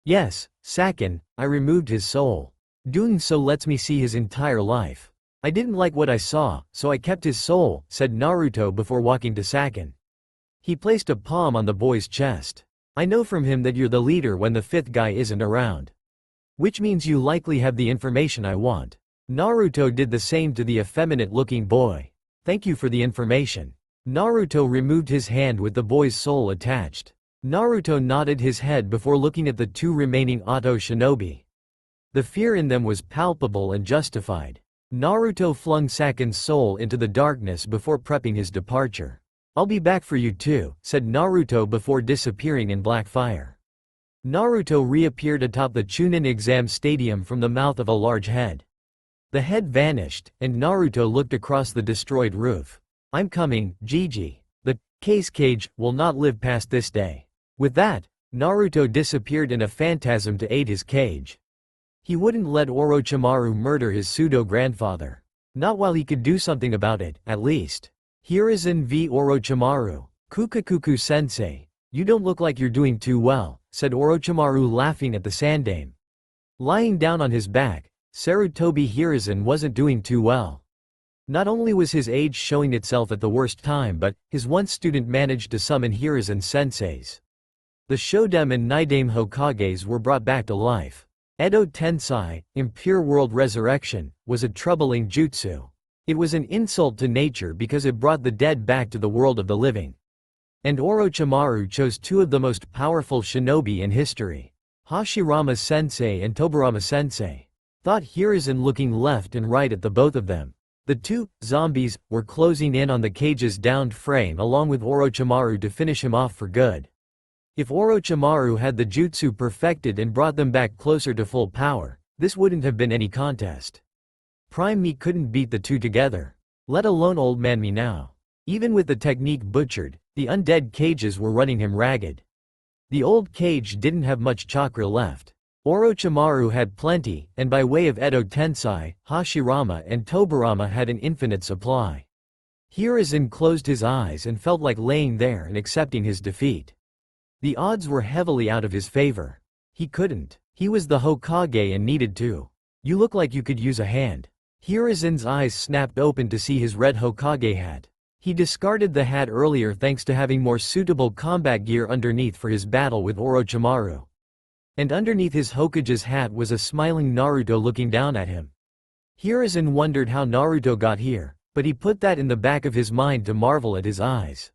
Yes, Sakin, I removed his soul. Doing so lets me see his entire life. I didn't like what I saw, so I kept his soul, said Naruto before walking to Sakin. He placed a palm on the boy's chest. I know from him that you're the leader when the 5th guy isn't around. Which means you likely have the information I want. Naruto did the same to the effeminate-looking boy. Thank you for the information. Naruto removed his hand with the boy's soul attached. Naruto nodded his head before looking at the 2 remaining Auto Shinobi. The fear in them was palpable and justified. Naruto flung Sakin's soul into the darkness before prepping his departure. I'll be back for you too, said Naruto before disappearing in black fire. Naruto reappeared atop the Chunin exam stadium from the mouth of a large head. The head vanished, and Naruto looked across the destroyed roof. I'm coming, Gigi. The cage will not live past this day. With that, Naruto disappeared in a phantasm to aid his cage. He wouldn't let Orochimaru murder his pseudo-grandfather. Not while he could do something about it, at least. Hiruzen v Orochimaru. Kukakuku-sensei. You don't look like you're doing too well, said Orochimaru laughing at the Sandaime. Lying down on his back, Sarutobi Hiruzen wasn't doing too well. Not only was his age showing itself at the worst time, but his one student managed to summon Hiruzen senseis. The Shodem and Nidaime Hokages were brought back to life. Edo Tensei, Impure World Resurrection, was a troubling jutsu. It was an insult to nature because it brought the dead back to the world of the living. And Orochimaru chose 2 of the most powerful shinobi in history. Hashirama Sensei and Tobirama Sensei. Thought Hiruzen looking left and right at the both of them. The 2 zombies were closing in on the cage's downed frame along with Orochimaru to finish him off for good. If Orochimaru had the jutsu perfected and brought them back closer to full power, this wouldn't have been any contest. Prime Me couldn't beat the 2 together. Let alone Old Man Me now. Even with the technique butchered, the undead cages were running him ragged. The old cage didn't have much chakra left. Orochimaru had plenty, and by way of Edo Tensei, Hashirama and Tobirama had an infinite supply. Hiruzen closed his eyes and felt like laying there and accepting his defeat. The odds were heavily out of his favor. He couldn't. He was the Hokage and needed to. You look like you could use a hand. Hiruzen's eyes snapped open to see his red Hokage hat. He discarded the hat earlier thanks to having more suitable combat gear underneath for his battle with Orochimaru. And underneath his Hokage's hat was a smiling Naruto looking down at him. Hiruzen wondered how Naruto got here, but he put that in the back of his mind to marvel at his eyes.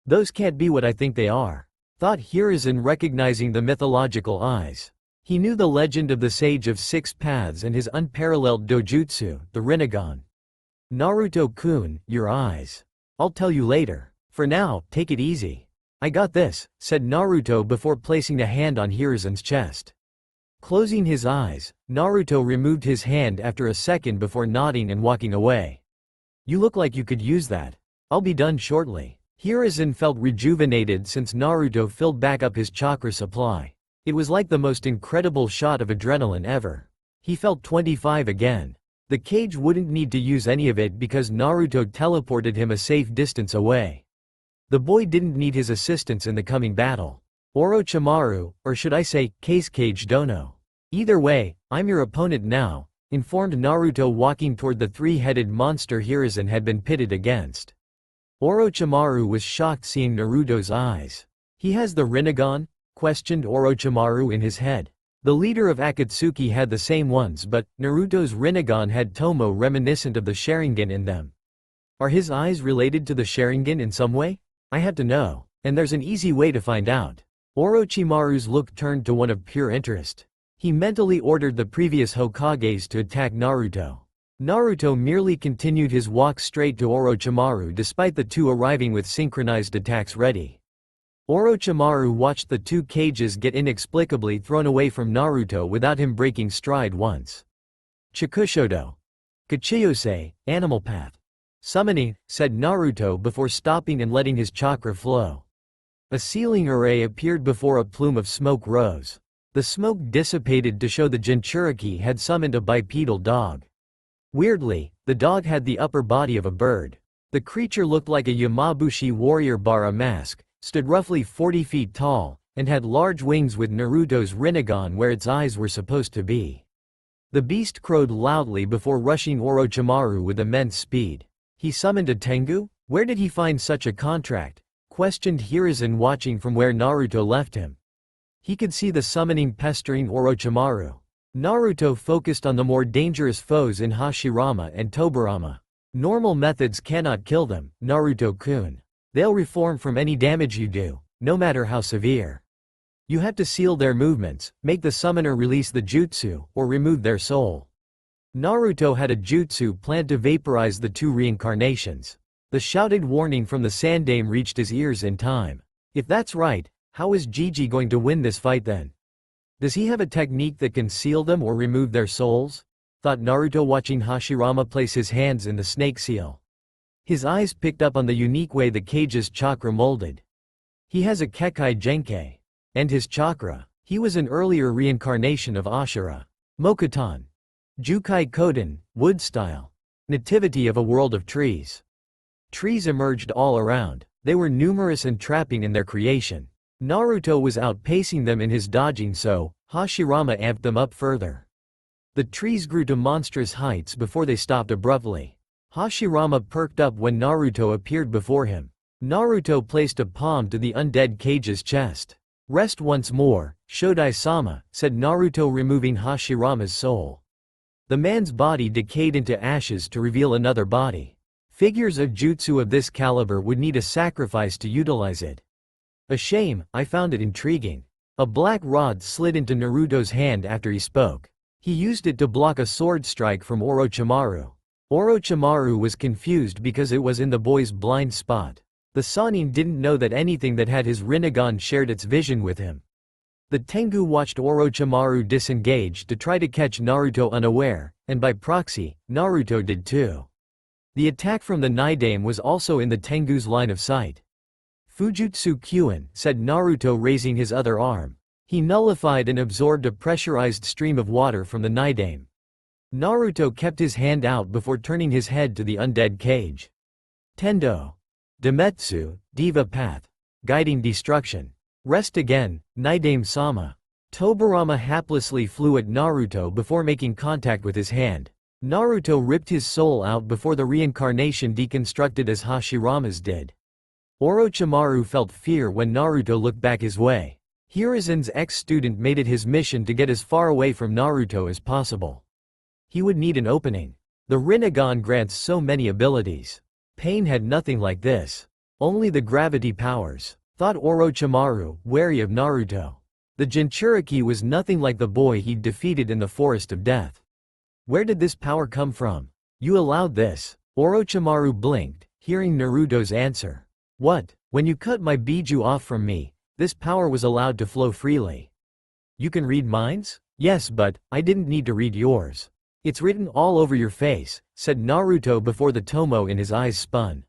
Those can't be what I think they are, thought Hiruzen, recognizing the mythological eyes. He knew the legend of the Sage of Six Paths and his unparalleled dojutsu, the Rinnegan. Naruto-kun, your eyes. I'll tell you later. For now, take it easy. I got this, said Naruto before placing a hand on Hiruzen's chest. Closing his eyes, Naruto removed his hand after a second before nodding and walking away. You look like you could use that. I'll be done shortly. Hiruzen felt rejuvenated since Naruto filled back up his chakra supply. It was like the most incredible shot of adrenaline ever. He felt 25 again. The cage wouldn't need to use any of it because Naruto teleported him a safe distance away. The boy didn't need his assistance in the coming battle. Orochimaru, or should I say, Case Cage Dono. Either way, I'm your opponent now, informed Naruto, walking toward the three-headed monster Hiruzen had been pitted against. Orochimaru was shocked seeing Naruto's eyes. He has the Rinnegan? Questioned Orochimaru in his head. The leader of Akatsuki had the same ones, but Naruto's Rinnegan had tomo reminiscent of the Sharingan in them. Are his eyes related to the Sharingan in some way? I have to know, and there's an easy way to find out. Orochimaru's look turned to one of pure interest. He mentally ordered the previous Hokages to attack Naruto. Naruto merely continued his walk straight to Orochimaru despite the two arriving with synchronized attacks ready. Orochimaru watched the two cages get inexplicably thrown away from Naruto without him breaking stride once. Chikushodo. Kachiyose, Animal Path. Summoning, said Naruto before stopping and letting his chakra flow. A ceiling array appeared before a plume of smoke rose. The smoke dissipated to show the Jinchuriki had summoned a bipedal dog. Weirdly, the dog had the upper body of a bird. The creature looked like a Yamabushi warrior bara mask, stood roughly 40 feet tall, and had large wings with Naruto's Rinnegan where its eyes were supposed to be. The beast crowed loudly before rushing Orochimaru with immense speed. He summoned a Tengu? Where did he find such a contract? Questioned Hiruzen, watching from where Naruto left him. He could see the summoning pestering Orochimaru. Naruto focused on the more dangerous foes in Hashirama and Tobirama. Normal methods cannot kill them, Naruto-kun. They'll reform from any damage you do, no matter how severe. You have to seal their movements, make the summoner release the jutsu, or remove their soul. Naruto had a jutsu planned to vaporize the two reincarnations. The shouted warning from the Sandaime reached his ears in time. If that's right, how is Gigi going to win this fight then? Does he have a technique that can seal them or remove their souls? Thought Naruto, watching Hashirama place his hands in the snake seal. His eyes picked up on the unique way the cage's chakra molded. He has a Kekkai Genkei. And his chakra. He was an earlier reincarnation of Ashura. Mokuton. Jukai Koden, wood style. Nativity of a world of trees. Trees emerged all around. They were numerous and trapping in their creation. Naruto was outpacing them in his dodging, so Hashirama amped them up further. The trees grew to monstrous heights before they stopped abruptly. Hashirama perked up when Naruto appeared before him. Naruto placed a palm to the undead cage's chest. Rest once more, Shodai-sama, said Naruto, removing Hashirama's soul. The man's body decayed into ashes to reveal another body. Figures of jutsu of this caliber would need a sacrifice to utilize it. A shame, I found it intriguing. A black rod slid into Naruto's hand after he spoke. He used it to block a sword strike from Orochimaru. Orochimaru was confused because it was in the boy's blind spot. The Sannin didn't know that anything that had his Rinnegan shared its vision with him. The Tengu watched Orochimaru disengage to try to catch Naruto unaware, and by proxy, Naruto did too. The attack from the Nidaime was also in the Tengu's line of sight. Fujutsu Kyuin, said Naruto, raising his other arm. He nullified and absorbed a pressurized stream of water from the Nidaime. Naruto kept his hand out before turning his head to the undead cage. Tendo. Demetsu, Diva Path. Guiding destruction. Rest again, Nidaime-sama. Tobirama haplessly flew at Naruto before making contact with his hand. Naruto ripped his soul out before the reincarnation deconstructed as Hashirama's did. Orochimaru felt fear when Naruto looked back his way. Hiruzen's ex-student made it his mission to get as far away from Naruto as possible. He would need an opening. The Rinnegan grants so many abilities. Pain had nothing like this. Only the gravity powers, thought Orochimaru, wary of Naruto. The Jinchuriki was nothing like the boy he'd defeated in the Forest of Death. Where did this power come from? You allowed this. Orochimaru blinked, hearing Naruto's answer. What? When you cut my biju off from me, this power was allowed to flow freely. You can read minds? Yes, but I didn't need to read yours. It's written all over your face, said Naruto before the tomo in his eyes spun.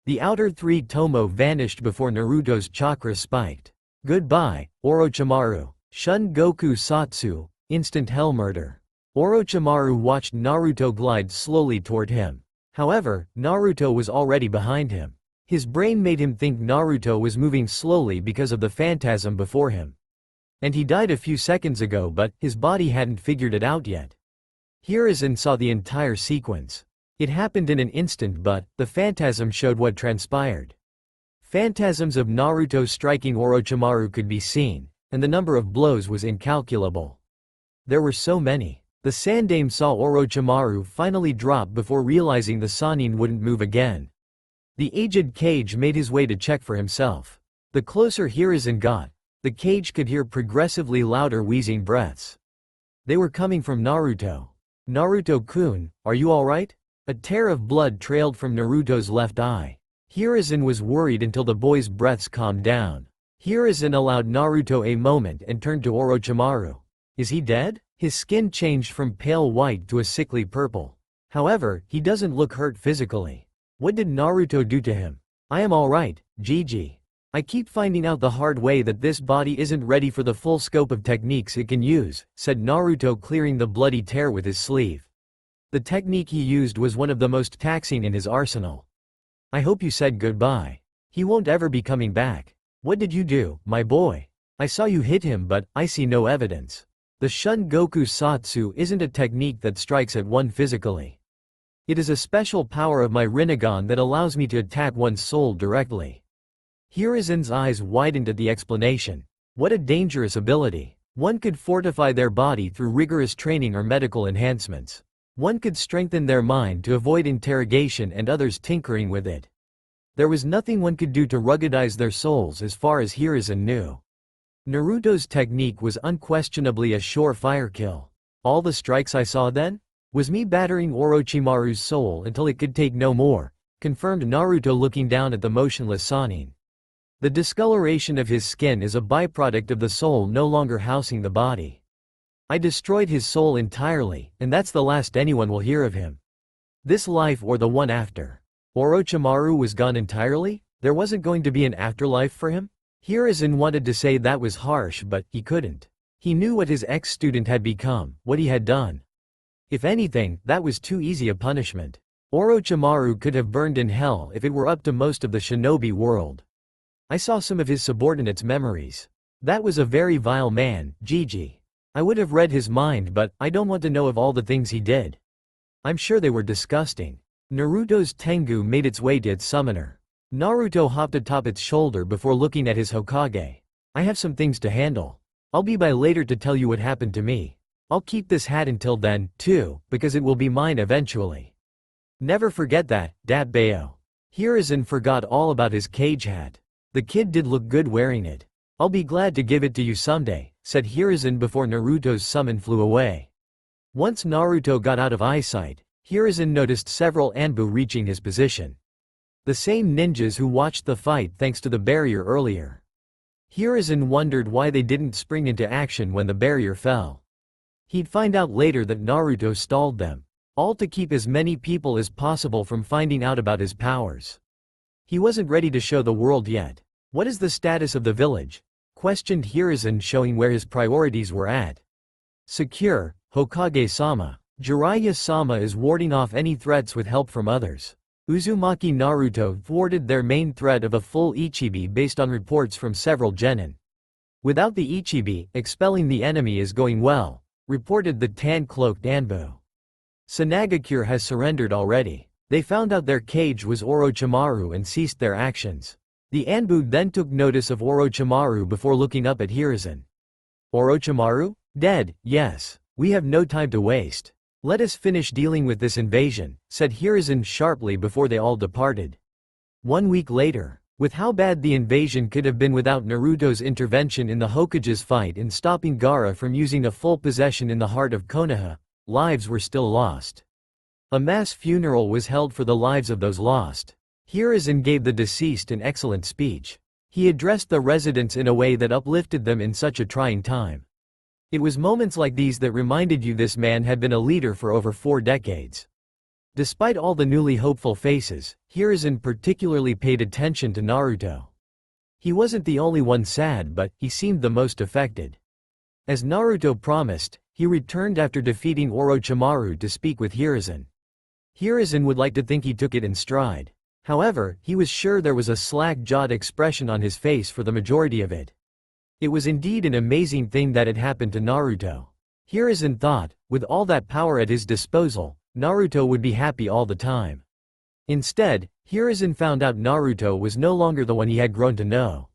The outer 3 tomo vanished before Naruto's chakra spiked. Goodbye, Orochimaru. Shun Goku Satsu, instant hell murder. Orochimaru watched Naruto glide slowly toward him. However, Naruto was already behind him. His brain made him think Naruto was moving slowly because of the phantasm before him. And he died a few seconds ago, but his body hadn't figured it out yet. Hiruzen saw the entire sequence. It happened in an instant, but the phantasm showed what transpired. Phantasms of Naruto striking Orochimaru could be seen, and the number of blows was incalculable. There were so many. The Sandaime saw Orochimaru finally drop before realizing the Sannin wouldn't move again. The aged Kage made his way to check for himself. The closer Hiruzen got, the Kage could hear progressively louder wheezing breaths. They were coming from Naruto. Naruto-kun, are you alright? A tear of blood trailed from Naruto's left eye. Hiruzen was worried until the boy's breaths calmed down. Hiruzen allowed Naruto a moment and turned to Orochimaru. Is he dead? His skin changed from pale white to a sickly purple. However, he doesn't look hurt physically. What did Naruto do to him? I am alright, Gigi. I keep finding out the hard way that this body isn't ready for the full scope of techniques it can use, said Naruto, clearing the bloody tear with his sleeve. The technique he used was one of the most taxing in his arsenal. I hope you said goodbye. He won't ever be coming back. What did you do, my boy? I saw you hit him, but I see no evidence. The Shun Goku Satsu isn't a technique that strikes at one physically. It is a special power of my Rinnegan that allows me to attack one's soul directly. Hiruzen's eyes widened at the explanation. What a dangerous ability. One could fortify their body through rigorous training or medical enhancements. One could strengthen their mind to avoid interrogation and others tinkering with it. There was nothing one could do to ruggedize their souls as far as Hiruzen knew. Naruto's technique was unquestionably a surefire kill. All the strikes I saw then? Was me battering Orochimaru's soul until it could take no more, confirmed Naruto, looking down at the motionless Sannin. The discoloration of his skin is a byproduct of the soul no longer housing the body. I destroyed his soul entirely, and that's the last anyone will hear of him. This life or the one after. Orochimaru was gone entirely? There wasn't going to be an afterlife for him? Hiruzen wanted to say that was harsh, but he couldn't. He knew what his ex-student had become, what he had done. If anything, that was too easy a punishment. Orochimaru could have burned in hell if it were up to most of the shinobi world. I saw some of his subordinates' memories. That was a very vile man, Gigi. I would have read his mind, but I don't want to know of all the things he did. I'm sure they were disgusting. Naruto's Tengu made its way to its summoner. Naruto hopped atop its shoulder before looking at his Hokage. I have some things to handle. I'll be by later to tell you what happened to me. I'll keep this hat until then, too, because it will be mine eventually. Never forget that, Dabayo. Hiruzen forgot all about his cage hat. The kid did look good wearing it. I'll be glad to give it to you someday, said Hiruzen before Naruto's summon flew away. Once Naruto got out of eyesight, Hiruzen noticed several Anbu reaching his position. The same ninjas who watched the fight thanks to the barrier earlier. Hiruzen wondered why they didn't spring into action when the barrier fell. He'd find out later that Naruto stalled them, all to keep as many people as possible from finding out about his powers. He wasn't ready to show the world yet. What is the status of the village? Questioned Hiruzen, showing where his priorities were at. Secure, Hokage-sama. Jiraiya-sama is warding off any threats with help from others. Uzumaki Naruto thwarted their main threat of a full Ichibi based on reports from several genin. Without the Ichibi, expelling the enemy is going well, reported the tan-cloaked Anbu. Sanagakure has surrendered already. They found out their cage was Orochimaru and ceased their actions. The Anbu then took notice of Orochimaru before looking up at Hiruzen. Orochimaru? Dead, yes. We have no time to waste. "Let us finish dealing with this invasion," said Hiruzen sharply before they all departed. 1 week later, with how bad the invasion could have been without Naruto's intervention in the Hokage's fight and stopping Gaara from using a full possession in the heart of Konoha, lives were still lost. A mass funeral was held for the lives of those lost. Hiruzen gave the deceased an excellent speech. He addressed the residents in a way that uplifted them in such a trying time. It was moments like these that reminded you this man had been a leader for over 4 decades. Despite all the newly hopeful faces, Hiruzen particularly paid attention to Naruto. He wasn't the only one sad, but he seemed the most affected. As Naruto promised, he returned after defeating Orochimaru to speak with Hiruzen. Hiruzen would like to think he took it in stride. However, he was sure there was a slack-jawed expression on his face for the majority of it. It was indeed an amazing thing that had happened to Naruto. Hiruzen thought, with all that power at his disposal, Naruto would be happy all the time. Instead, Hiruzen found out Naruto was no longer the one he had grown to know.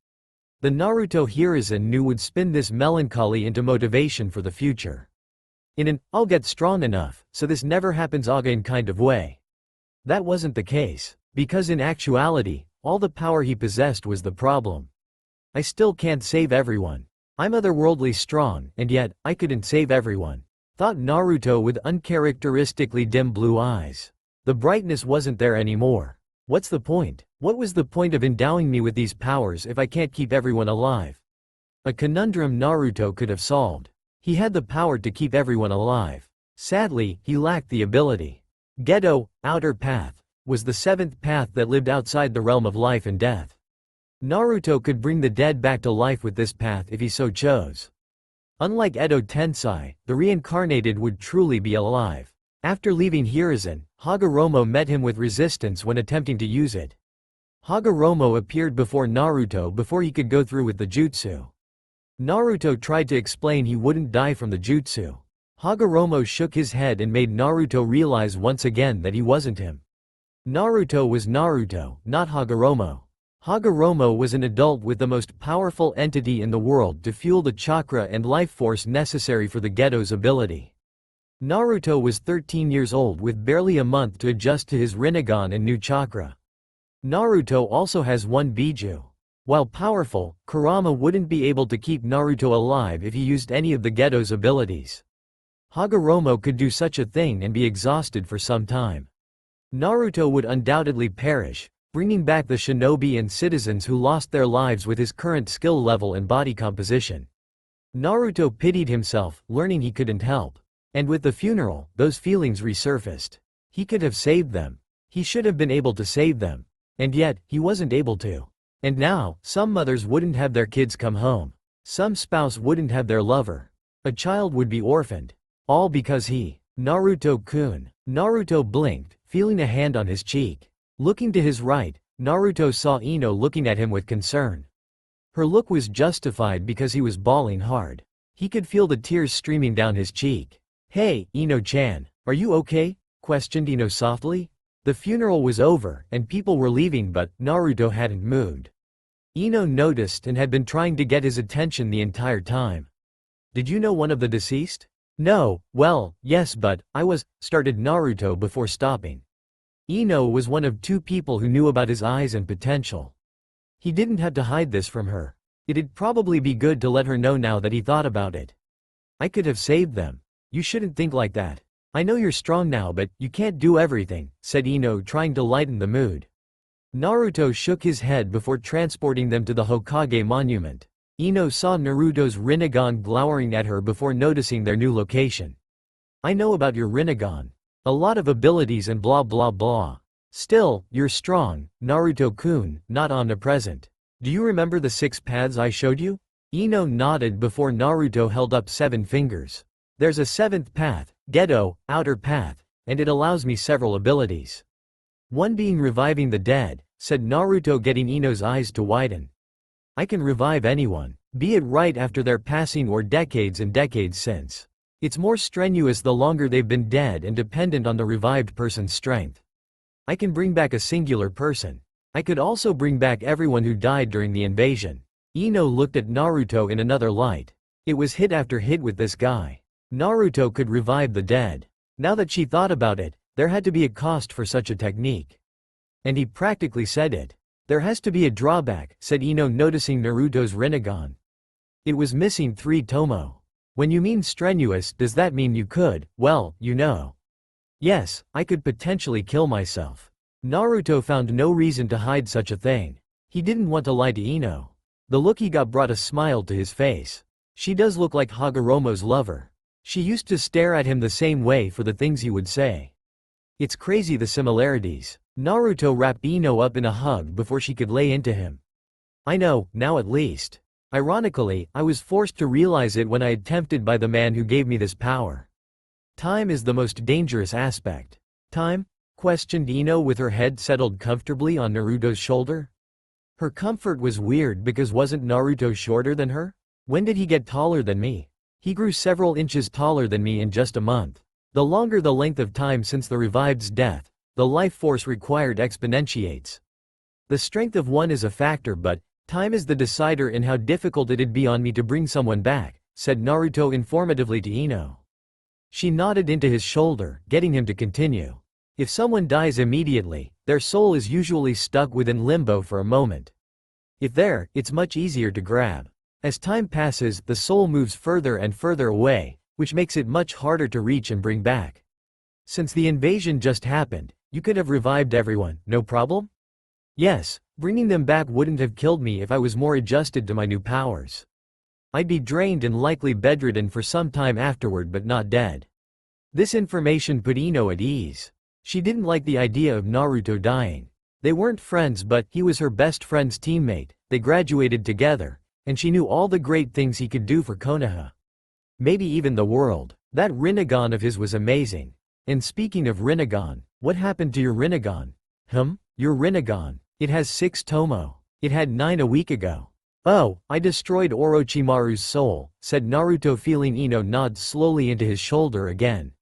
The Naruto Hiruzen knew would spin this melancholy into motivation for the future. In an "I'll get strong enough, so this never happens again" kind of way. That wasn't the case, because in actuality, all the power he possessed was the problem. "I still can't save everyone. I'm otherworldly strong, and yet, I couldn't save everyone," thought Naruto with uncharacteristically dim blue eyes. The brightness wasn't there anymore. What's the point? What was the point of endowing me with these powers if I can't keep everyone alive? A conundrum Naruto could have solved. He had the power to keep everyone alive. Sadly, he lacked the ability. Geto, outer path, was the 7th path that lived outside the realm of life and death. Naruto could bring the dead back to life with this path if he so chose. Unlike Edo Tensei, the reincarnated would truly be alive. After leaving Hiruzen, Hagoromo met him with resistance when attempting to use it. Hagoromo appeared before Naruto before he could go through with the jutsu. Naruto tried to explain he wouldn't die from the jutsu. Hagoromo shook his head and made Naruto realize once again that he wasn't him. Naruto was Naruto, not Hagoromo. Hagoromo was an adult with the most powerful entity in the world to fuel the chakra and life force necessary for the Geto's ability. Naruto was 13 years old with barely a month to adjust to his Rinnegan and new chakra. Naruto also has one Biju. While powerful, Kurama wouldn't be able to keep Naruto alive if he used any of the Geto's abilities. Hagoromo could do such a thing and be exhausted for some time. Naruto would undoubtedly perish, bringing back the shinobi and citizens who lost their lives with his current skill level and body composition. Naruto pitied himself, learning he couldn't help. And with the funeral, those feelings resurfaced. He could have saved them. He should have been able to save them. And yet, he wasn't able to. And now, some mothers wouldn't have their kids come home. Some spouse wouldn't have their lover. A child would be orphaned. All because he. Naruto-kun. Naruto blinked, feeling a hand on his cheek. Looking to his right, Naruto saw Ino looking at him with concern. Her look was justified because he was bawling hard. He could feel the tears streaming down his cheek. "Hey, Ino-chan, are you okay?" questioned Ino softly. The funeral was over, and people were leaving, but Naruto hadn't moved. Ino noticed and had been trying to get his attention the entire time. "Did you know one of the deceased?" "No, well, yes, but I was," started Naruto before stopping. Ino was one of 2 people who knew about his eyes and potential. He didn't have to hide this from her. It'd probably be good to let her know now that he thought about it. "I could have saved them. You shouldn't think like that. I know you're strong now, but you can't do everything," said Ino, trying to lighten the mood. Naruto shook his head before transporting them to the Hokage monument. Ino saw Naruto's Rinnegan glowering at her before noticing their new location. "I know about your Rinnegan. A lot of abilities and blah blah blah. Still, you're strong, Naruto-kun, not omnipresent. Do you remember the 6 paths I showed you?" Ino nodded before Naruto held up 7 fingers. "There's a 7th path, Geto, outer path, and it allows me several abilities. One being reviving the dead," said Naruto, getting Ino's eyes to widen. "I can revive anyone, be it right after their passing or decades and decades since. It's more strenuous the longer they've been dead and dependent on the revived person's strength. I can bring back a singular person. I could also bring back everyone who died during the invasion." Ino looked at Naruto in another light. It was hit after hit with this guy. Naruto could revive the dead. Now that she thought about it, there had to be a cost for such a technique. And he practically said it. There has to be a drawback, said Ino, noticing Naruto's Rinnegan. It was missing 3 tomo. When you mean strenuous, does that mean you could, well, you know. Yes, I could potentially kill myself. Naruto found no reason to hide such a thing. He didn't want to lie to Ino. The look he got brought a smile to his face. She does look like Hagoromo's lover. She used to stare at him the same way for the things he would say. It's crazy the similarities. Naruto wrapped Ino up in a hug before she could lay into him. I know, now at least. Ironically, I was forced to realize it when I had tempted by the man who gave me this power. Time is the most dangerous aspect. Time? Questioned Ino with her head settled comfortably on Naruto's shoulder. Her comfort was weird because wasn't Naruto shorter than her? When did he get taller than me? He grew several inches taller than me in just a month. The longer the length of time since the revived's death, the life force required exponentiates. The strength of one is a factor, but time is the decider in how difficult it'd be on me to bring someone back, said Naruto informatively to Ino. She nodded into his shoulder, getting him to continue. If someone dies immediately, their soul is usually stuck within limbo for a moment. If there, it's much easier to grab. As time passes, the soul moves further and further away, which makes it much harder to reach and bring back. Since the invasion just happened, you could have revived everyone, no problem? Yes, bringing them back wouldn't have killed me if I was more adjusted to my new powers. I'd be drained and likely bedridden for some time afterward, but not dead. This information put Ino at ease. She didn't like the idea of Naruto dying. They weren't friends, but he was her best friend's teammate, they graduated together, and she knew all the great things he could do for Konoha. Maybe even the world. That Rinnegan of his was amazing. And speaking of Rinnegan, what happened to your Rinnegan? Your Rinnegan. It has 6 tomo. It had 9 a week ago. Oh, I destroyed Orochimaru's soul, said Naruto, feeling Ino nod slowly into his shoulder again.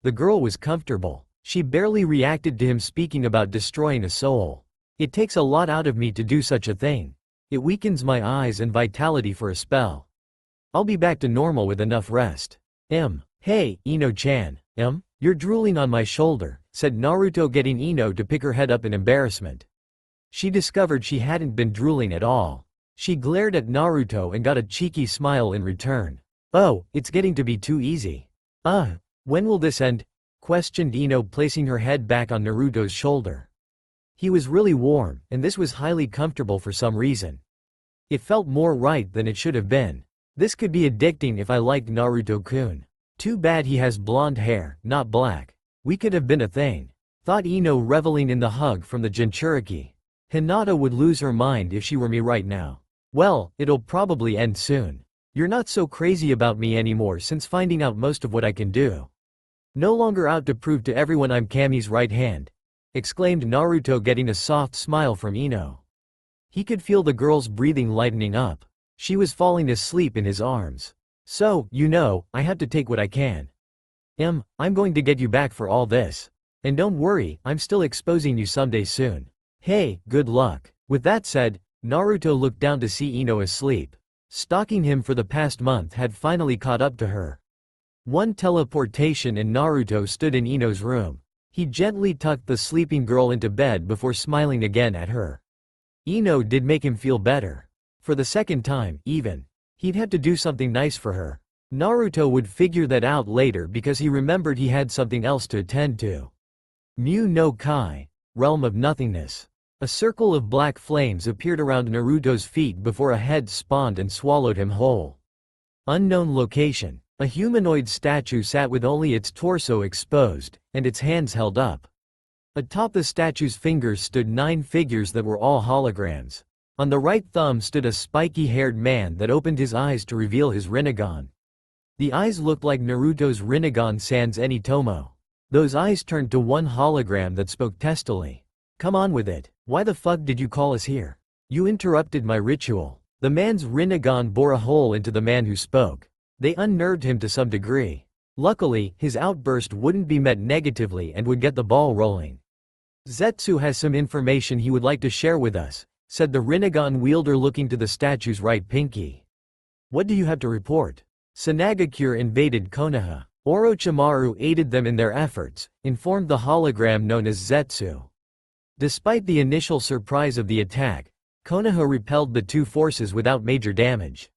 The girl was comfortable. She barely reacted to him speaking about destroying a soul. It takes a lot out of me to do such a thing. It weakens my eyes and vitality for a spell. I'll be back to normal with enough rest. Hey, Ino-chan. You're drooling on my shoulder, said Naruto, getting Ino to pick her head up in embarrassment. She discovered she hadn't been drooling at all. She glared at Naruto and got a cheeky smile in return. Oh, it's getting to be too easy. When will this end? Questioned Ino, placing her head back on Naruto's shoulder. He was really warm, and this was highly comfortable for some reason. It felt more right than it should have been. This could be addicting if I liked Naruto-kun. Too bad he has blonde hair, not black. We could have been a thing. Thought Ino, reveling in the hug from the Jinchuriki. Hinata would lose her mind if she were me right now. Well, it'll probably end soon. You're not so crazy about me anymore since finding out most of what I can do. No longer out to prove to everyone I'm Kami's right hand, exclaimed Naruto, getting a soft smile from Ino. He could feel the girl's breathing lightening up. She was falling asleep in his arms. So, you know, I have to take what I can. I'm going to get you back for all this. And don't worry, I'm still exposing you someday soon. Hey, good luck. With that said, Naruto looked down to see Ino asleep. Stalking him for the past month had finally caught up to her. One teleportation and Naruto stood in Ino's room. He gently tucked the sleeping girl into bed before smiling again at her. Ino did make him feel better. For the second time, even. He'd have to do something nice for her. Naruto would figure that out later because he remembered he had something else to attend to. Mu no Kai, realm of nothingness. A circle of black flames appeared around Naruto's feet before a head spawned and swallowed him whole. Unknown location. A humanoid statue sat with only its torso exposed, and its hands held up. Atop the statue's fingers stood 9 figures that were all holograms. On the right thumb stood a spiky-haired man that opened his eyes to reveal his Rinnegan. The eyes looked like Naruto's Rinnegan sans any tomo. Those eyes turned to one hologram that spoke testily. Come on with it. Why the fuck did you call us here? You interrupted my ritual. The man's Rinnegan bore a hole into the man who spoke. They unnerved him to some degree. Luckily, his outburst wouldn't be met negatively and would get the ball rolling. Zetsu has some information he would like to share with us, said the Rinnegan wielder, looking to the statue's right pinky. What do you have to report? Sanagakure invaded Konoha. Orochimaru aided them in their efforts, informed the hologram known as Zetsu. Despite the initial surprise of the attack, Konoha repelled the two forces without major damage.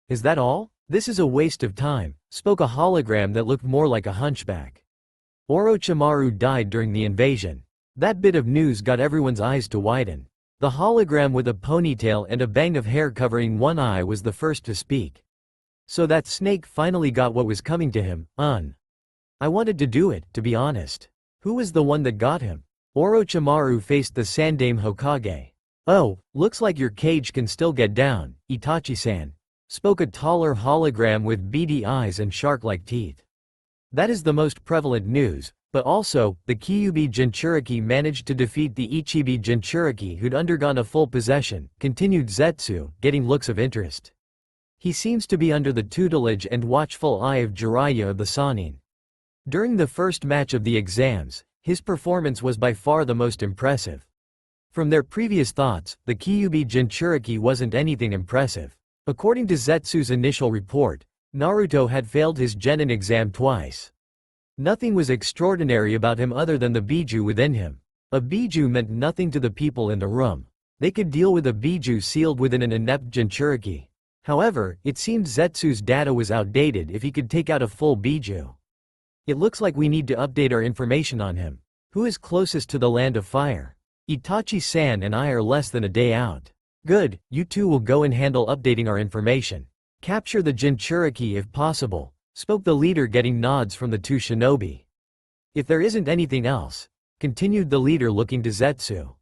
"Is that all? This is a waste of time," spoke a hologram that looked more like a hunchback. Orochimaru died during the invasion. That bit of news got everyone's eyes to widen. The hologram with a ponytail and a bang of hair covering one eye was the first to speak. "So that snake finally got what was coming to him, I wanted to do it, to be honest." "Who was the one that got him?" Orochimaru faced the Sandaime Hokage. "Oh, looks like your cage can still get down, Itachi-san," spoke a taller hologram with beady eyes and shark-like teeth. "That is the most prevalent news, but also, the Kyuubi Jinchuriki managed to defeat the Ichibi Jinchuriki who'd undergone a full possession," continued Zetsu, getting looks of interest. "He seems to be under the tutelage and watchful eye of Jiraiya of the Sannin. During the first match of the exams, his performance was by far the most impressive. From their previous thoughts, the Kyuubi Jinchuriki wasn't anything impressive. According to Zetsu's initial report, Naruto had failed his Genin exam twice. Nothing was extraordinary about him other than the Biju within him. A Biju meant nothing to the people in the room. They could deal with a Biju sealed within an inept Jinchuriki. However, it seemed Zetsu's data was outdated if he could take out a full Biju. "It looks like we need to update our information on him. Who is closest to the Land of Fire? Itachi-san and I are less than a day out." "Good, you two will go and handle updating our information. Capture the Jinchuriki if possible," spoke the leader, getting nods from the two shinobi. "If there isn't anything else," continued the leader looking to Zetsu.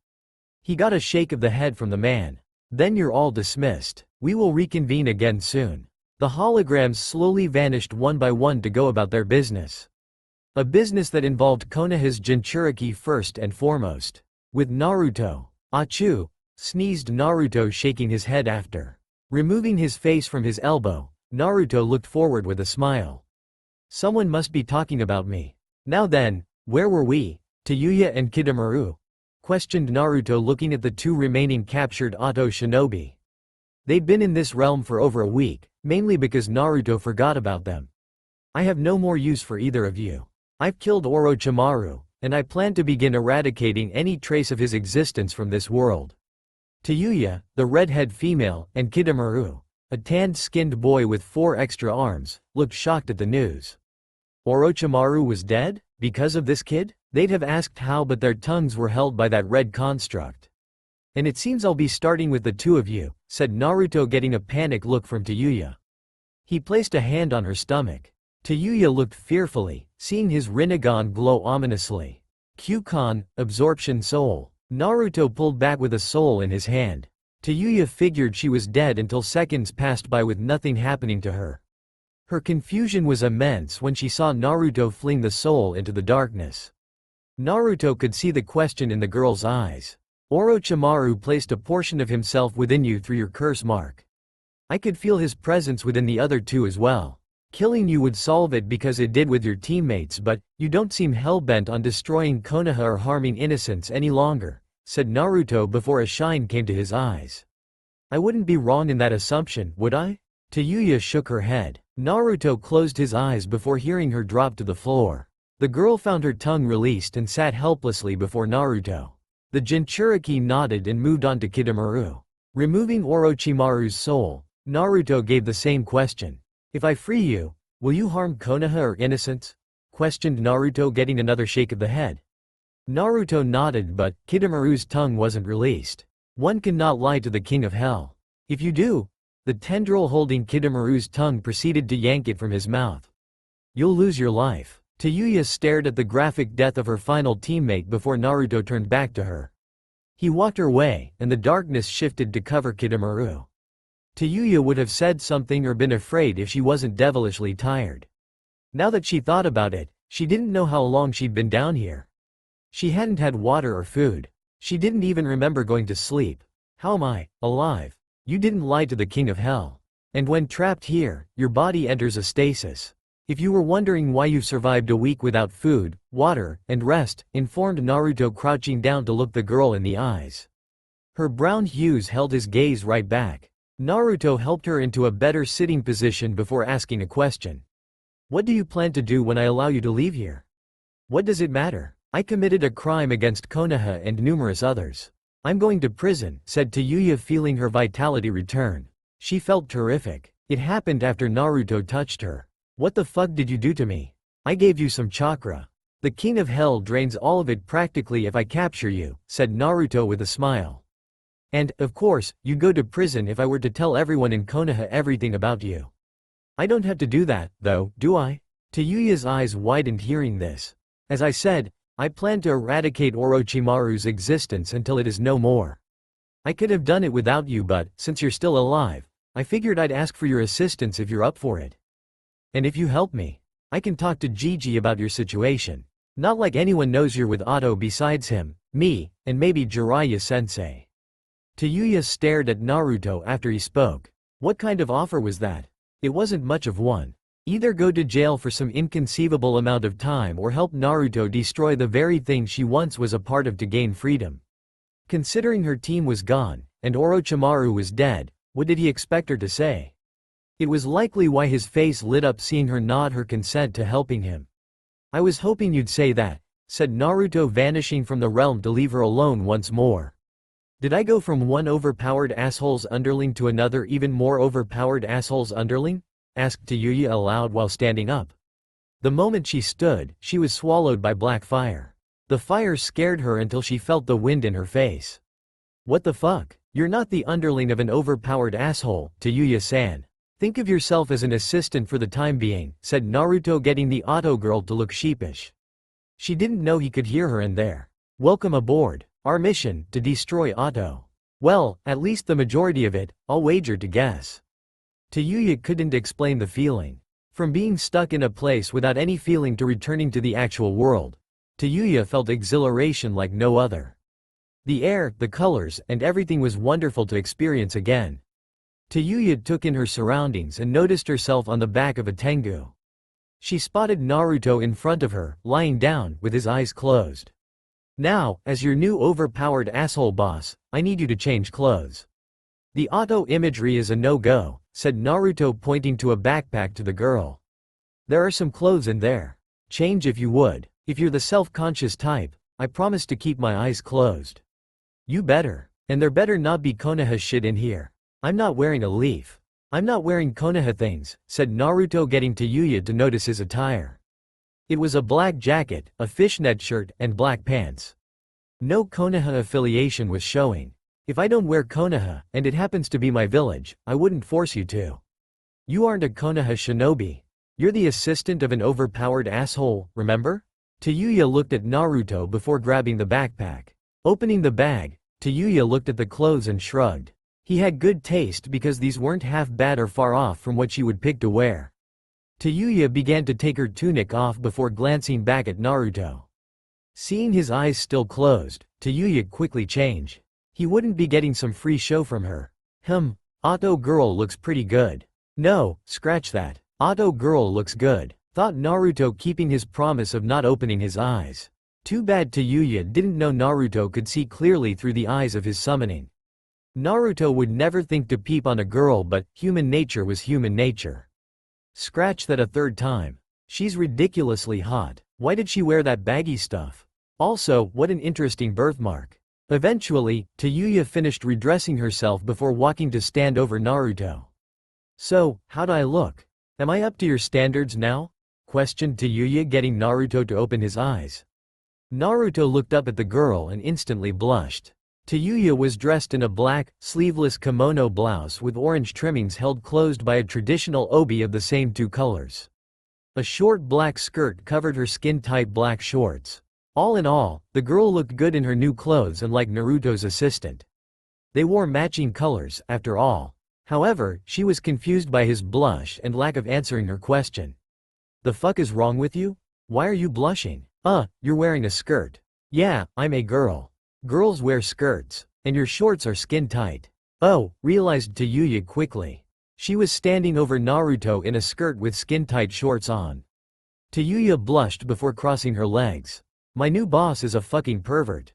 He got a shake of the head from the man. "Then you're all dismissed. We will reconvene again soon." The holograms slowly vanished one by one to go about their business. A business that involved Konoha's Jinchuriki first and foremost. With Naruto. "Achoo!" sneezed Naruto, shaking his head after. Removing his face from his elbow, Naruto looked forward with a smile. "Someone must be talking about me. Now then, where were we? Tayuya and Kidomaru?" questioned Naruto, looking at the two remaining captured Oto shinobi. They'd been in this realm for over a week, mainly because Naruto forgot about them. "I have no more use for either of you. I've killed Orochimaru, and I plan to begin eradicating any trace of his existence from this world." Tayuya, the redhead female, and Kidomaru, a tanned-skinned boy with 4 extra arms, looked shocked at the news. Orochimaru was dead? Because of this kid? They'd have asked how, but their tongues were held by that red construct. "And it seems I'll be starting with the two of you," said Naruto, getting a panic look from Tayuya. He placed a hand on her stomach. Tayuya looked fearfully, seeing his Rinnegan glow ominously. Kyukan, absorption soul. Naruto pulled back with a soul in his hand. Tayuya figured she was dead until seconds passed by with nothing happening to her. Her confusion was immense when she saw Naruto fling the soul into the darkness. Naruto could see the question in the girl's eyes. "Orochimaru placed a portion of himself within you through your curse mark. I could feel his presence within the other two as well. Killing you would solve it because it did with your teammates, but you don't seem hell-bent on destroying Konoha or harming innocents any longer," said Naruto before a shine came to his eyes. "I wouldn't be wrong in that assumption, would I?" Tayuya shook her head. Naruto closed his eyes before hearing her drop to the floor. The girl found her tongue released and sat helplessly before Naruto. The Jinchuriki nodded and moved on to Kidomaru. Removing Orochimaru's soul, Naruto gave the same question. "If I free you, will you harm Konoha or innocents?" questioned Naruto, getting another shake of the head. Naruto nodded, but Kidomaru's tongue wasn't released. "One cannot lie to the King of Hell. If you do..." The tendril holding Kidomaru's tongue proceeded to yank it from his mouth. "You'll lose your life." Tayuya stared at the graphic death of her final teammate before Naruto turned back to her. He walked her way, and the darkness shifted to cover Kidomaru. Tayuya would have said something or been afraid if she wasn't devilishly tired. Now that she thought about it, she didn't know how long she'd been down here. She hadn't had water or food. She didn't even remember going to sleep. "How am I alive? You didn't lie to the King of Hell. And when trapped here, your body enters a stasis. If you were wondering why you've survived a week without food, water, and rest," informed Naruto, crouching down to look the girl in the eyes. Her brown hues held his gaze right back. Naruto helped her into a better sitting position before asking a question. What do you plan to do when I allow you to leave here? What does it matter? I committed a crime against Konoha and numerous others. I'm going to prison, said Tayuya, feeling her vitality return. She felt terrific. It happened after Naruto touched her. What the fuck did you do to me? I gave you some chakra. The king of hell drains all of it practically if I capture you, said Naruto with a smile. And, of course, you'd go to prison if I were to tell everyone in Konoha everything about you. I don't have to do that, though, do I? Tayuya's eyes widened hearing this. As I said, I plan to eradicate Orochimaru's existence until it is no more. I could have done it without you, but, since you're still alive, I figured I'd ask for your assistance if you're up for it. And if you help me, I can talk to Gigi about your situation. Not like anyone knows you're with Otto besides him, me, and maybe Jiraiya-sensei. Tayuya stared at Naruto after he spoke. What kind of offer was that? It wasn't much of one. Either go to jail for some inconceivable amount of time or help Naruto destroy the very thing she once was a part of to gain freedom. Considering her team was gone, and Orochimaru was dead, what did he expect her to say? It was likely why his face lit up seeing her nod her consent to helping him. I was hoping you'd say that, said Naruto, vanishing from the realm to leave her alone once more. Did I go from one overpowered asshole's underling to another even more overpowered asshole's underling? Asked Tayuya aloud while standing up. The moment she stood, she was swallowed by black fire. The fire scared her until she felt the wind in her face. What the fuck? You're not the underling of an overpowered asshole, Tayuya-san. Think of yourself as an assistant for the time being, said Naruto, getting the Otto girl to look sheepish. She didn't know he could hear her in there. Welcome aboard. Our mission, to destroy Otto. Well, at least the majority of it, I'll wager to guess. Tayuya couldn't explain the feeling. From being stuck in a place without any feeling to returning to the actual world, Tayuya felt exhilaration like no other. The air, the colors, and everything was wonderful to experience again. Tayuya took in her surroundings and noticed herself on the back of a tengu. She spotted Naruto in front of her, lying down, with his eyes closed. Now, as your new overpowered asshole boss, I need you to change clothes. The Otto imagery is a no-go, said Naruto, pointing to a backpack to the girl. There are some clothes in there. Change if you would. If you're the self-conscious type, I promise to keep my eyes closed. You better. And there better not be Konoha shit in here. I'm not wearing a leaf. I'm not wearing Konoha things, said Naruto, getting Tayuya to notice his attire. It was a black jacket, a fishnet shirt, and black pants. No Konoha affiliation was showing. If I don't wear Konoha, and it happens to be my village, I wouldn't force you to. You aren't a Konoha shinobi. You're the assistant of an overpowered asshole, remember? Tayuya looked at Naruto before grabbing the backpack. Opening the bag, Tayuya looked at the clothes and shrugged. He had good taste because these weren't half bad or far off from what she would pick to wear. Tayuya began to take her tunic off before glancing back at Naruto. Seeing his eyes still closed, Tayuya quickly changed. He wouldn't be getting some free show from her. Otto girl looks pretty good. No, scratch that. Otto girl looks good, thought Naruto, keeping his promise of not opening his eyes. Too bad Tayuya didn't know Naruto could see clearly through the eyes of his summoning. Naruto would never think to peep on a girl, but human nature was human nature. Scratch that a third time. She's ridiculously hot. Why did she wear that baggy stuff? Also, what an interesting birthmark. Eventually, Tayuya finished redressing herself before walking to stand over Naruto. So, how'd I look? Am I up to your standards now? Questioned Tayuya, getting Naruto to open his eyes. Naruto looked up at the girl and instantly blushed. Tayuya was dressed in a black, sleeveless kimono blouse with orange trimmings held closed by a traditional obi of the same two colors. A short black skirt covered her skin-tight black shorts. All in all, the girl looked good in her new clothes, unlike Naruto's assistant. They wore matching colors, after all. However, she was confused by his blush and lack of answering her question. The fuck is wrong with you? Why are you blushing? You're wearing a skirt. Yeah, I'm a girl. Girls wear skirts. And your shorts are skin-tight. Oh, realized Tayuya quickly. She was standing over Naruto in a skirt with skin-tight shorts on. Tayuya blushed before crossing her legs. My new boss is a fucking pervert.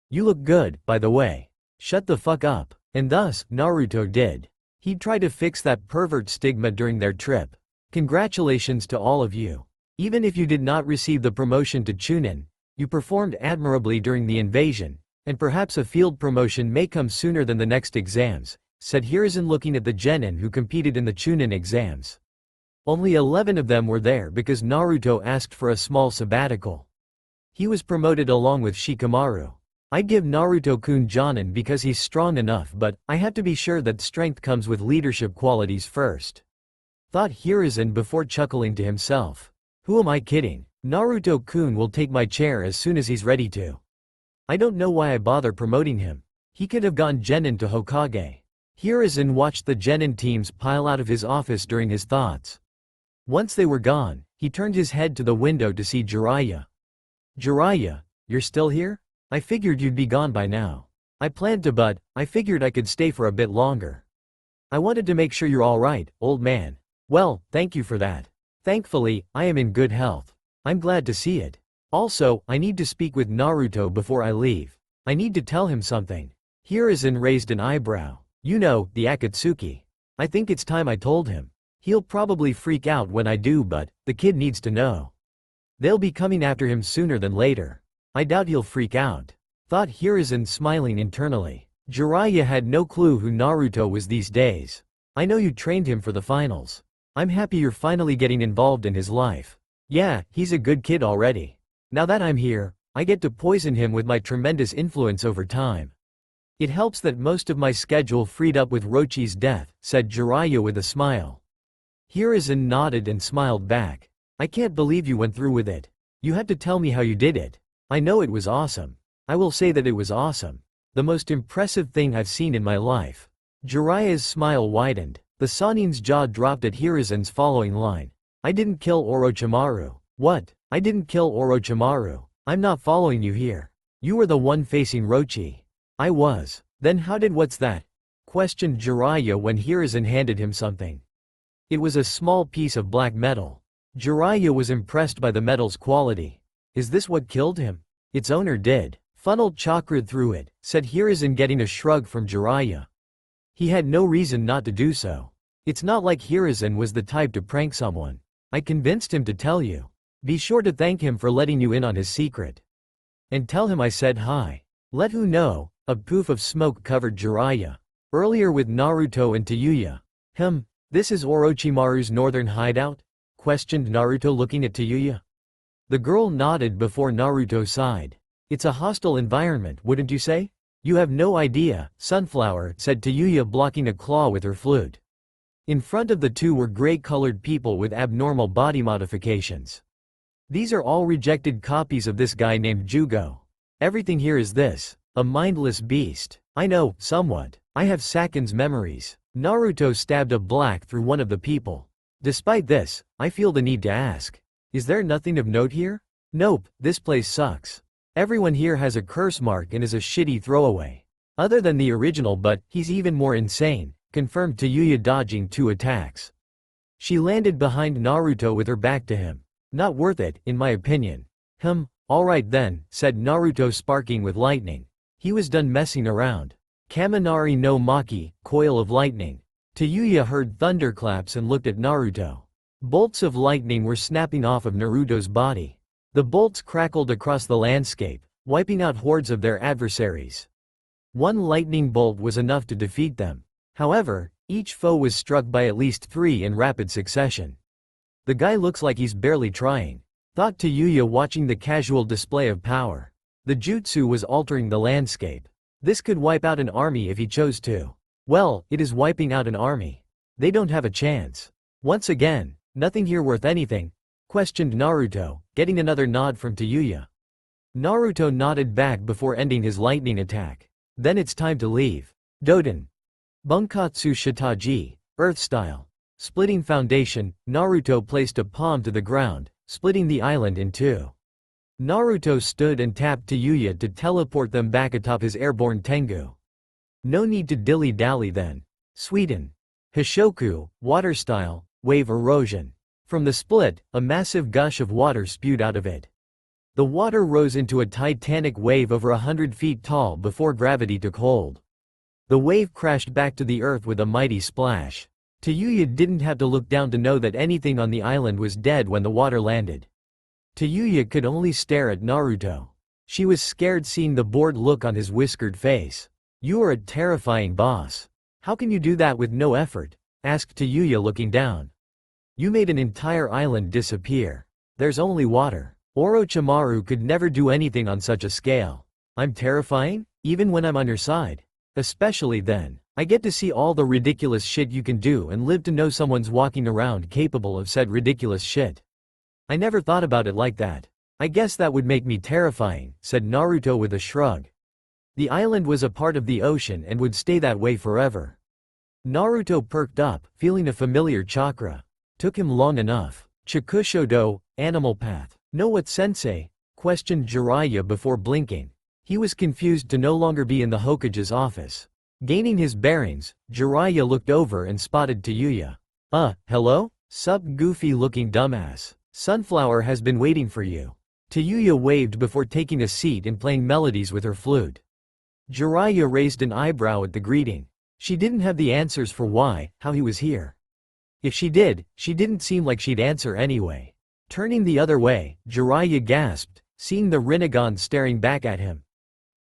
You look good, by the way. Shut the fuck up. And thus, Naruto did. He'd try to fix that pervert stigma during their trip. Congratulations to all of you. Even if you did not receive the promotion to Chunin, you performed admirably during the invasion, and perhaps a field promotion may come sooner than the next exams, said Hiruzen looking at the genin who competed in the Chunin exams. Only 11 of them were there because Naruto asked for a small sabbatical. He was promoted along with Shikamaru. I'd give Naruto-kun Jonin because he's strong enough, but I have to be sure that strength comes with leadership qualities first, thought Hiruzen before chuckling to himself. Who am I kidding? Naruto-kun will take my chair as soon as he's ready to. I don't know why I bother promoting him. He could have gone genin to Hokage. Hiruzen watched the genin teams pile out of his office during his thoughts. Once they were gone, he turned his head to the window to see Jiraiya. Jiraiya, you're still here? I figured you'd be gone by now. I planned to, but I figured I could stay for a bit longer. I wanted to make sure you're alright, old man. Well, thank you for that. Thankfully, I am in good health. I'm glad to see it. Also, I need to speak with Naruto before I leave. I need to tell him something. Hiruzen raised an eyebrow. You know, the Akatsuki. I think it's time I told him. He'll probably freak out when I do, but the kid needs to know. They'll be coming after him sooner than later. I doubt he'll freak out, thought Hiruzen smiling internally. Jiraiya had no clue who Naruto was these days. I know you trained him for the finals. I'm happy you're finally getting involved in his life. Yeah, he's a good kid already. Now that I'm here, I get to poison him with my tremendous influence over time. It helps that most of my schedule freed up with Rochi's death, said Jiraiya with a smile. Hiruzen nodded and smiled back. I can't believe you went through with it. You had to tell me how you did it. I know it was awesome. I will say that it was awesome. The most impressive thing I've seen in my life. Jiraiya's smile widened. The Sanin's jaw dropped at Hiruzen's following line. I didn't kill Orochimaru. What? I didn't kill Orochimaru. I'm not following you here. You were the one facing Rochi. I was. Then how did what's that? Questioned Jiraiya when Hiruzen handed him something. It was a small piece of black metal. Jiraiya was impressed by the metal's quality. Is this what killed him? Its owner did. Funneled chakra through it, said Hiruzen getting a shrug from Jiraiya. He had no reason not to do so. It's not like Hiruzen was the type to prank someone. I convinced him to tell you. Be sure to thank him for letting you in on his secret. And tell him I said hi. Let who know? A poof of smoke covered Jiraiya. Earlier with Naruto and Tayuya. This is Orochimaru's northern hideout? Questioned Naruto looking at Tayuya. The girl nodded before Naruto sighed. It's a hostile environment, wouldn't you say? You have no idea, Sunflower, said Tayuya blocking a claw with her flute. In front of the two were gray-colored people with abnormal body modifications. These are all rejected copies of this guy named Jugo. Everything here is this, a mindless beast. I know, somewhat. I have Sakin's memories. Naruto stabbed a black through one of the people. Despite this, I feel the need to ask. Is there nothing of note here? Nope, this place sucks. Everyone here has a curse mark and is a shitty throwaway. Other than the original, but he's even more insane, confirmed Tayuya dodging 2 attacks. She landed behind Naruto with her back to him. Not worth it, in my opinion. Alright then, said Naruto sparking with lightning. He was done messing around. Kaminari no Maki, coil of lightning. Tayuya heard thunderclaps and looked at Naruto. Bolts of lightning were snapping off of Naruto's body. The bolts crackled across the landscape, wiping out hordes of their adversaries. One lightning bolt was enough to defeat them. However, each foe was struck by at least 3 in rapid succession. The guy looks like he's barely trying, thought Tayuya watching the casual display of power. The jutsu was altering the landscape. This could wipe out an army if he chose to. Well, it is wiping out an army. They don't have a chance. Once again, nothing here worth anything? Questioned Naruto, getting another nod from Tayuya. Naruto nodded back before ending his lightning attack. Then it's time to leave. Doden. Bunkatsu Shitaji, Earth style. Splitting foundation, Naruto placed a palm to the ground, splitting the island in 2. Naruto stood and tapped Tayuya to teleport them back atop his airborne Tengu. No need to dilly-dally then. Sweden. Hishoku, water style, wave erosion. From the split, a massive gush of water spewed out of it. The water rose into a titanic wave over 100 feet tall before gravity took hold. The wave crashed back to the earth with a mighty splash. Tayuya didn't have to look down to know that anything on the island was dead when the water landed. Tayuya could only stare at Naruto. She was scared seeing the bored look on his whiskered face. "You are a terrifying boss. How can you do that with no effort?" asked Tayuya looking down. "You made an entire island disappear. There's only water. Orochimaru could never do anything on such a scale. I'm terrifying? Even when I'm on your side? Especially then. I get to see all the ridiculous shit you can do and live to know someone's walking around capable of said ridiculous shit. I never thought about it like that. I guess that would make me terrifying," said Naruto with a shrug. The island was a part of the ocean and would stay that way forever. Naruto perked up, feeling a familiar chakra. Took him long enough. "Chikushodo, animal path. Know what, sensei?" questioned Jiraiya before blinking. He was confused to no longer be in the Hokage's office. Gaining his bearings, Jiraiya looked over and spotted Tayuya. Hello? Sup goofy-looking dumbass. Sunflower has been waiting for you." Tayuya waved before taking a seat and playing melodies with her flute. Jiraiya raised an eyebrow at the greeting. She didn't have the answers for how he was here. If she did, she didn't seem like she'd answer anyway. Turning the other way, Jiraiya gasped, seeing the Rinnegan staring back at him.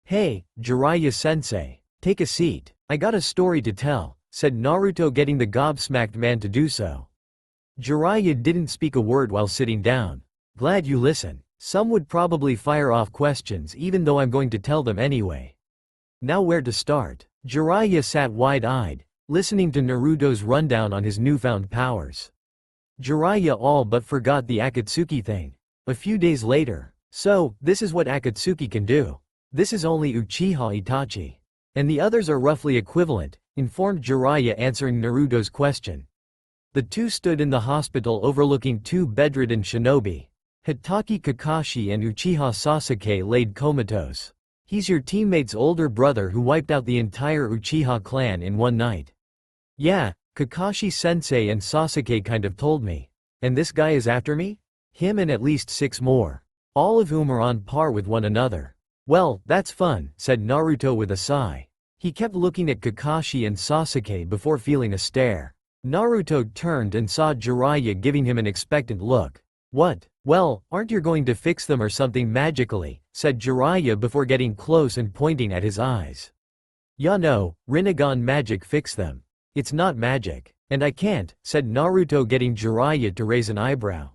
"Hey, Jiraiya-sensei. Take a seat. I got a story to tell," said Naruto, getting the gobsmacked man to do so. Jiraiya didn't speak a word while sitting down. "Glad you listen. Some would probably fire off questions even though I'm going to tell them anyway. Now where to start?" Jiraiya sat wide-eyed, listening to Naruto's rundown on his newfound powers. Jiraiya all but forgot the Akatsuki thing. A few days later. "So, this is what Akatsuki can do. This is only Uchiha Itachi. And the others are roughly equivalent," informed Jiraiya, answering Naruto's question. The two stood in the hospital overlooking two bedridden shinobi. Hitaki Kakashi and Uchiha Sasuke laid comatose. "He's your teammate's older brother who wiped out the entire Uchiha clan in one night." "Yeah, Kakashi-sensei and Sasuke kind of told me. And this guy is after me? Him and at least 6 more. All of whom are on par with one another." "Well, that's fun," said Naruto with a sigh. He kept looking at Kakashi and Sasuke before feeling a stare. Naruto turned and saw Jiraiya giving him an expectant look. "What? Well, aren't you going to fix them or something magically?" said Jiraiya before getting close and pointing at his eyes. "Ya no, Rinnegan magic fix them. It's not magic. And I can't," said Naruto, getting Jiraiya to raise an eyebrow.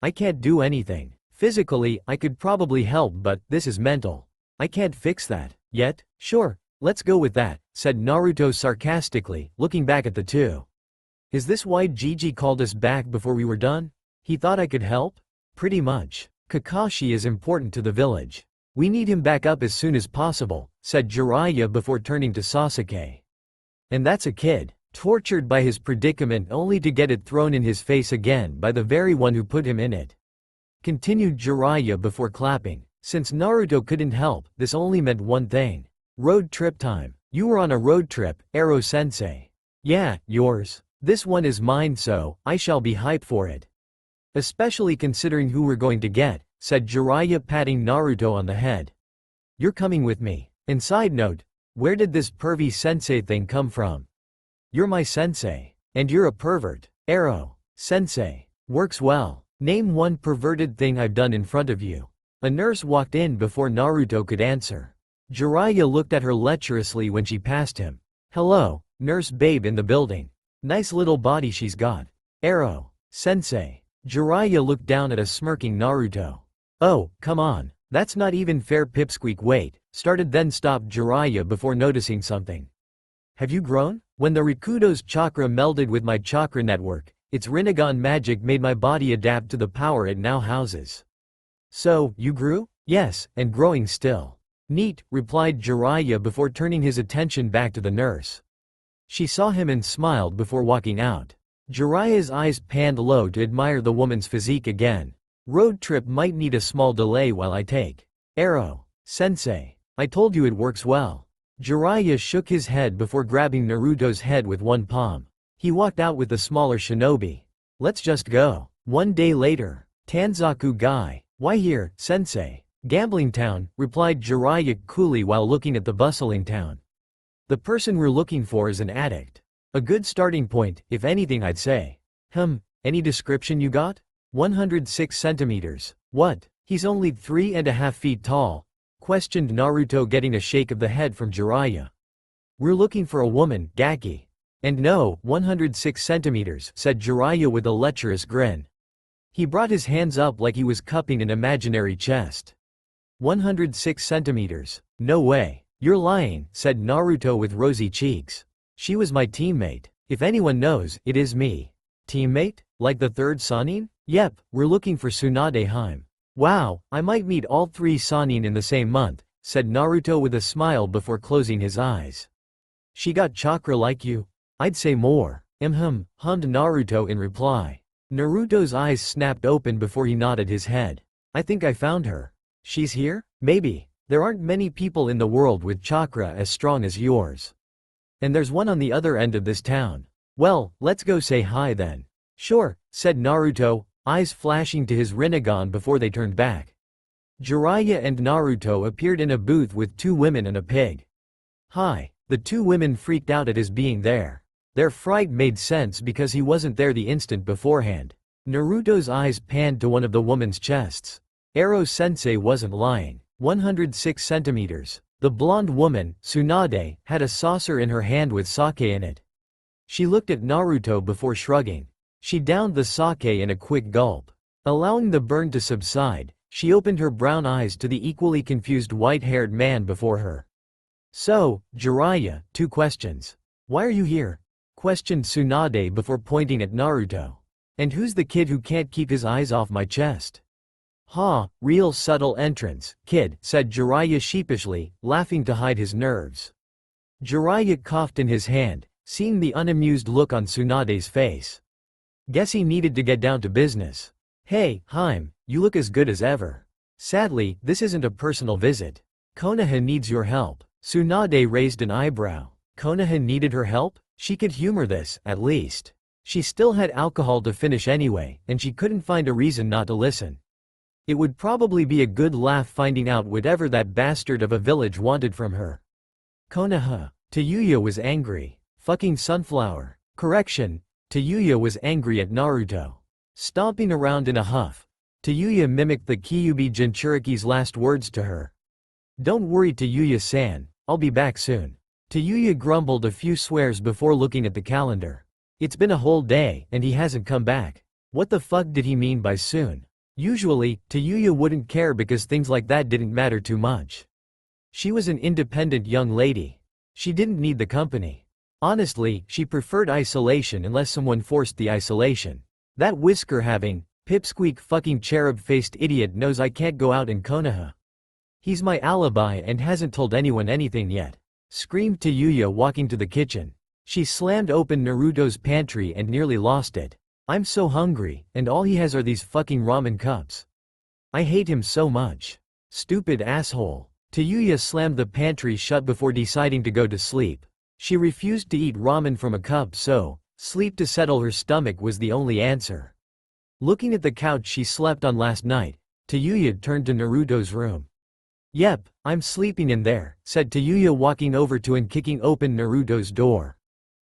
"I can't do anything. Physically, I could probably help, but this is mental. I can't fix that. Yet? Sure, let's go with that," said Naruto sarcastically, looking back at the two. "Is this why Gigi called us back before we were done? He thought I could help?" "Pretty much. Kakashi is important to the village. We need him back up as soon as possible," said Jiraiya before turning to Sasuke. "And that's a kid, tortured by his predicament only to get it thrown in his face again by the very one who put him in it," continued Jiraiya before clapping. Since Naruto couldn't help, this only meant one thing. "Road trip time. You were on a road trip, Ero-sensei." "Yeah, yours. This one is mine, so I shall be hyped for it. Especially considering who we're going to get," said Jiraiya, patting Naruto on the head. "You're coming with me. And side note, where did this pervy sensei thing come from? You're my sensei. And you're a pervert. Ero-sensei. Works well. Name one perverted thing I've done in front of you." A nurse walked in before Naruto could answer. Jiraiya looked at her lecherously when she passed him. "Hello, nurse babe in the building. Nice little body she's got. Ero-sensei." Jiraiya looked down at a smirking Naruto. "Oh, come on. That's not even fair." Pipsqueak started then stopped Jiraiya before noticing something. "Have you grown? When the Rikudo's chakra melded with my chakra network, its Rinnegan magic made my body adapt to the power it now houses." "So, you grew?" "Yes, and growing still." "Neat," replied Jiraiya before turning his attention back to the nurse. She saw him and smiled before walking out. Jiraiya's eyes panned low to admire the woman's physique again. "Road trip might need a small delay while I take." "Ero-sensei. I told you it works well." Jiraiya shook his head before grabbing Naruto's head with one palm. He walked out with the smaller shinobi. "Let's just go." One day later. "Tanzaku guy. Why here, sensei?" "Gambling town," replied Jiraiya coolly while looking at the bustling town. "The person we're looking for is an addict." A good starting point, if anything I'd say. Any description you got? 106 centimeters. What? He's only 3.5 feet tall, questioned Naruto, getting a shake of the head from Jiraiya. We're looking for a woman, Gaki. And no, 106 centimeters, said Jiraiya with a lecherous grin. He brought his hands up like he was cupping an imaginary chest. 106 centimeters. No way. You're lying, said Naruto with rosy cheeks. She was my teammate. If anyone knows, it is me. Teammate? Like the third Sannin? Yep, we're looking for Tsunade Hime. Wow, I might meet all 3 Sannin in the same month, said Naruto with a smile before closing his eyes. She got chakra like you? I'd say more. Hummed Naruto in reply. Naruto's eyes snapped open before he nodded his head. I think I found her. She's here? Maybe. There aren't many people in the world with chakra as strong as yours. And there's one on the other end of this town. Well, let's go say hi then. Sure, said Naruto, eyes flashing to his Rinnegan before they turned back. Jiraiya and Naruto appeared in a booth with 2 women and a pig. Hi. The 2 women freaked out at his being there. Their fright made sense because he wasn't there the instant beforehand. Naruto's eyes panned to one of the woman's chests. Ero-sensei wasn't lying. 106 centimeters. The blonde woman, Tsunade, had a saucer in her hand with sake in it. She looked at Naruto before shrugging. She downed the sake in a quick gulp. Allowing the burn to subside, she opened her brown eyes to the equally confused white-haired man before her. So, Jiraiya, 2 questions. Why are you here? Questioned Tsunade before pointing at Naruto. And who's the kid who can't keep his eyes off my chest? Real subtle entrance, kid, said Jiraiya sheepishly, laughing to hide his nerves. Jiraiya coughed in his hand, seeing the unamused look on Tsunade's face. Guess he needed to get down to business. Hey, Hime, you look as good as ever. Sadly, this isn't a personal visit. Konoha needs your help. Tsunade raised an eyebrow. Konoha needed her help? She could humor this, at least. She still had alcohol to finish anyway, and she couldn't find a reason not to listen. It would probably be a good laugh finding out whatever that bastard of a village wanted from her. Konoha. Tayuya was angry. Fucking sunflower. Correction. Tayuya was angry at Naruto. Stomping around in a huff, Tayuya mimicked the Kyuubi Jinchuriki's last words to her. Don't worry Tayuya-san, I'll be back soon. Tayuya grumbled a few swears before looking at the calendar. It's been a whole day, and he hasn't come back. What the fuck did he mean by soon? Usually, Tayuya wouldn't care because things like that didn't matter too much. She was an independent young lady. She didn't need the company. Honestly, she preferred isolation unless someone forced the isolation. That whisker-having, pipsqueak fucking cherub-faced idiot knows I can't go out in Konoha. He's my alibi and hasn't told anyone anything yet. Screamed Tayuya walking to the kitchen. She slammed open Naruto's pantry and nearly lost it. I'm so hungry, and all he has are these fucking ramen cups. I hate him so much. Stupid asshole. Tayuya slammed the pantry shut before deciding to go to sleep. She refused to eat ramen from a cup, so sleep to settle her stomach was the only answer. Looking at the couch she slept on last night, Tayuya turned to Naruto's room. Yep, I'm sleeping in there, said Tayuya walking over to and kicking open Naruto's door.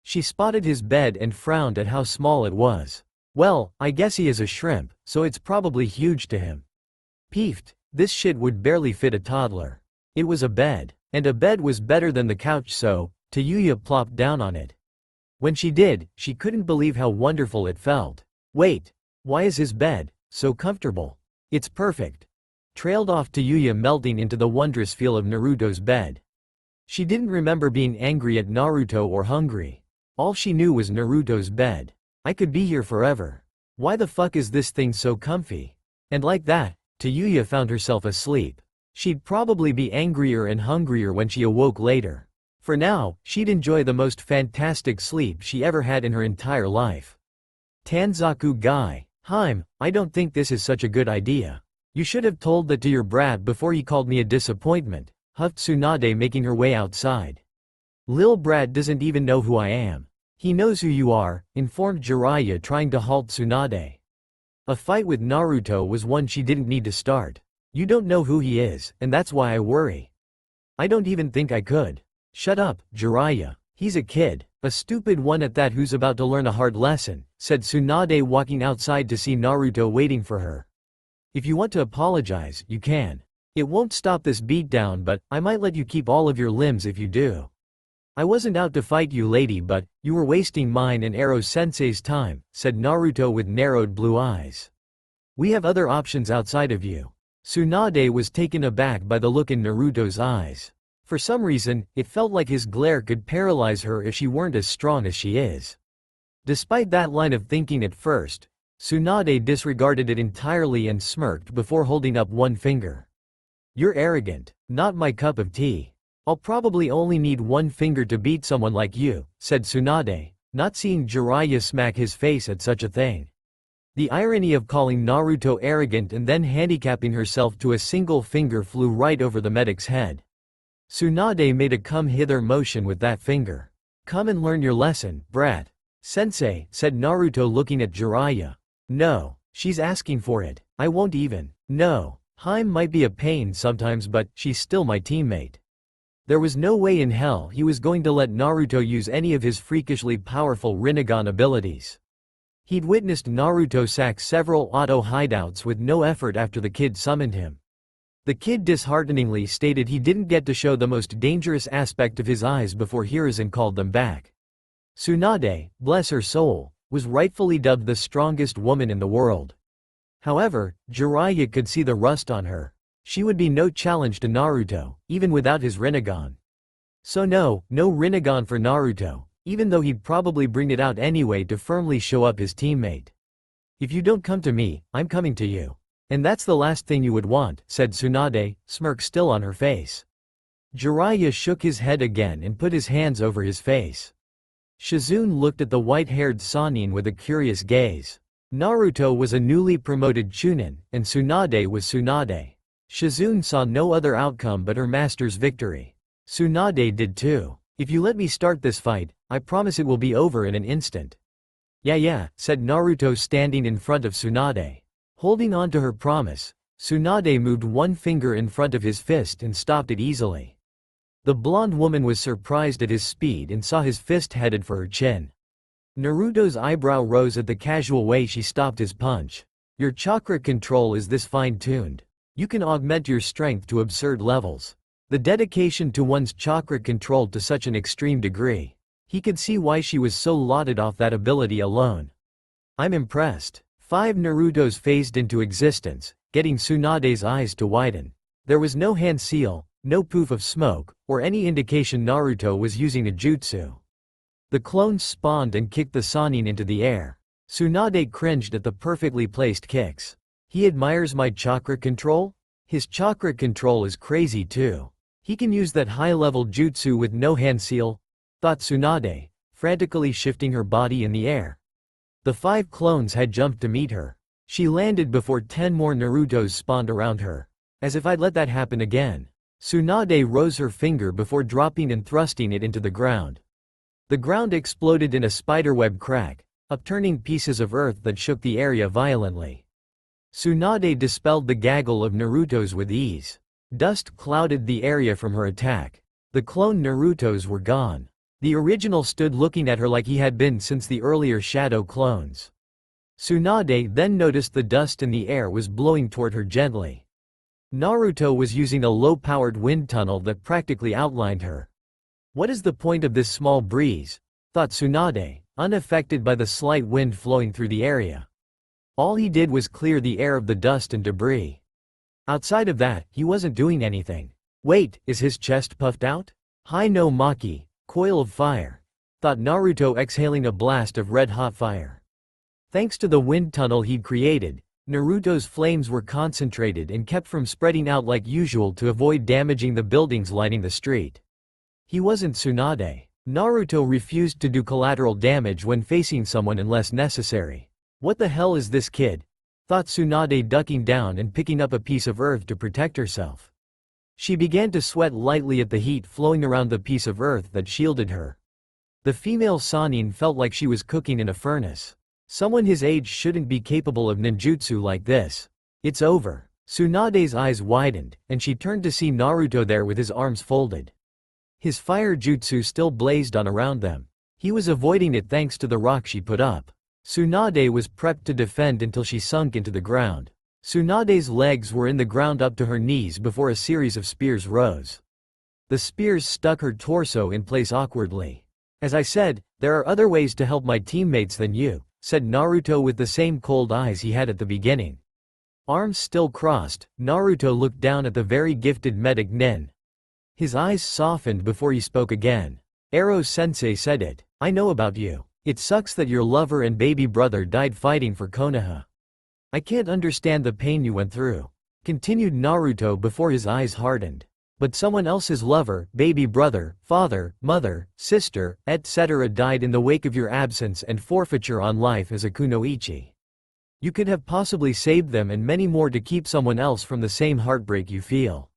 She spotted his bed and frowned at how small it was. Well, I guess he is a shrimp, so it's probably huge to him. Peefed, this shit would barely fit a toddler. It was a bed, and a bed was better than the couch, so Tayuya plopped down on it. When she did, she couldn't believe how wonderful it felt. Wait, why is his bed so comfortable? It's perfect. Trailed off Tayuya, melting into the wondrous feel of Naruto's bed. She didn't remember being angry at Naruto or hungry. All she knew was Naruto's bed. I could be here forever. Why the fuck is this thing so comfy? And like that, Tayuya found herself asleep. She'd probably be angrier and hungrier when she awoke later. For now, she'd enjoy the most fantastic sleep she ever had in her entire life. Tanzaku guy. Hime, I don't think this is such a good idea. You should have told that to your brat before he called me a disappointment, huffed Tsunade, making her way outside. Lil brat doesn't even know who I am. He knows who you are, informed Jiraiya, trying to halt Tsunade. A fight with Naruto was one she didn't need to start. You don't know who he is, and that's why I worry. I don't even think I could. Shut up, Jiraiya. He's a kid, a stupid one at that who's about to learn a hard lesson, said Tsunade walking outside to see Naruto waiting for her. If you want to apologize, you can. It won't stop this beatdown, but I might let you keep all of your limbs if you do. I wasn't out to fight you, lady, but you were wasting mine and Ero-sensei's time, said Naruto with narrowed blue eyes. We have other options outside of you. Tsunade was taken aback by the look in Naruto's eyes. For some reason, it felt like his glare could paralyze her if she weren't as strong as she is. Despite that line of thinking at first, Tsunade disregarded it entirely and smirked before holding up one finger. You're arrogant, not my cup of tea. I'll probably only need one finger to beat someone like you, said Tsunade, not seeing Jiraiya smack his face at such a thing. The irony of calling Naruto arrogant and then handicapping herself to a single finger flew right over the medic's head. Tsunade made a come-hither motion with that finger. Come and learn your lesson, brat. Sensei, said Naruto looking at Jiraiya. No, she's asking for it. I won't even. No, Haim might be a pain sometimes, but she's still my teammate. There was no way in hell he was going to let Naruto use any of his freakishly powerful Rinnegan abilities. He'd witnessed Naruto sack several auto hideouts with no effort after the kid summoned him. The kid dishearteningly stated he didn't get to show the most dangerous aspect of his eyes before Hiruzen called them back. Tsunade, bless her soul, was rightfully dubbed the strongest woman in the world. However, Jiraiya could see the rust on her. She would be no challenge to Naruto, even without his Rinnegan. So no Rinnegan for Naruto, even though he'd probably bring it out anyway to firmly show up his teammate. If you don't come to me, I'm coming to you. And that's the last thing you would want, said Tsunade, smirk still on her face. Jiraiya shook his head again and put his hands over his face. Shizune looked at the white-haired Sannin with a curious gaze. Naruto was a newly promoted Chunin, and Tsunade was Tsunade. Shizune saw no other outcome but her master's victory. Tsunade did too. If you let me start this fight, I promise it will be over in an instant. Yeah, said Naruto standing in front of Tsunade. Holding on to her promise, Tsunade moved one finger in front of his fist and stopped it easily. The blonde woman was surprised at his speed and saw his fist headed for her chin. Naruto's eyebrow rose at the casual way she stopped his punch. Your chakra control is this fine-tuned. You can augment your strength to absurd levels. The dedication to one's chakra controlled to such an extreme degree. He could see why she was so lauded off that ability alone. I'm impressed. 5 Narutos phased into existence, getting Tsunade's eyes to widen. There was no hand seal, no poof of smoke, or any indication Naruto was using a jutsu. The clones spawned and kicked the Sannin into the air. Tsunade cringed at the perfectly placed kicks. He admires my chakra control? His chakra control is crazy too. He can use that high-level jutsu with no hand seal, thought Tsunade, frantically shifting her body in the air. The 5 clones had jumped to meet her. She landed before 10 more Narutos spawned around her. As if I'd let that happen again. Tsunade rose her finger before dropping and thrusting it into the ground. The ground exploded in a spiderweb crack, upturning pieces of earth that shook the area violently. Tsunade dispelled the gaggle of Narutos with ease. Dust clouded the area from her attack. The clone Narutos were gone. The original stood looking at her like he had been since the earlier shadow clones. Tsunade then noticed the dust in the air was blowing toward her gently. Naruto was using a low-powered wind tunnel that practically outlined her. What is the point of this small breeze? Thought Tsunade, unaffected by the slight wind flowing through the area. All he did was clear the air of the dust and debris. Outside of that, he wasn't doing anything. Wait, is his chest puffed out? Hai no Maki, coil of fire. Thought Naruto, exhaling a blast of red-hot fire. Thanks to the wind tunnel he'd created, Naruto's flames were concentrated and kept from spreading out like usual to avoid damaging the buildings lining the street. He wasn't Tsunade. Naruto refused to do collateral damage when facing someone unless necessary. What the hell is this kid? Thought Tsunade, ducking down and picking up a piece of earth to protect herself. She began to sweat lightly at the heat flowing around the piece of earth that shielded her. The female Sannin felt like she was cooking in a furnace. Someone his age shouldn't be capable of ninjutsu like this. It's over. Tsunade's eyes widened, and she turned to see Naruto there with his arms folded. His fire jutsu still blazed on around them. He was avoiding it thanks to the rock she put up. Tsunade was prepped to defend until she sunk into the ground. Tsunade's legs were in the ground up to her knees before a series of spears rose. The spears stuck her torso in place awkwardly. "As I said, there are other ways to help my teammates than you," said Naruto with the same cold eyes he had at the beginning. Arms still crossed, Naruto looked down at the very gifted medic Nen. His eyes softened before he spoke again. "Ero-sensei said it. I know about you. It sucks that your lover and baby brother died fighting for Konoha. I can't understand the pain you went through," continued Naruto before his eyes hardened. "But someone else's lover, baby brother, father, mother, sister, etc. died in the wake of your absence and forfeiture on life as a kunoichi. You could have possibly saved them and many more to keep someone else from the same heartbreak you feel.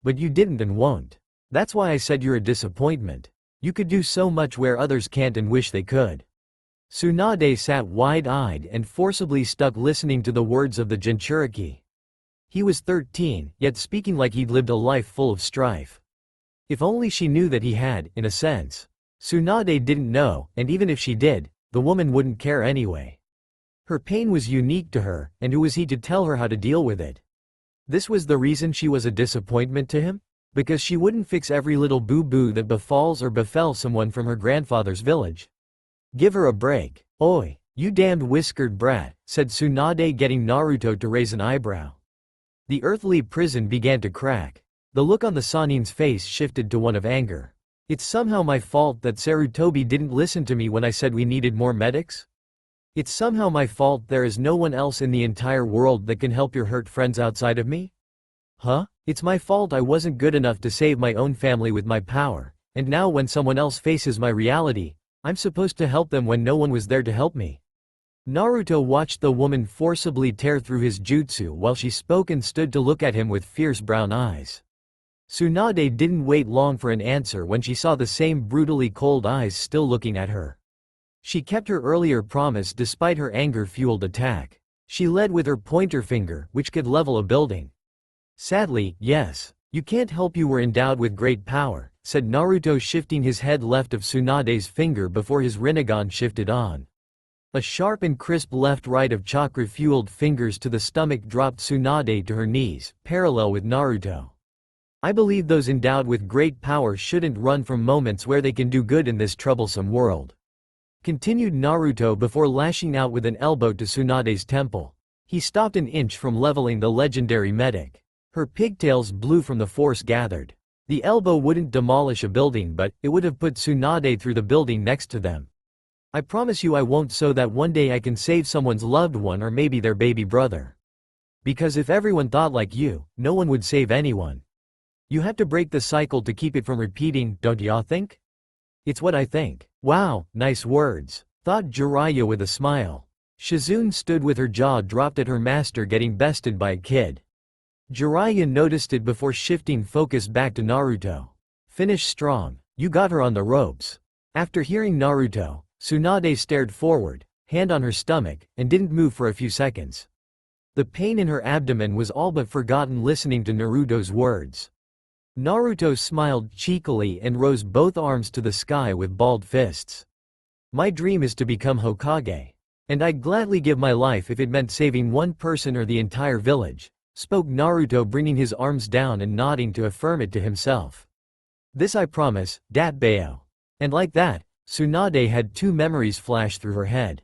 But you didn't and won't. That's why I said you're a disappointment. You could do so much where others can't and wish they could." Tsunade sat wide-eyed and forcibly stuck listening to the words of the Jinchuriki. He was 13, yet speaking like he'd lived a life full of strife. If only she knew that he had, in a sense. Tsunade didn't know, and even if she did, the woman wouldn't care anyway. Her pain was unique to her, and who was he to tell her how to deal with it? This was the reason she was a disappointment to him? Because she wouldn't fix every little boo-boo that befalls or befell someone from her grandfather's village. Give her a break. "Oi, you damned whiskered brat," said Tsunade, getting Naruto to raise an eyebrow. The earthly prison began to crack. The look on the Sanin's face shifted to one of anger. "It's somehow my fault that Sarutobi didn't listen to me when I said we needed more medics? It's somehow my fault there is no one else in the entire world that can help your hurt friends outside of me? Huh? It's my fault I wasn't good enough to save my own family with my power, and now when someone else faces my reality, I'm supposed to help them when no one was there to help me." Naruto watched the woman forcibly tear through his jutsu while she spoke and stood to look at him with fierce brown eyes. Tsunade didn't wait long for an answer when she saw the same brutally cold eyes still looking at her. She kept her earlier promise despite her anger-fueled attack. She led with her pointer finger, which could level a building. "Sadly, yes. You can't help you were endowed with great power," said Naruto, shifting his head left of Tsunade's finger before his Rinnegan shifted on. A sharp and crisp left-right of chakra-fueled fingers to the stomach dropped Tsunade to her knees, parallel with Naruto. "I believe those endowed with great power shouldn't run from moments where they can do good in this troublesome world," continued Naruto before lashing out with an elbow to Tsunade's temple. He stopped an inch from leveling the legendary medic. Her pigtails blew from the force gathered. The elbow wouldn't demolish a building, but it would have put Tsunade through the building next to them. "I promise you I won't, so that one day I can save someone's loved one or maybe their baby brother. Because if everyone thought like you, no one would save anyone. You have to break the cycle to keep it from repeating, don't ya think?" "It's what I think." "Wow, nice words," thought Jiraiya with a smile. Shizune stood with her jaw dropped at her master getting bested by a kid. Jiraiya noticed it before shifting focus back to Naruto. "Finish strong. You got her on the ropes." After hearing Naruto, Tsunade stared forward, hand on her stomach, and didn't move for a few seconds. The pain in her abdomen was all but forgotten listening to Naruto's words. Naruto smiled cheekily and rose both arms to the sky with balled fists. "My dream is to become Hokage. And I'd gladly give my life if it meant saving one person or the entire village," spoke Naruto, bringing his arms down and nodding to affirm it to himself. "This I promise, Dat Bayo." And like that, Tsunade had two memories flash through her head.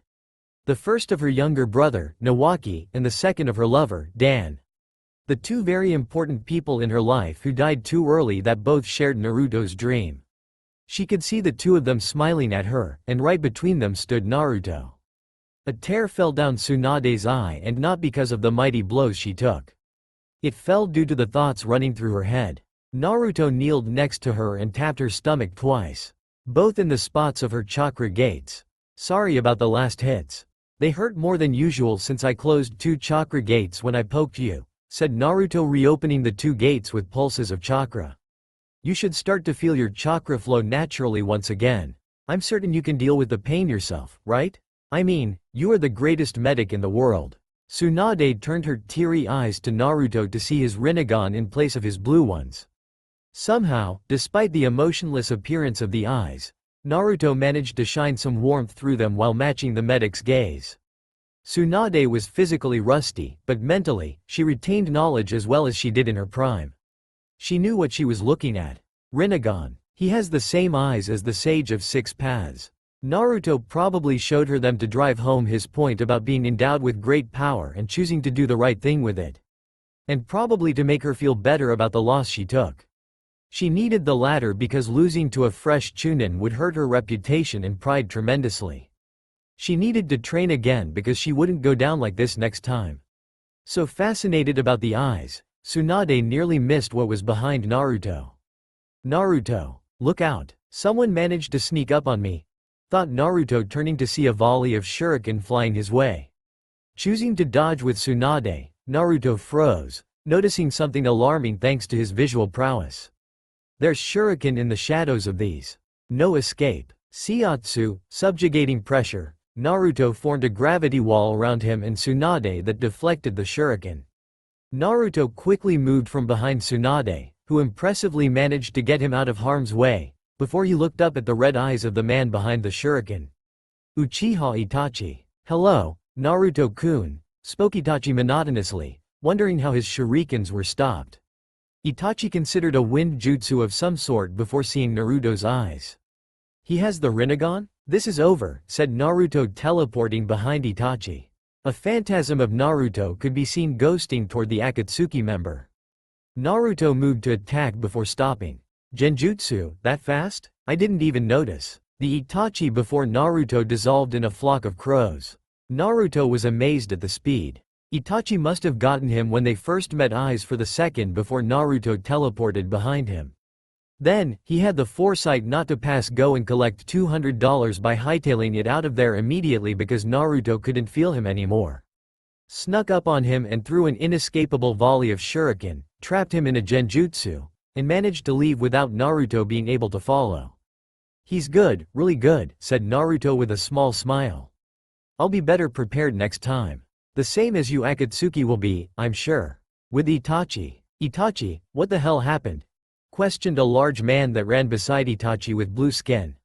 The first of her younger brother, Nawaki, and the second of her lover, Dan. The two very important people in her life who died too early that both shared Naruto's dream. She could see the two of them smiling at her, and right between them stood Naruto. A tear fell down Tsunade's eye, and not because of the mighty blows she took. It fell due to the thoughts running through her head. Naruto kneeled next to her and tapped her stomach twice, both in the spots of her chakra gates. "Sorry about the last hits. They hurt more than usual since I closed 2 chakra gates when I poked you," said Naruto, reopening the 2 gates with pulses of chakra. "You should start to feel your chakra flow naturally once again. I'm certain you can deal with the pain yourself, right? I mean, you are the greatest medic in the world." Tsunade turned her teary eyes to Naruto to see his Rinnegan in place of his blue ones. Somehow, despite the emotionless appearance of the eyes, Naruto managed to shine some warmth through them while matching the medic's gaze. Tsunade was physically rusty, but mentally, she retained knowledge as well as she did in her prime. She knew what she was looking at. Rinnegan. He has the same eyes as the Sage of Six Paths. Naruto probably showed her them to drive home his point about being endowed with great power and choosing to do the right thing with it. And probably to make her feel better about the loss she took. She needed the latter because losing to a fresh Chunin would hurt her reputation and pride tremendously. She needed to train again because she wouldn't go down like this next time. So fascinated about the eyes, Tsunade nearly missed what was behind Naruto. Naruto, look out, someone managed to sneak up on me, thought Naruto, turning to see a volley of shuriken flying his way. Choosing to dodge with Tsunade, Naruto froze, noticing something alarming thanks to his visual prowess. There's shuriken in the shadows of these. No escape. Seiatsu, subjugating pressure, Naruto formed a gravity wall around him and Tsunade that deflected the shuriken. Naruto quickly moved from behind Tsunade, who impressively managed to get him out of harm's way, before he looked up at the red eyes of the man behind the shuriken. Uchiha Itachi. Hello, Naruto-kun, spoke Itachi monotonously, wondering how his shurikens were stopped. Itachi considered a wind jutsu of some sort before seeing Naruto's eyes. He has the Rinnegan? This is over, said Naruto, teleporting behind Itachi. A phantasm of Naruto could be seen ghosting toward the Akatsuki member. Naruto moved to attack before stopping. Genjutsu, that fast? I didn't even notice. The Itachi before Naruto dissolved in a flock of crows. Naruto was amazed at the speed. Itachi must have gotten him when they first met eyes for the second before Naruto teleported behind him. Then, he had the foresight not to pass go and collect $200 by hightailing it out of there immediately because Naruto couldn't feel him anymore. Snuck up on him and threw an inescapable volley of shuriken, trapped him in a genjutsu, and managed to leave without Naruto being able to follow. He's good, really good, said Naruto with a small smile. I'll be better prepared next time. The same as you Akatsuki will be, I'm sure. With Itachi. Itachi, what the hell happened? Questioned a large man that ran beside Itachi with blue skin.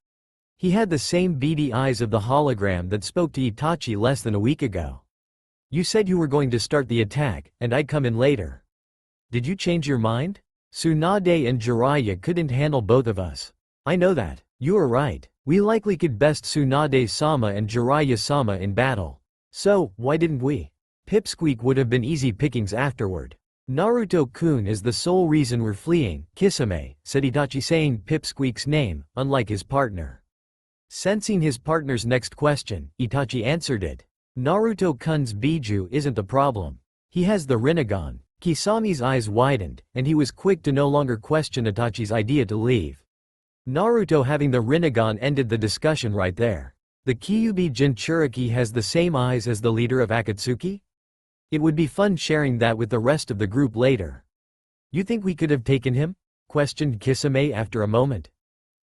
He had the same beady eyes of the hologram that spoke to Itachi less than a week ago. You said you were going to start the attack, and I'd come in later. Did you change your mind? Tsunade and Jiraiya couldn't handle both of us. I know that. You are right. We likely could best Tsunade-sama and Jiraiya-sama in battle. So, why didn't we? Pipsqueak would have been easy pickings afterward. Naruto-kun is the sole reason we're fleeing, Kisame, said Itachi, saying Pipsqueak's name, unlike his partner. Sensing his partner's next question, Itachi answered it. Naruto-kun's Biju isn't the problem. He has the Rinnegan. Kisame's eyes widened, and he was quick to no longer question Itachi's idea to leave. Naruto having the Rinnegan ended the discussion right there. The Kyuubi Jinchuriki has the same eyes as the leader of Akatsuki? It would be fun sharing that with the rest of the group later. You think we could have taken him? Questioned Kisame after a moment.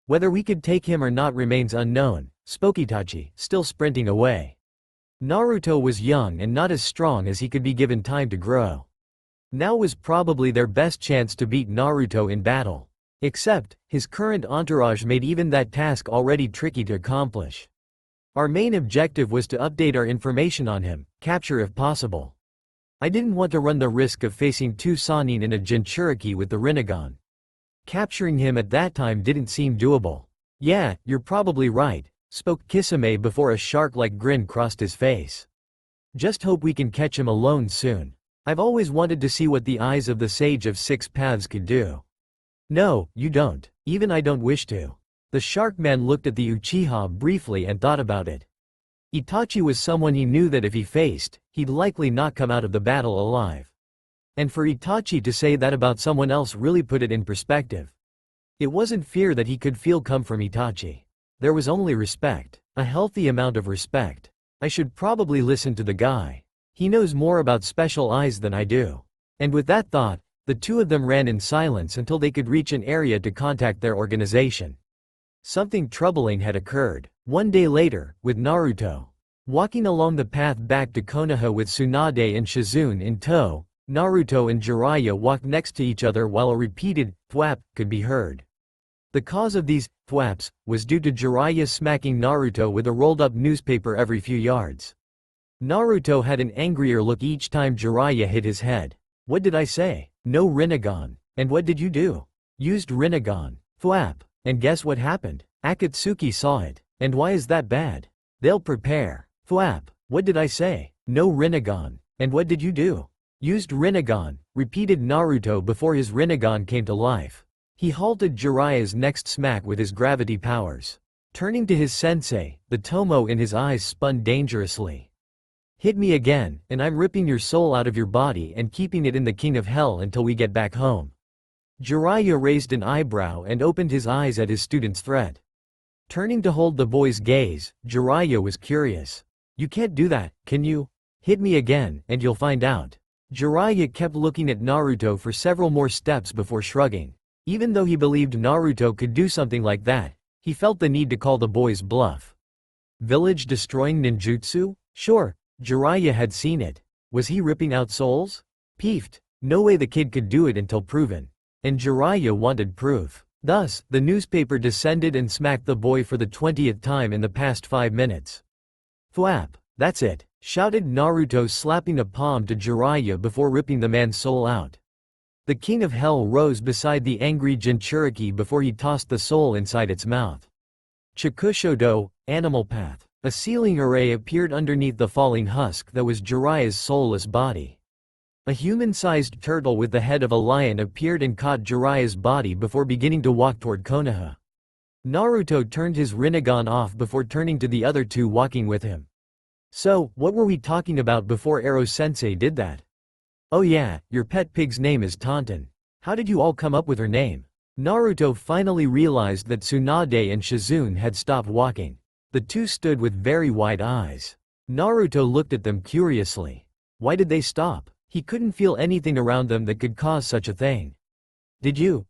Whether we could take him or not remains unknown, spoke Itachi, still sprinting away. Naruto was young and not as strong as he could be given time to grow. Now was probably their best chance to beat Naruto in battle. Except, his current entourage made even that task already tricky to accomplish. Our main objective was to update our information on him, capture if possible. I didn't want to run the risk of facing two Sannin in a Jinchuriki with the Rinnegan. Capturing him at that time didn't seem doable. Yeah, you're probably right, spoke Kisame before a shark-like grin crossed his face. Just hope we can catch him alone soon. I've always wanted to see what the eyes of the Sage of Six Paths could do. No, you don't. Even I don't wish to. The shark man looked at the Uchiha briefly and thought about it. Itachi was someone he knew that if he faced, he'd likely not come out of the battle alive. And for Itachi to say that about someone else really put it in perspective. It wasn't fear that he could feel come from Itachi. There was only respect, a healthy amount of respect. I should probably listen to the guy. He knows more about special eyes than I do. And with that thought, the two of them ran in silence until they could reach an area to contact their organization. Something troubling had occurred. One day later, with Naruto. Walking along the path back to Konoha with Tsunade and Shizune in tow, Naruto and Jiraiya walked next to each other while a repeated, thwap could be heard. The cause of these thwaps was due to Jiraiya smacking Naruto with a rolled-up newspaper every few yards. Naruto had an angrier look each time Jiraiya hit his head. What did I say? No Rinnegan. And what did you do? Used Rinnegan. Thwap. And guess what happened? Akatsuki saw it. And why is that bad? They'll prepare. Thwap. What did I say? No Rinnegan. And what did you do? Used Rinnegan, repeated Naruto before his Rinnegan came to life. He halted Jiraiya's next smack with his gravity powers. Turning to his sensei, the tomo in his eyes spun dangerously. Hit me again, and I'm ripping your soul out of your body and keeping it in the King of Hell until we get back home. Jiraiya raised an eyebrow and opened his eyes at his student's threat. Turning to hold the boy's gaze, Jiraiya was curious. You can't do that, can you? Hit me again, and you'll find out. Jiraiya kept looking at Naruto for several more steps before shrugging. Even though he believed Naruto could do something like that, he felt the need to call the boy's bluff. Village destroying ninjutsu? Sure, Jiraiya had seen it. Was he ripping out souls? Peeved. No way the kid could do it until proven. And Jiraiya wanted proof. Thus, the newspaper descended and smacked the boy for the 20th time in the past 5 minutes. Thwap. That's it, shouted Naruto, slapping a palm to Jiraiya before ripping the man's soul out. The King of Hell rose beside the angry Jinchuriki before he tossed the soul inside its mouth. Chikushodo, Animal Path. A ceiling array appeared underneath the falling husk that was Jiraiya's soulless body. A human-sized turtle with the head of a lion appeared and caught Jiraiya's body before beginning to walk toward Konoha. Naruto turned his Rinnegan off before turning to the other two walking with him. So, what were we talking about before Ero-sensei did that? Oh yeah, your pet pig's name is Tauntaun. How did you all come up with her name? Naruto finally realized that Tsunade and Shizune had stopped walking. The two stood with very wide eyes. Naruto looked at them curiously. Why did they stop? He couldn't feel anything around them that could cause such a thing. Did you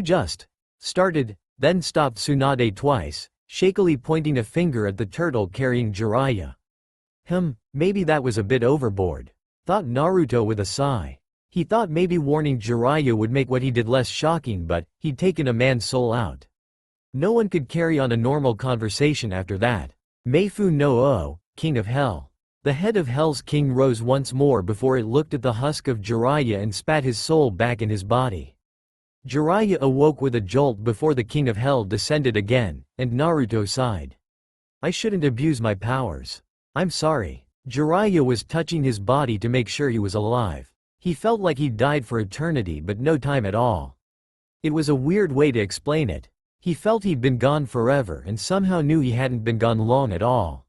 just started, then stopped? Tsunade twice, shakily pointing a finger at the turtle carrying Jiraiya. Maybe that was a bit overboard, thought Naruto with a sigh. He thought maybe warning Jiraiya would make what he did less shocking, but he'd taken a man's soul out. No one could carry on a normal conversation after that. Meifu no O, King of Hell. The head of Hell's king rose once more before it looked at the husk of Jiraiya and spat his soul back in his body. Jiraiya awoke with a jolt before the King of Hell descended again, and Naruto sighed. I shouldn't abuse my powers. I'm sorry. Jiraiya was touching his body to make sure he was alive. He felt like he'd died for eternity but no time at all. It was a weird way to explain it. He felt he'd been gone forever and somehow knew he hadn't been gone long at all.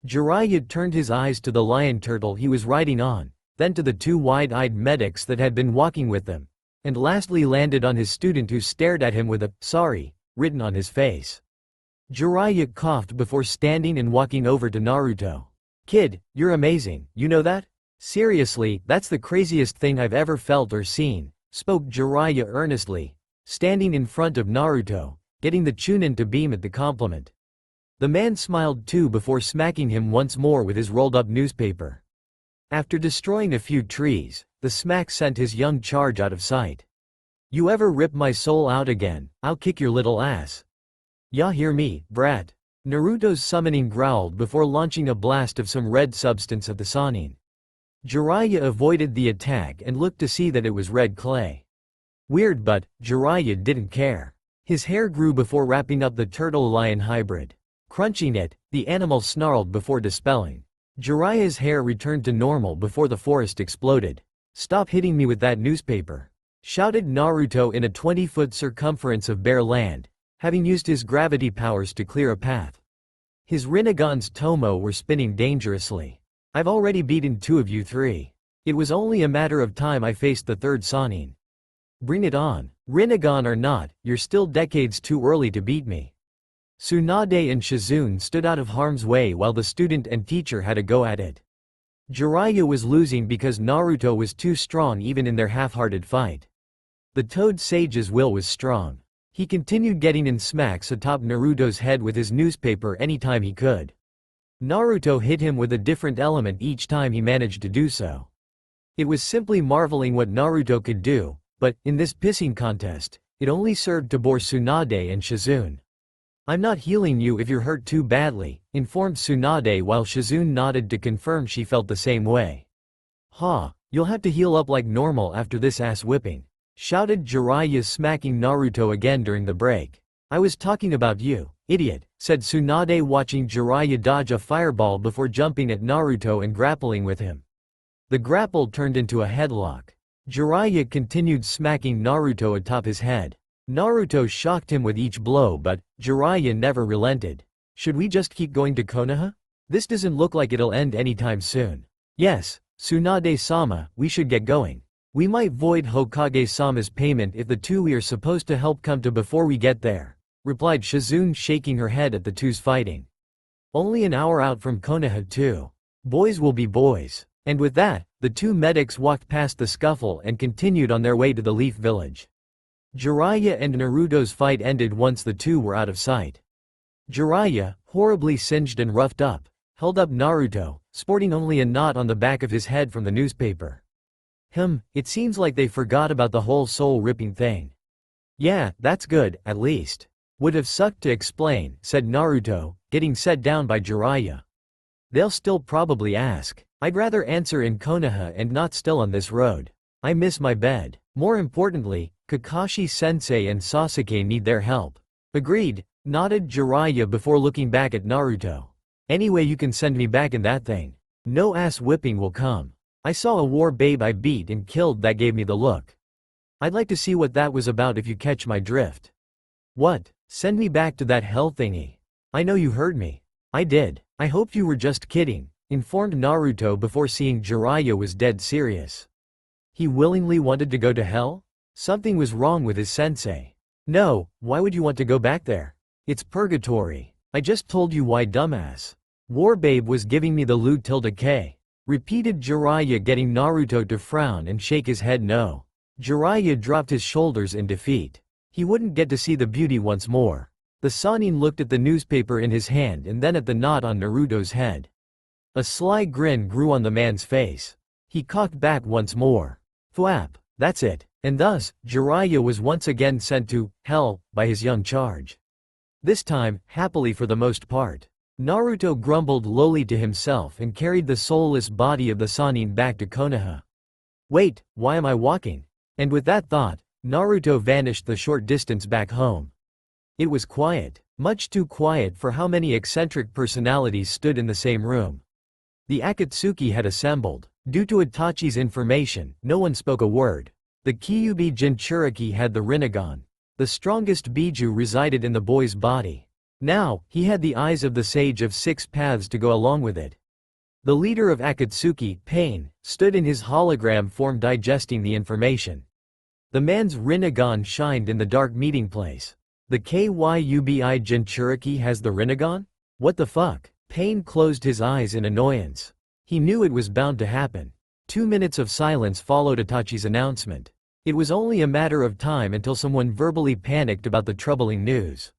Jiraiya turned his eyes to the lion turtle he was riding on, then to the two wide-eyed medics that had been walking with them, and lastly landed on his student who stared at him with a "sorry" written on his face. Jiraiya coughed before standing and walking over to Naruto. Kid, you're amazing, you know that? Seriously, that's the craziest thing I've ever felt or seen, spoke Jiraiya earnestly, standing in front of Naruto, getting the Chunin to beam at the compliment. The man smiled too before smacking him once more with his rolled-up newspaper. After destroying a few trees, the smack sent his young charge out of sight. You ever rip my soul out again, I'll kick your little ass. Ya hear me, brat? Naruto's summoning growled before launching a blast of some red substance at the Sannin. Jiraiya avoided the attack and looked to see that it was red clay. Weird, but Jiraiya didn't care. His hair grew before wrapping up the turtle-lion hybrid. Crunching it, the animal snarled before dispelling. Jiraiya's hair returned to normal before the forest exploded. Stop hitting me with that newspaper, shouted Naruto in a 20-foot circumference of bare land, having used his gravity powers to clear a path. His Rinnegan's tomo were spinning dangerously. I've already beaten 2 of you 3. It was only a matter of time I faced the 3rd Sannin. Bring it on. Rinnegan or not, you're still decades too early to beat me. Tsunade and Shizune stood out of harm's way while the student and teacher had a go at it. Jiraiya was losing because Naruto was too strong even in their half-hearted fight. The Toad Sage's will was strong. He continued getting in smacks atop Naruto's head with his newspaper anytime he could. Naruto hit him with a different element each time he managed to do so. It was simply marveling what Naruto could do, but, in this pissing contest, It only served to bore Tsunade and Shizune. I'm not healing you if you're hurt too badly, informed Tsunade while Shizune nodded to confirm she felt the same way. Ha, you'll have to heal up like normal after this ass whipping, shouted Jiraiya, smacking Naruto again during the break. I was talking about you, idiot, said Tsunade, watching Jiraiya dodge a fireball before jumping at Naruto and grappling with him. The grapple turned into a headlock. Jiraiya continued smacking Naruto atop his head. Naruto shocked him with each blow, but Jiraiya never relented. Should we just keep going to Konoha? This doesn't look like it'll end anytime soon. Yes, Tsunade-sama, we should get going. We might void Hokage-sama's payment if the two we are supposed to help come to before we get there, replied Shizune, shaking her head at the two's fighting. Only an hour out from Konoha too. Boys will be boys. And with that, the two medics walked past the scuffle and continued on their way to the Leaf Village. Jiraiya and Naruto's fight ended once the two were out of sight. Jiraiya, horribly singed and roughed up, held up Naruto, sporting only a knot on the back of his head from the newspaper. It seems like they forgot about the whole soul-ripping thing. Yeah, that's good, at least. Would have sucked to explain, said Naruto, getting set down by Jiraiya. They'll still probably ask. I'd rather answer in Konoha and not still on this road. I miss my bed. More importantly, Kakashi-sensei and Sasuke need their help. Agreed, nodded Jiraiya before looking back at Naruto. Anyway, you can send me back in that thing. No ass whipping will come. I saw a war babe I beat and killed that gave me the look. I'd like to see what that was about if you catch my drift. What? Send me back to that hell thingy. I know you heard me. I did. I hoped you were just kidding, informed Naruto before seeing Jiraiya was dead serious. He willingly wanted to go to hell? Something was wrong with his sensei. No, why would you want to go back there? It's purgatory. I just told you why, dumbass. Warbabe was giving me the loot till decay, repeated Jiraiya, getting Naruto to frown and shake his head no. Jiraiya dropped his shoulders in defeat. He wouldn't get to see the beauty once more. The Sannin looked at the newspaper in his hand and then at the knot on Naruto's head. A sly grin grew on the man's face. He cocked back once more. Thwap, that's it. And thus, Jiraiya was once again sent to hell by his young charge. This time, happily for the most part. Naruto grumbled lowly to himself and carried the soulless body of the Sannin back to Konoha. Wait, why am I walking? And with that thought, Naruto vanished the short distance back home. It was quiet, much too quiet for how many eccentric personalities stood in the same room. The Akatsuki had assembled. Due to Itachi's information, no one spoke a word. The Kyuubi Jinchuriki had the Rinnegan. The strongest Biju resided in the boy's body. Now, he had the eyes of the Sage of Six Paths to go along with it. The leader of Akatsuki, Pain, stood in his hologram form digesting the information. The man's Rinnegan shined in the dark meeting place. The Kyuubi Jinchuriki has the Rinnegan? What the fuck? Pain closed his eyes in annoyance. He knew it was bound to happen. 2 minutes of silence followed Itachi's announcement. It was only a matter of time until someone verbally panicked about the troubling news.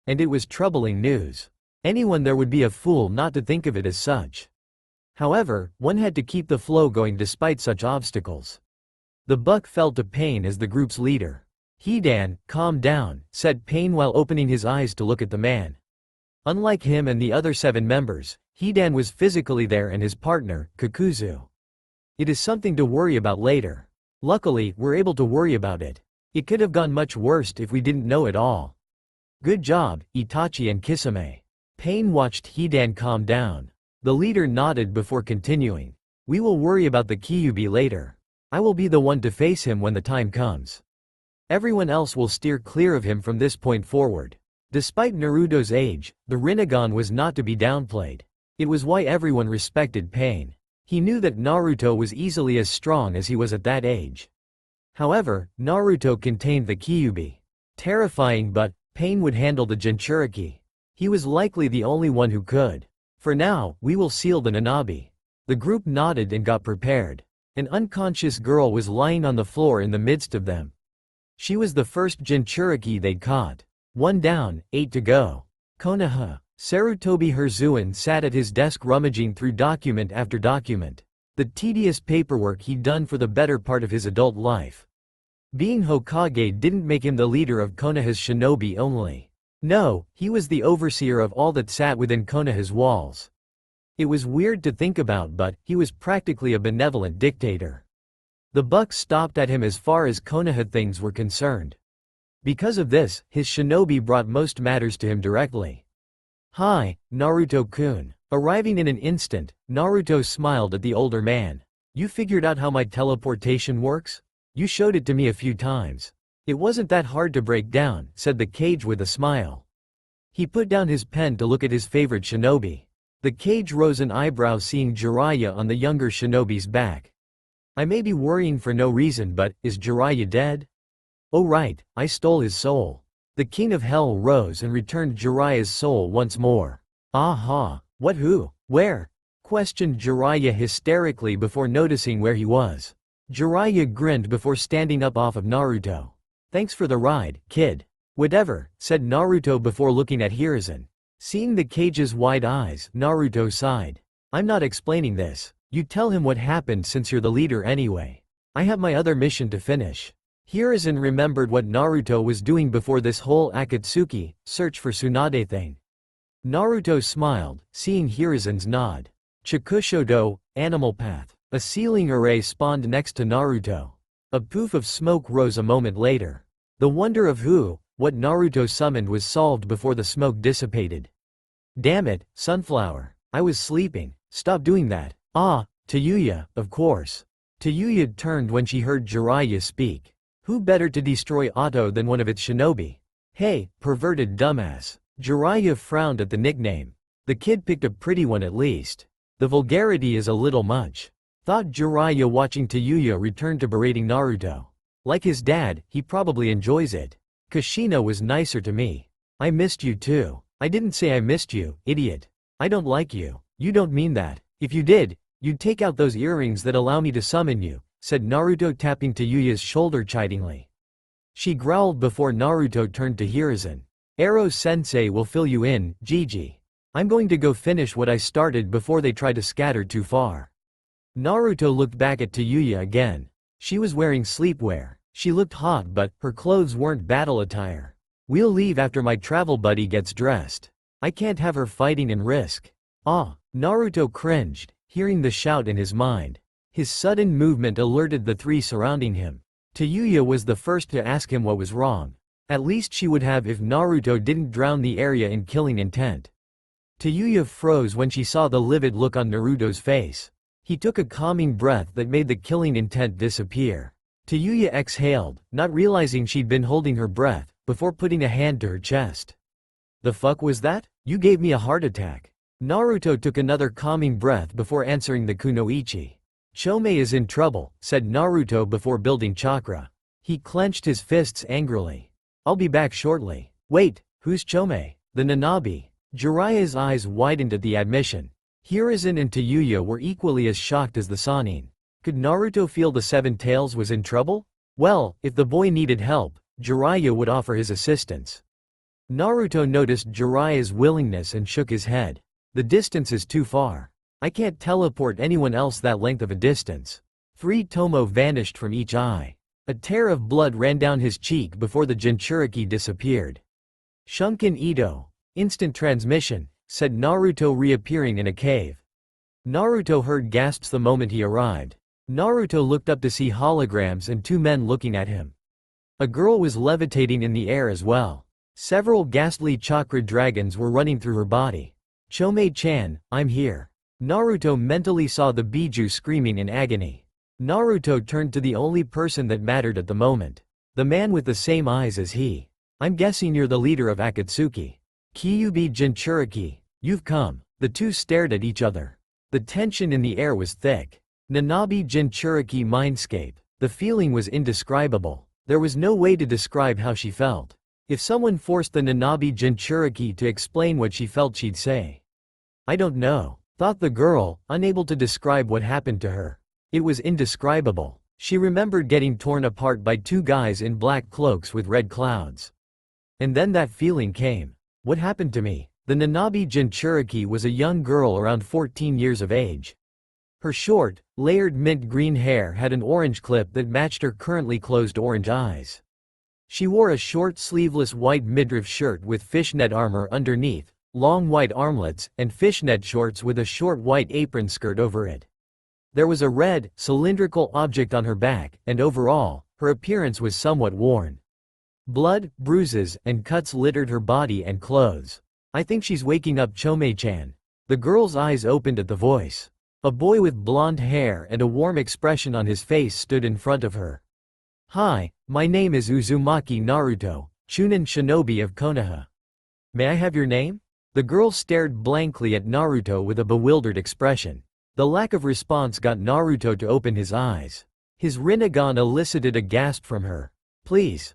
And it was troubling news. Anyone there would be a fool not to think of it as such. However, one had to keep the flow going despite such obstacles. The buck felt to Pain as the group's leader. Hidan, calm down, said Pain while opening his eyes to look at the man. Unlike him and the other 7 members, Hidan was physically there and his partner, Kakuzu. It is something to worry about later. Luckily, we're able to worry about it. It could have gone much worse if we didn't know it all. Good job, Itachi and Kisame. Pain watched Hidan calm down. The leader nodded before continuing. We will worry about the Kyuubi later. I will be the one to face him when the time comes. Everyone else will steer clear of him from this point forward. Despite Naruto's age, the Rinnegan was not to be downplayed. It was why everyone respected Pain. He knew that Naruto was easily as strong as he was at that age. However, Naruto contained the Kyuubi. Terrifying, but Pain would handle the Jinchuriki. He was likely the only one who could. For now, we will seal the Nanabi. The group nodded and got prepared. An unconscious girl was lying on the floor in the midst of them. She was the first Jinchuriki they'd caught. 1 down, 8 to go. Konoha. Sarutobi Herzuan sat at his desk rummaging through document after document. The tedious paperwork he'd done for the better part of his adult life. Being Hokage didn't make him the leader of Konoha's shinobi only. No, he was the overseer of all that sat within Konoha's walls. It was weird to think about, but he was practically a benevolent dictator. The buck stopped at him as far as Konoha things were concerned. Because of this, his shinobi brought most matters to him directly. "Hi, Naruto-kun." Arriving in an instant, Naruto smiled at the older man. "You figured out how my teleportation works? You showed it to me a few times. It wasn't that hard to break down," said the Kage with a smile. He put down his pen to look at his favorite shinobi. The Kage rose an eyebrow seeing Jiraiya on the younger shinobi's back. "I may be worrying for no reason, but is Jiraiya dead?" "Oh right, I stole his soul." The King of Hell rose and returned Jiraiya's soul once more. "Aha, what, who, where?" questioned Jiraiya hysterically before noticing where he was. Jiraiya grinned before standing up off of Naruto. "Thanks for the ride, kid." "Whatever," said Naruto before looking at Hiruzen. Seeing the Kage's wide eyes, Naruto sighed. "I'm not explaining this. You tell him what happened since you're the leader anyway. I have my other mission to finish." Hiruzen remembered what Naruto was doing before this whole Akatsuki search for Tsunade thing. Naruto smiled, seeing Hiruzen's nod. Chikushodo, Animal Path. A ceiling array spawned next to Naruto. A poof of smoke rose a moment later. The wonder of what Naruto summoned was solved before the smoke dissipated. "Damn it, Sunflower. I was sleeping. Stop doing that." "Ah, Tayuya, of course." Tayuya turned when she heard Jiraiya speak. Who better to destroy Otto than one of its shinobi? "Hey, perverted dumbass." Jiraiya frowned at the nickname. The kid picked a pretty one at least. The vulgarity is a little much. Thought Jiraiya watching Tayuya return to berating Naruto. Like his dad, he probably enjoys it. "Kushina was nicer to me. I missed you too." "I didn't say I missed you, idiot. I don't like you." "You don't mean that. If you did, you'd take out those earrings that allow me to summon you," said Naruto tapping Tayuya's shoulder chidingly. She growled before Naruto turned to Hiruzen. "Ero-sensei will fill you in, Gigi. I'm going to go finish what I started before they try to scatter too far." Naruto looked back at Tayuya again. She was wearing sleepwear. She looked hot, but her clothes weren't battle attire. "We'll leave after my travel buddy gets dressed. I can't have her fighting and risk." "Ah." Naruto cringed, hearing the shout in his mind. His sudden movement alerted the three surrounding him. Tayuya was the first to ask him what was wrong. At least she would have if Naruto didn't drown the area in killing intent. Tayuya froze when she saw the livid look on Naruto's face. He took a calming breath that made the killing intent disappear. Tayuya exhaled, not realizing she'd been holding her breath, before putting a hand to her chest. "The fuck was that? You gave me a heart attack." Naruto took another calming breath before answering the kunoichi. "Chome is in trouble," said Naruto before building chakra. He clenched his fists angrily. "I'll be back shortly." "Wait, who's Chome?" "The Nanabi." Jiraiya's eyes widened at the admission. Hiruzen and Tayuya were equally as shocked as the Sannin. Could Naruto feel the Seven Tails was in trouble? Well, if the boy needed help, Jiraiya would offer his assistance. Naruto noticed Jiraiya's willingness and shook his head. "The distance is too far. I can't teleport anyone else that length of a distance." 3 Tomo vanished from each eye. A tear of blood ran down his cheek before the Jinchuriki disappeared. "Shunkin Ito. Instant transmission," said Naruto reappearing in a cave. Naruto heard gasps the moment he arrived. Naruto looked up to see holograms and 2 men looking at him. A girl was levitating in the air as well. Several ghastly chakra dragons were running through her body. "Chome-chan, I'm here." Naruto mentally saw the Biju screaming in agony. Naruto turned to the only person that mattered at the moment. The man with the same eyes as he. "I'm guessing you're the leader of Akatsuki. Kyuubi Jinchuriki, you've come." The two stared at each other. The tension in the air was thick. Nanabi Jinchuriki mindscape. The feeling was indescribable. There was no way to describe how she felt. If someone forced the Nanabi Jinchuriki to explain what she felt, she'd say, "I don't know," thought the girl, unable to describe what happened to her. It was indescribable. She remembered getting torn apart by 2 guys in black cloaks with red clouds. And then that feeling came. "What happened to me?" The Nanabi Jinchuriki was a young girl around 14 years of age. Her short, layered mint green hair had an orange clip that matched her currently closed orange eyes. She wore a short sleeveless white midriff shirt with fishnet armor underneath, long white armlets, and fishnet shorts with a short white apron skirt over it. There was a red, cylindrical object on her back, and overall, her appearance was somewhat worn. Blood, bruises, and cuts littered her body and clothes. I think she's waking up Chome-chan. The girl's eyes opened at the voice. A boy with blonde hair and a warm expression on his face stood in front of her. Hi, my name is Uzumaki Naruto, Chunin Shinobi of Konoha. May I have your name? The girl stared blankly at Naruto with a bewildered expression. The lack of response got Naruto to open his eyes. His Rinnegan elicited a gasp from her. Please,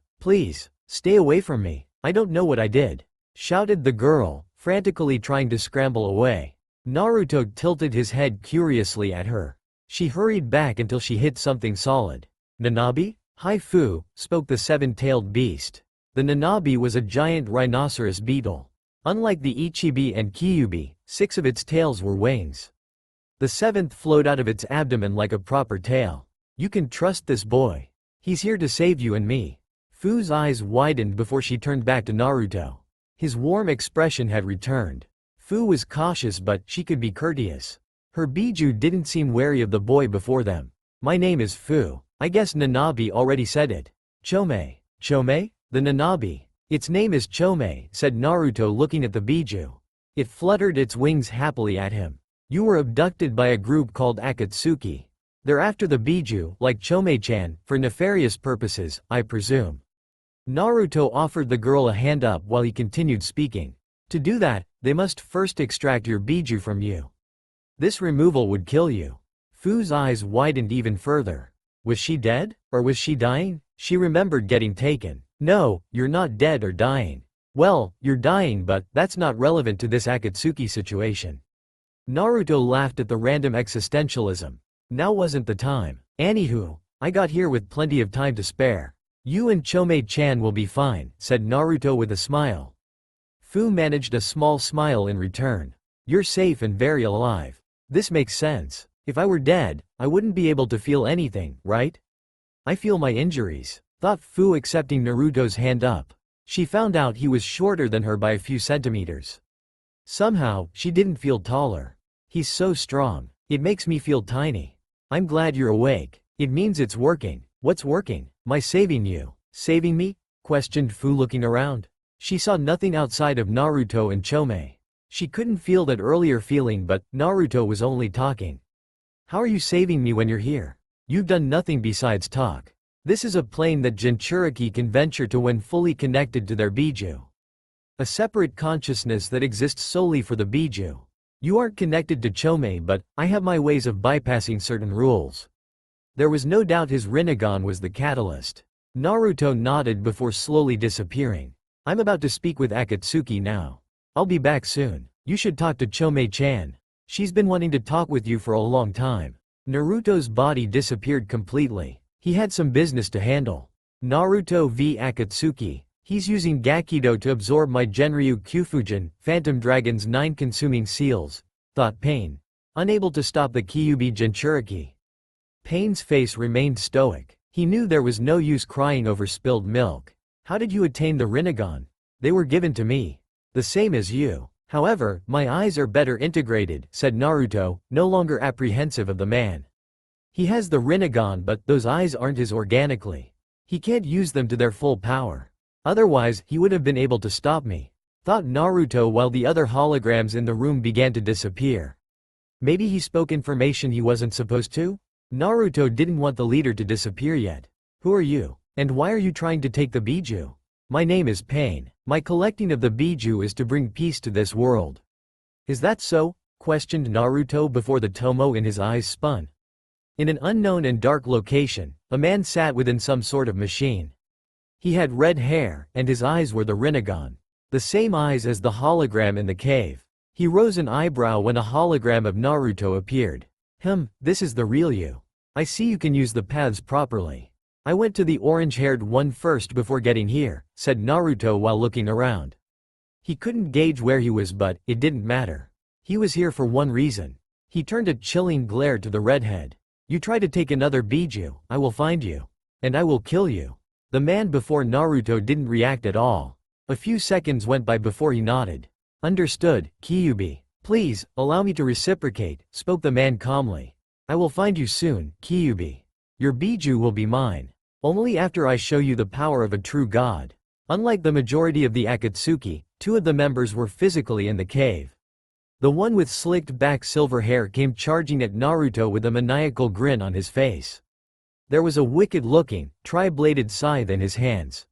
stay away from me, I don't know what I did, shouted the girl, frantically trying to scramble away. Naruto tilted his head curiously at her. She hurried back until she hit something solid. Nanabi? Hi Fu, spoke the seven-tailed beast. The Nanabi was a giant rhinoceros beetle. Unlike the Ichibi and Kyubi, 6 of its tails were wings. The 7th flowed out of its abdomen like a proper tail. You can trust this boy. He's here to save you and me. Fu's eyes widened before she turned back to Naruto. His warm expression had returned. Fu was cautious but she could be courteous. Her Biju didn't seem wary of the boy before them. My name is Fu. I guess Nanabi already said it. Chome. Chome? The Nanabi. Its name is Chome, said Naruto looking at the Biju. It fluttered its wings happily at him. You were abducted by a group called Akatsuki. They're after the Biju, like Chome-chan, for nefarious purposes, I presume. Naruto offered the girl a hand up while he continued speaking. To do that, they must first extract your Biju from you. This removal would kill you. Fu's eyes widened even further. Was she dead? Or was she dying? She remembered getting taken. No, you're not dead or dying. Well, you're dying but that's not relevant to this Akatsuki situation. Naruto laughed at the random existentialism. Now wasn't the time. Anywho, I got here with plenty of time to spare. You and Chome-chan will be fine, said Naruto with a smile. Fu managed a small smile in return. You're safe and very alive. This makes sense. If I were dead, I wouldn't be able to feel anything, right? I feel my injuries, thought Fu, accepting Naruto's hand up. She found out he was shorter than her by a few centimeters. Somehow, she didn't feel taller. He's so strong. It makes me feel tiny. I'm glad you're awake. It means it's working. What's working? My saving you. Saving me? Questioned Fu, looking around. She saw nothing outside of Naruto and Chome. She couldn't feel that earlier feeling but Naruto was only talking. How are you saving me when you're here? You've done nothing besides talk. This is a plane that Jinchuriki can venture to when fully connected to their Biju. A separate consciousness that exists solely for the Biju. You aren't connected to Chome but I have my ways of bypassing certain rules. There was no doubt his Rinnegan was the catalyst. Naruto nodded before slowly disappearing. I'm about to speak with Akatsuki now. I'll be back soon. You should talk to Chome-chan. She's been wanting to talk with you for a long time. Naruto's body disappeared completely. He had some business to handle. Naruto v Akatsuki. He's using Gakido to absorb my Genryu Kyufujin, Phantom Dragon's 9 consuming seals, thought Pain. Unable to stop the Kyubi Jinchuriki. Pain's face remained stoic. He knew there was no use crying over spilled milk. How did you attain the Rinnegan? They were given to me. The same as you. However, my eyes are better integrated, said Naruto, no longer apprehensive of the man. He has the Rinnegan but those eyes aren't his organically. He can't use them to their full power. Otherwise, he would have been able to stop me, thought Naruto while the other holograms in the room began to disappear. Maybe he spoke information he wasn't supposed to? Naruto didn't want the leader to disappear yet. Who are you? And why are you trying to take the Biju? My name is Pain. My collecting of the Biju is to bring peace to this world. Is that so? Questioned Naruto before the Tomo in his eyes spun. In an unknown and dark location, a man sat within some sort of machine. He had red hair, and his eyes were the Rinnegan. The same eyes as the hologram in the cave. He rose an eyebrow when a hologram of Naruto appeared. This is the real you. I see you can use the paths properly. I went to the orange-haired one first before getting here, said Naruto while looking around. He couldn't gauge where he was but it didn't matter. He was here for one reason. He turned a chilling glare to the redhead. You try to take another Biju, I will find you. And I will kill you. The man before Naruto didn't react at all. A few seconds went by before he nodded. Understood, Kyuubi. Please, allow me to reciprocate, spoke the man calmly. I will find you soon, Kyuubi. Your Biju will be mine. Only after I show you the power of a true god. Unlike the majority of the Akatsuki, 2 of the members were physically in the cave. The one with slicked back silver hair came charging at Naruto with a maniacal grin on his face. There was a wicked-looking, tri-bladed scythe in his hands.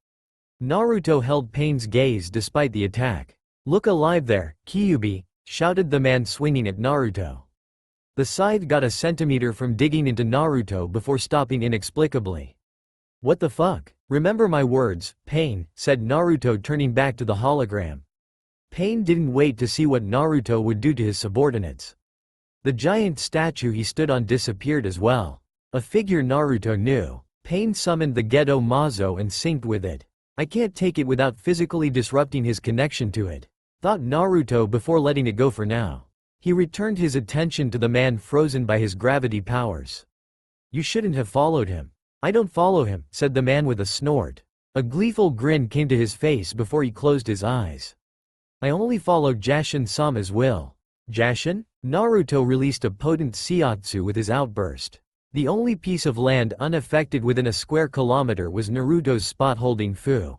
Naruto held Pain's gaze despite the attack. Look alive there, Kyuubi, shouted the man swinging at Naruto. The scythe got a centimeter from digging into Naruto before stopping inexplicably. What the fuck? Remember my words, Pain, said Naruto turning back to the hologram. Pain didn't wait to see what Naruto would do to his subordinates. The giant statue he stood on disappeared as well. A figure Naruto knew. Pain summoned the Gedo Mazo and synced with it. I can't take it without physically disrupting his connection to it, thought Naruto before letting it go for now. He returned his attention to the man frozen by his gravity powers. You shouldn't have followed him. I don't follow him, said the man with a snort. A gleeful grin came to his face before he closed his eyes. I only follow Jashin-sama's will. Jashin? Naruto released a potent Seiyatsu with his outburst. The only piece of land unaffected within a square kilometer was Naruto's spot holding Fu.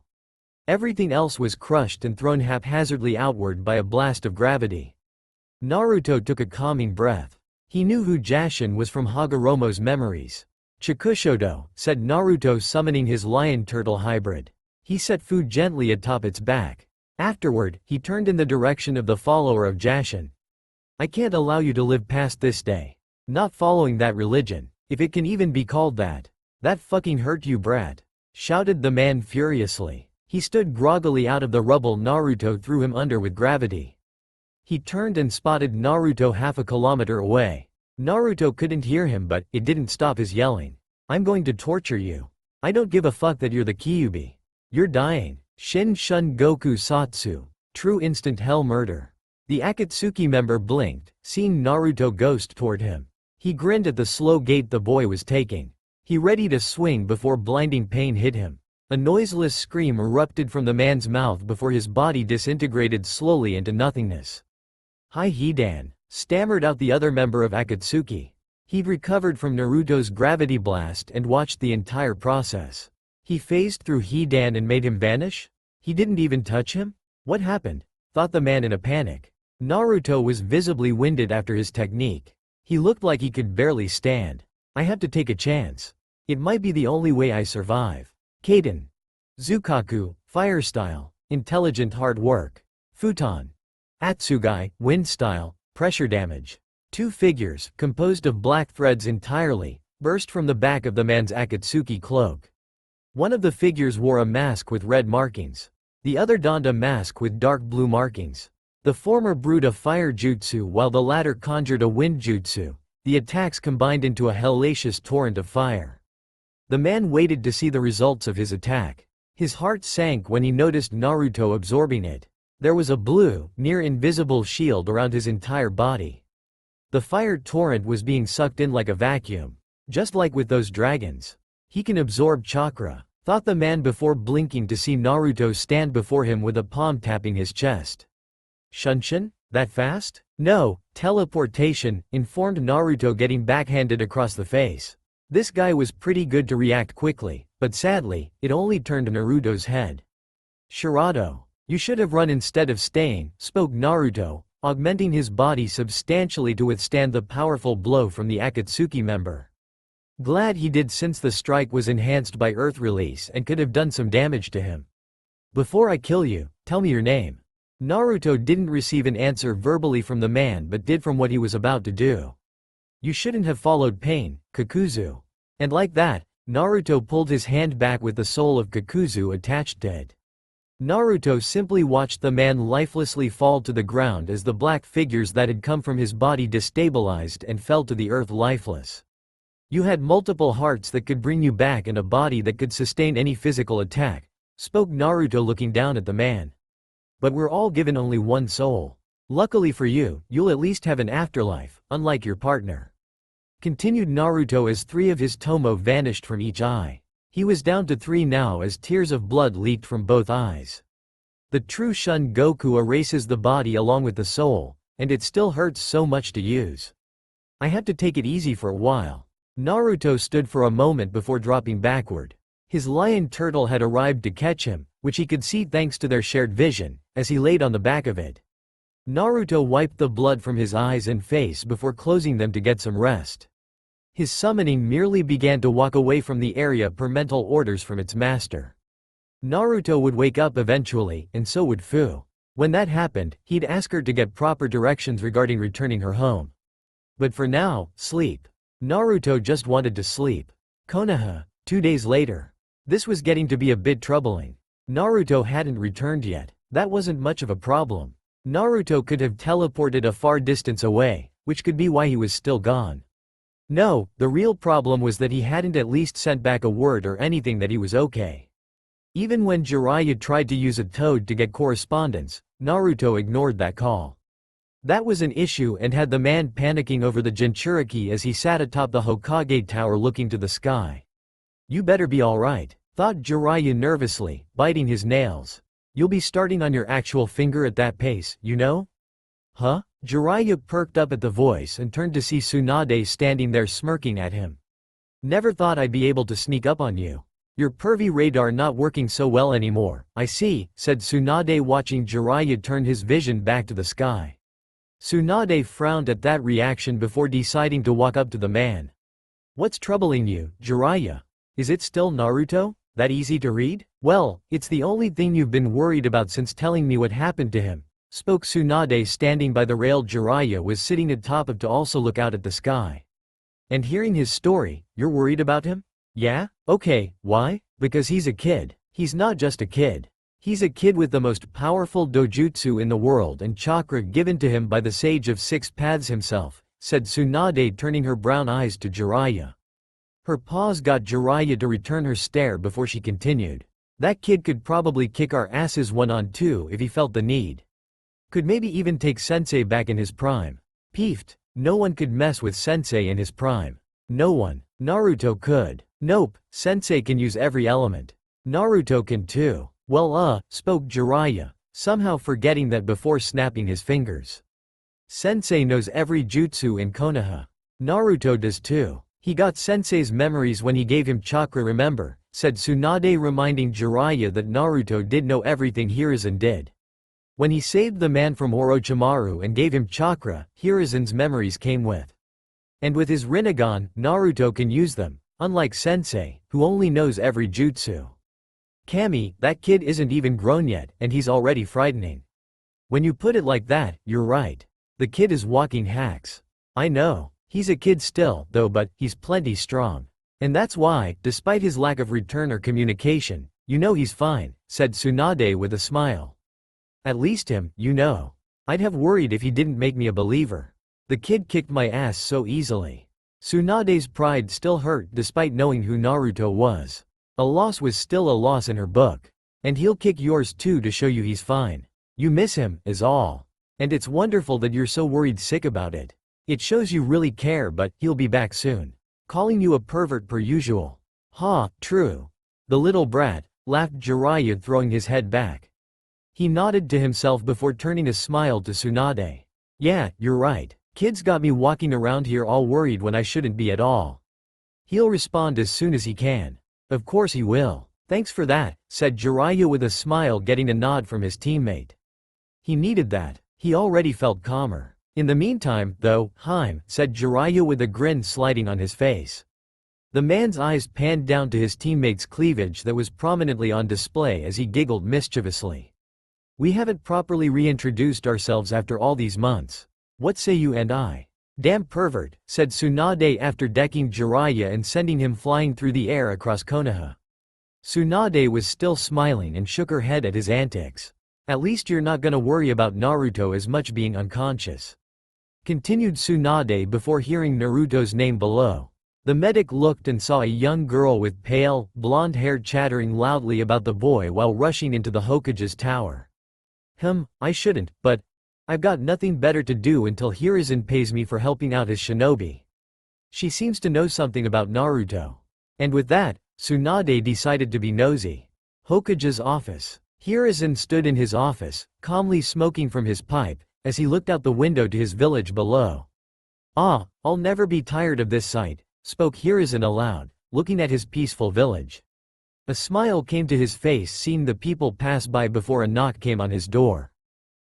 Everything else was crushed and thrown haphazardly outward by a blast of gravity. Naruto took a calming breath. He knew who Jashin was from Hagoromo's memories. Chikushodo, said Naruto summoning his lion turtle hybrid. He set Fu gently atop its back. Afterward, he turned in the direction of the follower of Jashin. I can't allow you to live past this day. Not following that religion, if it can even be called that. That fucking hurt you, brat, shouted the man furiously. He stood groggily out of the rubble Naruto threw him under with gravity. He turned and spotted Naruto half a kilometer away. Naruto couldn't hear him but it didn't stop his yelling. I'm going to torture you. I don't give a fuck that you're the Kyuubi. You're dying. Shin Shun Goku Satsu. True instant hell murder. The Akatsuki member blinked, seeing Naruto ghost toward him. He grinned at the slow gait the boy was taking. He readied a swing before blinding pain hit him. A noiseless scream erupted from the man's mouth before his body disintegrated slowly into nothingness. Hi Hidan, stammered out the other member of Akatsuki. He'd recovered from Naruto's gravity blast and watched the entire process. He phased through Hidan and made him vanish? He didn't even touch him? What happened? Thought the man in a panic. Naruto was visibly winded after his technique. He looked like he could barely stand. I have to take a chance. It might be the only way I survive. Kaden. Zukaku, fire style, intelligent hard work. Futon. Atsugai, wind style, pressure damage. 2 figures, composed of black threads entirely, burst from the back of the man's Akatsuki cloak. One of the figures wore a mask with red markings. The other donned a mask with dark blue markings. The former brewed a fire jutsu while the latter conjured a wind jutsu. The attacks combined into a hellacious torrent of fire. The man waited to see the results of his attack. His heart sank when he noticed Naruto absorbing it. There was a blue, near-invisible shield around his entire body. The fire torrent was being sucked in like a vacuum. Just like with those dragons. He can absorb chakra, thought the man before blinking to see Naruto stand before him with a palm tapping his chest. Shunshin? That fast? No, teleportation, informed Naruto getting backhanded across the face. This guy was pretty good to react quickly, but sadly, it only turned Naruto's head. Shirado. You should have run instead of staying, spoke Naruto, augmenting his body substantially to withstand the powerful blow from the Akatsuki member. Glad he did since the strike was enhanced by Earth release and could have done some damage to him. Before I kill you, tell me your name. Naruto didn't receive an answer verbally from the man but did from what he was about to do. You shouldn't have followed Pain, Kakuzu. And like that, Naruto pulled his hand back with the soul of Kakuzu attached to it. Naruto simply watched the man lifelessly fall to the ground as the black figures that had come from his body destabilized and fell to the earth lifeless. You had multiple hearts that could bring you back and a body that could sustain any physical attack, spoke Naruto looking down at the man. But we're all given only one soul. Luckily for you, you'll at least have an afterlife, unlike your partner. Continued Naruto as 3 of his tomo vanished from each eye. He was down to 3 now as tears of blood leaked from both eyes. The true Shun Goku erases the body along with the soul, and it still hurts so much to use. I had to take it easy for a while. Naruto stood for a moment before dropping backward. His lion turtle had arrived to catch him, which he could see thanks to their shared vision, as he laid on the back of it. Naruto wiped the blood from his eyes and face before closing them to get some rest. His summoning merely began to walk away from the area per mental orders from its master. Naruto would wake up eventually, and so would Fu. When that happened, he'd ask her to get proper directions regarding returning her home. But for now, sleep. Naruto just wanted to sleep. Konoha, 2 days later. This was getting to be a bit troubling. Naruto hadn't returned yet. That wasn't much of a problem. Naruto could have teleported a far distance away, which could be why he was still gone. No, the real problem was that he hadn't at least sent back a word or anything that he was okay. Even when Jiraiya tried to use a toad to get correspondence, Naruto ignored that call. That was an issue and had the man panicking over the Jinchuriki as he sat atop the Hokage tower looking to the sky. You better be alright, thought Jiraiya nervously, biting his nails. You'll be starting on your actual finger at that pace, you know? Huh? Jiraiya perked up at the voice and turned to see Tsunade standing there smirking at him. Never thought I'd be able to sneak up on you. Your pervy radar not working so well anymore, I see, said Tsunade watching Jiraiya turn his vision back to the sky. Tsunade frowned at that reaction before deciding to walk up to the man. What's troubling you, Jiraiya? Is it still Naruto? That easy to read? Well, it's the only thing you've been worried about since telling me what happened to him, spoke Tsunade standing by the rail. Jiraiya was sitting atop of to also look out at the sky. And hearing his story, you're worried about him? Yeah? Okay, why? Because he's a kid. He's not just a kid. He's a kid with the most powerful dojutsu in the world and chakra given to him by the Sage of Six Paths himself, said Tsunade turning her brown eyes to Jiraiya. Her pause got Jiraiya to return her stare before she continued. That kid could probably kick our asses 1-on-2 if he felt the need. Could maybe even take Sensei back in his prime. Peefed. No one could mess with Sensei in his prime. No one. Naruto could. Nope, Sensei can use every element. Naruto can too. Well spoke Jiraiya, somehow forgetting that before snapping his fingers. Sensei knows every jutsu in Konoha. Naruto does too. He got Sensei's memories when he gave him chakra, remember, said Tsunade, reminding Jiraiya that Naruto did know everything Hiruzen did. When he saved the man from Orochimaru and gave him chakra, Hiruzen's memories came with. And with his Rinnegan, Naruto can use them, unlike Sensei, who only knows every jutsu. Kami, that kid isn't even grown yet, and he's already frightening. When you put it like that, you're right. The kid is walking hacks. I know. He's a kid still, though, but he's plenty strong. And that's why, despite his lack of return or communication, you know he's fine, said Tsunade with a smile. At least him, you know. I'd have worried if he didn't make me a believer. The kid kicked my ass so easily. Tsunade's pride still hurt despite knowing who Naruto was. A loss was still a loss in her book. And he'll kick yours too to show you he's fine. You miss him, is all. And it's wonderful that you're so worried sick about it. It shows you really care, but he'll be back soon. Calling you a pervert per usual. Ha, true. The little brat, laughed Jiraiya, throwing his head back. He nodded to himself before turning a smile to Tsunade. Yeah, you're right. Kid's got me walking around here all worried when I shouldn't be at all. He'll respond as soon as he can. Of course he will. Thanks for that, said Jiraiya with a smile, getting a nod from his teammate. He needed that. He already felt calmer. In the meantime, though, Heim, said Jiraiya with a grin sliding on his face. The man's eyes panned down to his teammate's cleavage that was prominently on display as he giggled mischievously. We haven't properly reintroduced ourselves after all these months. What say you and I? Damn pervert, said Tsunade after decking Jiraiya and sending him flying through the air across Konoha. Tsunade was still smiling and shook her head at his antics. At least you're not gonna worry about Naruto as much being unconscious. Continued Tsunade before hearing Naruto's name below. The medic looked and saw a young girl with pale, blonde hair chattering loudly about the boy while rushing into the Hokage's tower. I shouldn't, but I've got nothing better to do until Hiruzen pays me for helping out his shinobi. She seems to know something about Naruto. And with that, Tsunade decided to be nosy. Hokage's office. Hiruzen stood in his office, calmly smoking from his pipe, as he looked out the window to his village below. "Ah, I'll never be tired of this sight," spoke Hiruzen aloud, looking at his peaceful village. A smile came to his face seeing the people pass by before a knock came on his door.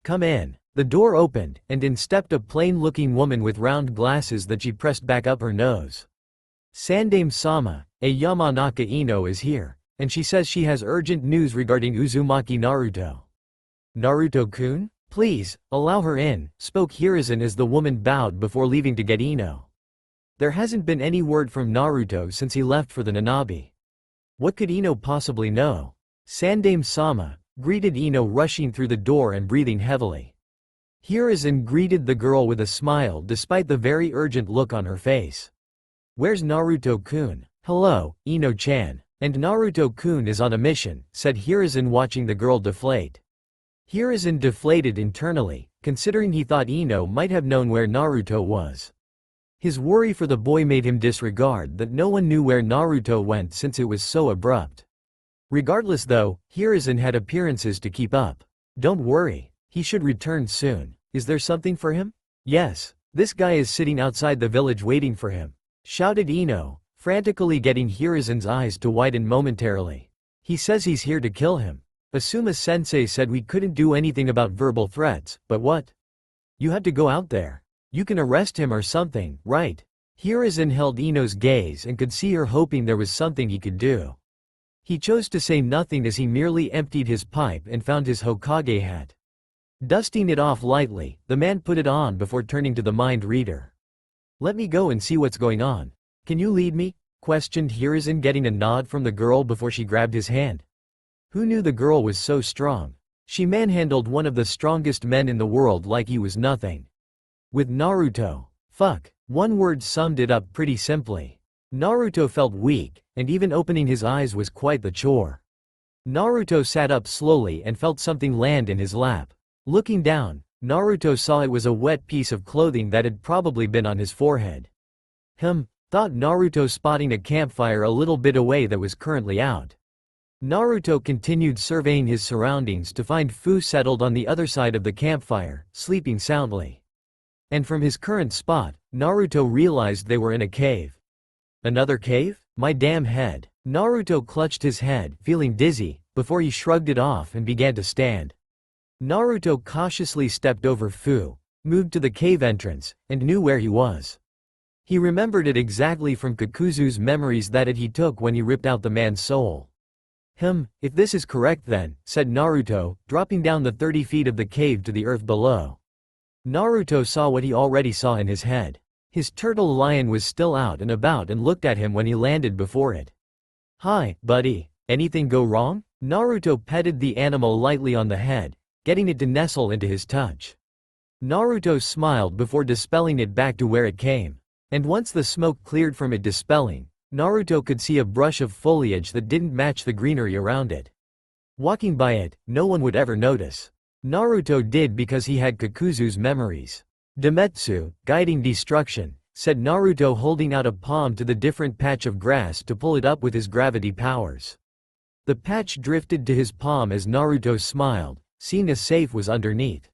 "Come in." The door opened, and in stepped a plain-looking woman with round glasses that she pressed back up her nose. "Sandame-sama, a Yamanaka Ino is here, and she says she has urgent news regarding Uzumaki Naruto." "Naruto-kun? Please, allow her in," spoke Hiruzen as the woman bowed before leaving to get Ino. There hasn't been any word from Naruto since he left for the Nanabi. What could Ino possibly know? Sandame-sama, greeted Ino rushing through the door and breathing heavily. Hiruzen greeted the girl with a smile despite the very urgent look on her face. "Where's Naruto-kun?" "Hello, Ino-chan. And Naruto-kun is on a mission," said Hiruzen watching the girl deflate. Hiruzen deflated internally, considering he thought Ino might have known where Naruto was. His worry for the boy made him disregard that no one knew where Naruto went since it was so abrupt. Regardless though, Hiruzen had appearances to keep up. "Don't worry. He should return soon. Is there something for him?" "Yes. This guy is sitting outside the village waiting for him," shouted Ino, frantically getting Hiruzen's eyes to widen momentarily. "He says he's here to kill him. Asuma-sensei said we couldn't do anything about verbal threats, but what? You had to go out there. You can arrest him or something, right?" Hiruzen held Ino's gaze and could see her hoping there was something he could do. He chose to say nothing as he merely emptied his pipe and found his Hokage hat. Dusting it off lightly, the man put it on before turning to the mind reader. "Let me go and see what's going on. Can you lead me?" questioned Hiruzen, getting a nod from the girl before she grabbed his hand. Who knew the girl was so strong? She manhandled one of the strongest men in the world like he was nothing. With Naruto, fuck, one word summed it up pretty simply. Naruto felt weak, and even opening his eyes was quite the chore. Naruto sat up slowly and felt something land in his lap. Looking down, Naruto saw it was a wet piece of clothing that had probably been on his forehead. Thought Naruto, spotting a campfire a little bit away that was currently out. Naruto continued surveying his surroundings to find Fu settled on the other side of the campfire, sleeping soundly. And from his current spot, Naruto realized they were in a cave. Another cave? My damn head. Naruto clutched his head, feeling dizzy, before he shrugged it off and began to stand. Naruto cautiously stepped over Fu, moved to the cave entrance, and knew where he was. He remembered it exactly from Kakuzu's memories that he took when he ripped out the man's soul. If this is correct then, said Naruto, dropping down the 30 feet of the cave to the earth below. Naruto saw what he already saw in his head. His turtle lion was still out and about and looked at him when he landed before it. "Hi, buddy. Anything go wrong?" Naruto petted the animal lightly on the head, getting it to nestle into his touch. Naruto smiled before dispelling it back to where it came. And once the smoke cleared from it dispelling, Naruto could see a brush of foliage that didn't match the greenery around it. Walking by it, no one would ever notice. Naruto did because he had Kakuzu's memories. "Demetsu, guiding destruction," said Naruto, holding out a palm to the different patch of grass to pull it up with his gravity powers. The patch drifted to his palm as Naruto smiled, seeing a safe was underneath.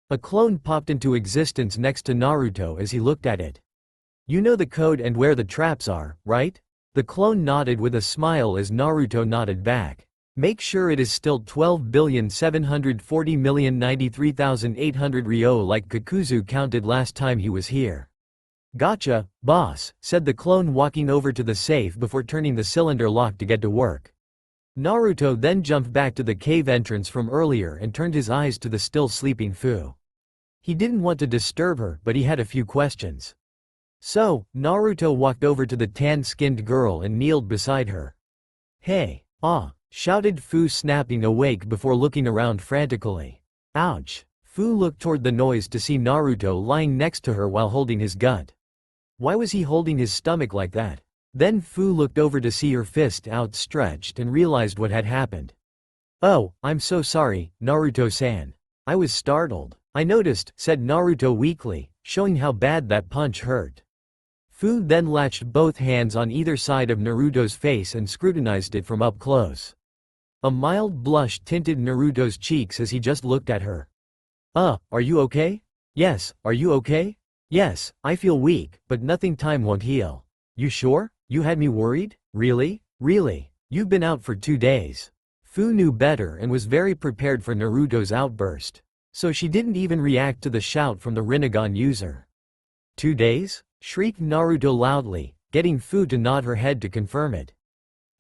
A clone popped into existence next to Naruto as he looked at it. "You know the code and where the traps are, right?" The clone nodded with a smile as Naruto nodded back. "Make sure it is still 12,740,093,800 ryo like Kakuzu counted last time he was here." "Gotcha, boss," said the clone, walking over to the safe before turning the cylinder lock to get to work. Naruto then jumped back to the cave entrance from earlier and turned his eyes to the still sleeping Fu. He didn't want to disturb her, but he had a few questions. So, Naruto walked over to the tan-skinned girl and kneeled beside her. "Hey, shouted Fu, snapping awake before looking around frantically. "Ouch." Fu looked toward the noise to see Naruto lying next to her while holding his gut. Why was he holding his stomach like that? Then Fu looked over to see her fist outstretched and realized what had happened. "Oh, I'm so sorry, Naruto-san. I was startled." I noticed, said Naruto weakly, showing how bad that punch hurt. Fu then latched both hands on either side of Naruto's face and scrutinized it from up close. A mild blush tinted Naruto's cheeks as he just looked at her. Are you okay? Yes, are you okay? Yes, I feel weak, but nothing time won't heal. You sure? You had me worried? Really? Really? You've been out for 2 days. Fu knew better and was very prepared for Naruto's outburst. So she didn't even react to the shout from the Rinnegan user. 2 days? Shrieked Naruto loudly, getting Fu to nod her head to confirm it.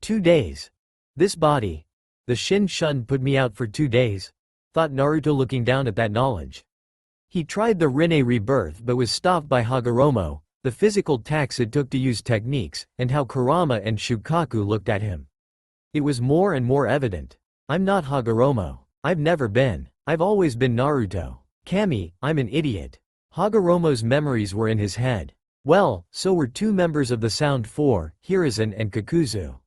2 days. This body. The Shin Shun put me out for 2 days, thought Naruto looking down at that knowledge. He tried the Rinne rebirth but was stopped by Hagoromo, the physical tax it took to use techniques, and how Kurama and Shukaku looked at him. It was more and more evident. I'm not Hagoromo. I've never been. I've always been Naruto. Kami, I'm an idiot. Hagoromo's memories were in his head. Well, so were 2 members of the Sound Four, Hiruzen and Kakuzu.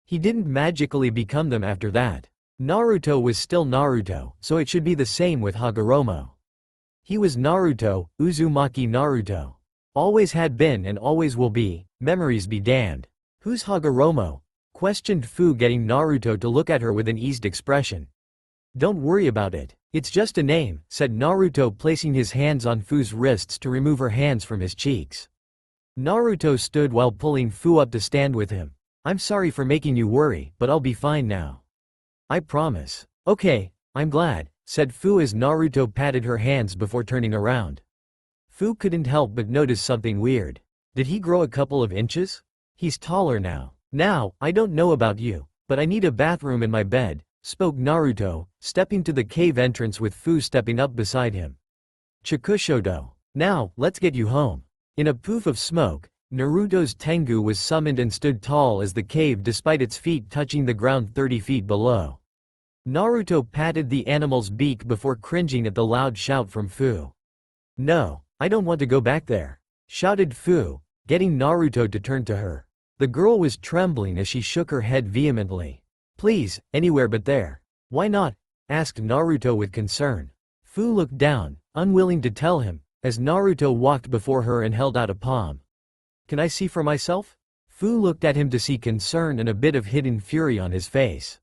He didn't magically become them after that. Naruto was still Naruto, so it should be the same with Hagoromo. He was Naruto, Uzumaki Naruto. Always had been and always will be, memories be damned. Who's Hagoromo? Questioned Fu, getting Naruto to look at her with an eased expression. Don't worry about it. It's just a name, said Naruto, placing his hands on Fu's wrists to remove her hands from his cheeks. Naruto stood while pulling Fu up to stand with him. I'm sorry for making you worry, but I'll be fine now. I promise. Okay, I'm glad, said Fu as Naruto patted her hands before turning around. Fu couldn't help but notice something weird. Did he grow a couple of inches? He's taller now. Now, I don't know about you, but I need a bathroom in my bed, spoke Naruto, stepping to the cave entrance with Fu stepping up beside him. Chikushodo. Now, let's get you home. In a poof of smoke, Naruto's Tengu was summoned and stood tall as the cave despite its feet touching the ground 30 feet below. Naruto patted the animal's beak before cringing at the loud shout from Fu. No, I don't want to go back there, shouted Fu, getting Naruto to turn to her. The girl was trembling as she shook her head vehemently. Please, anywhere but there. Why not? Asked Naruto with concern. Fu looked down, unwilling to tell him, as Naruto walked before her and held out a palm. Can I see for myself? Fu looked at him to see concern and a bit of hidden fury on his face.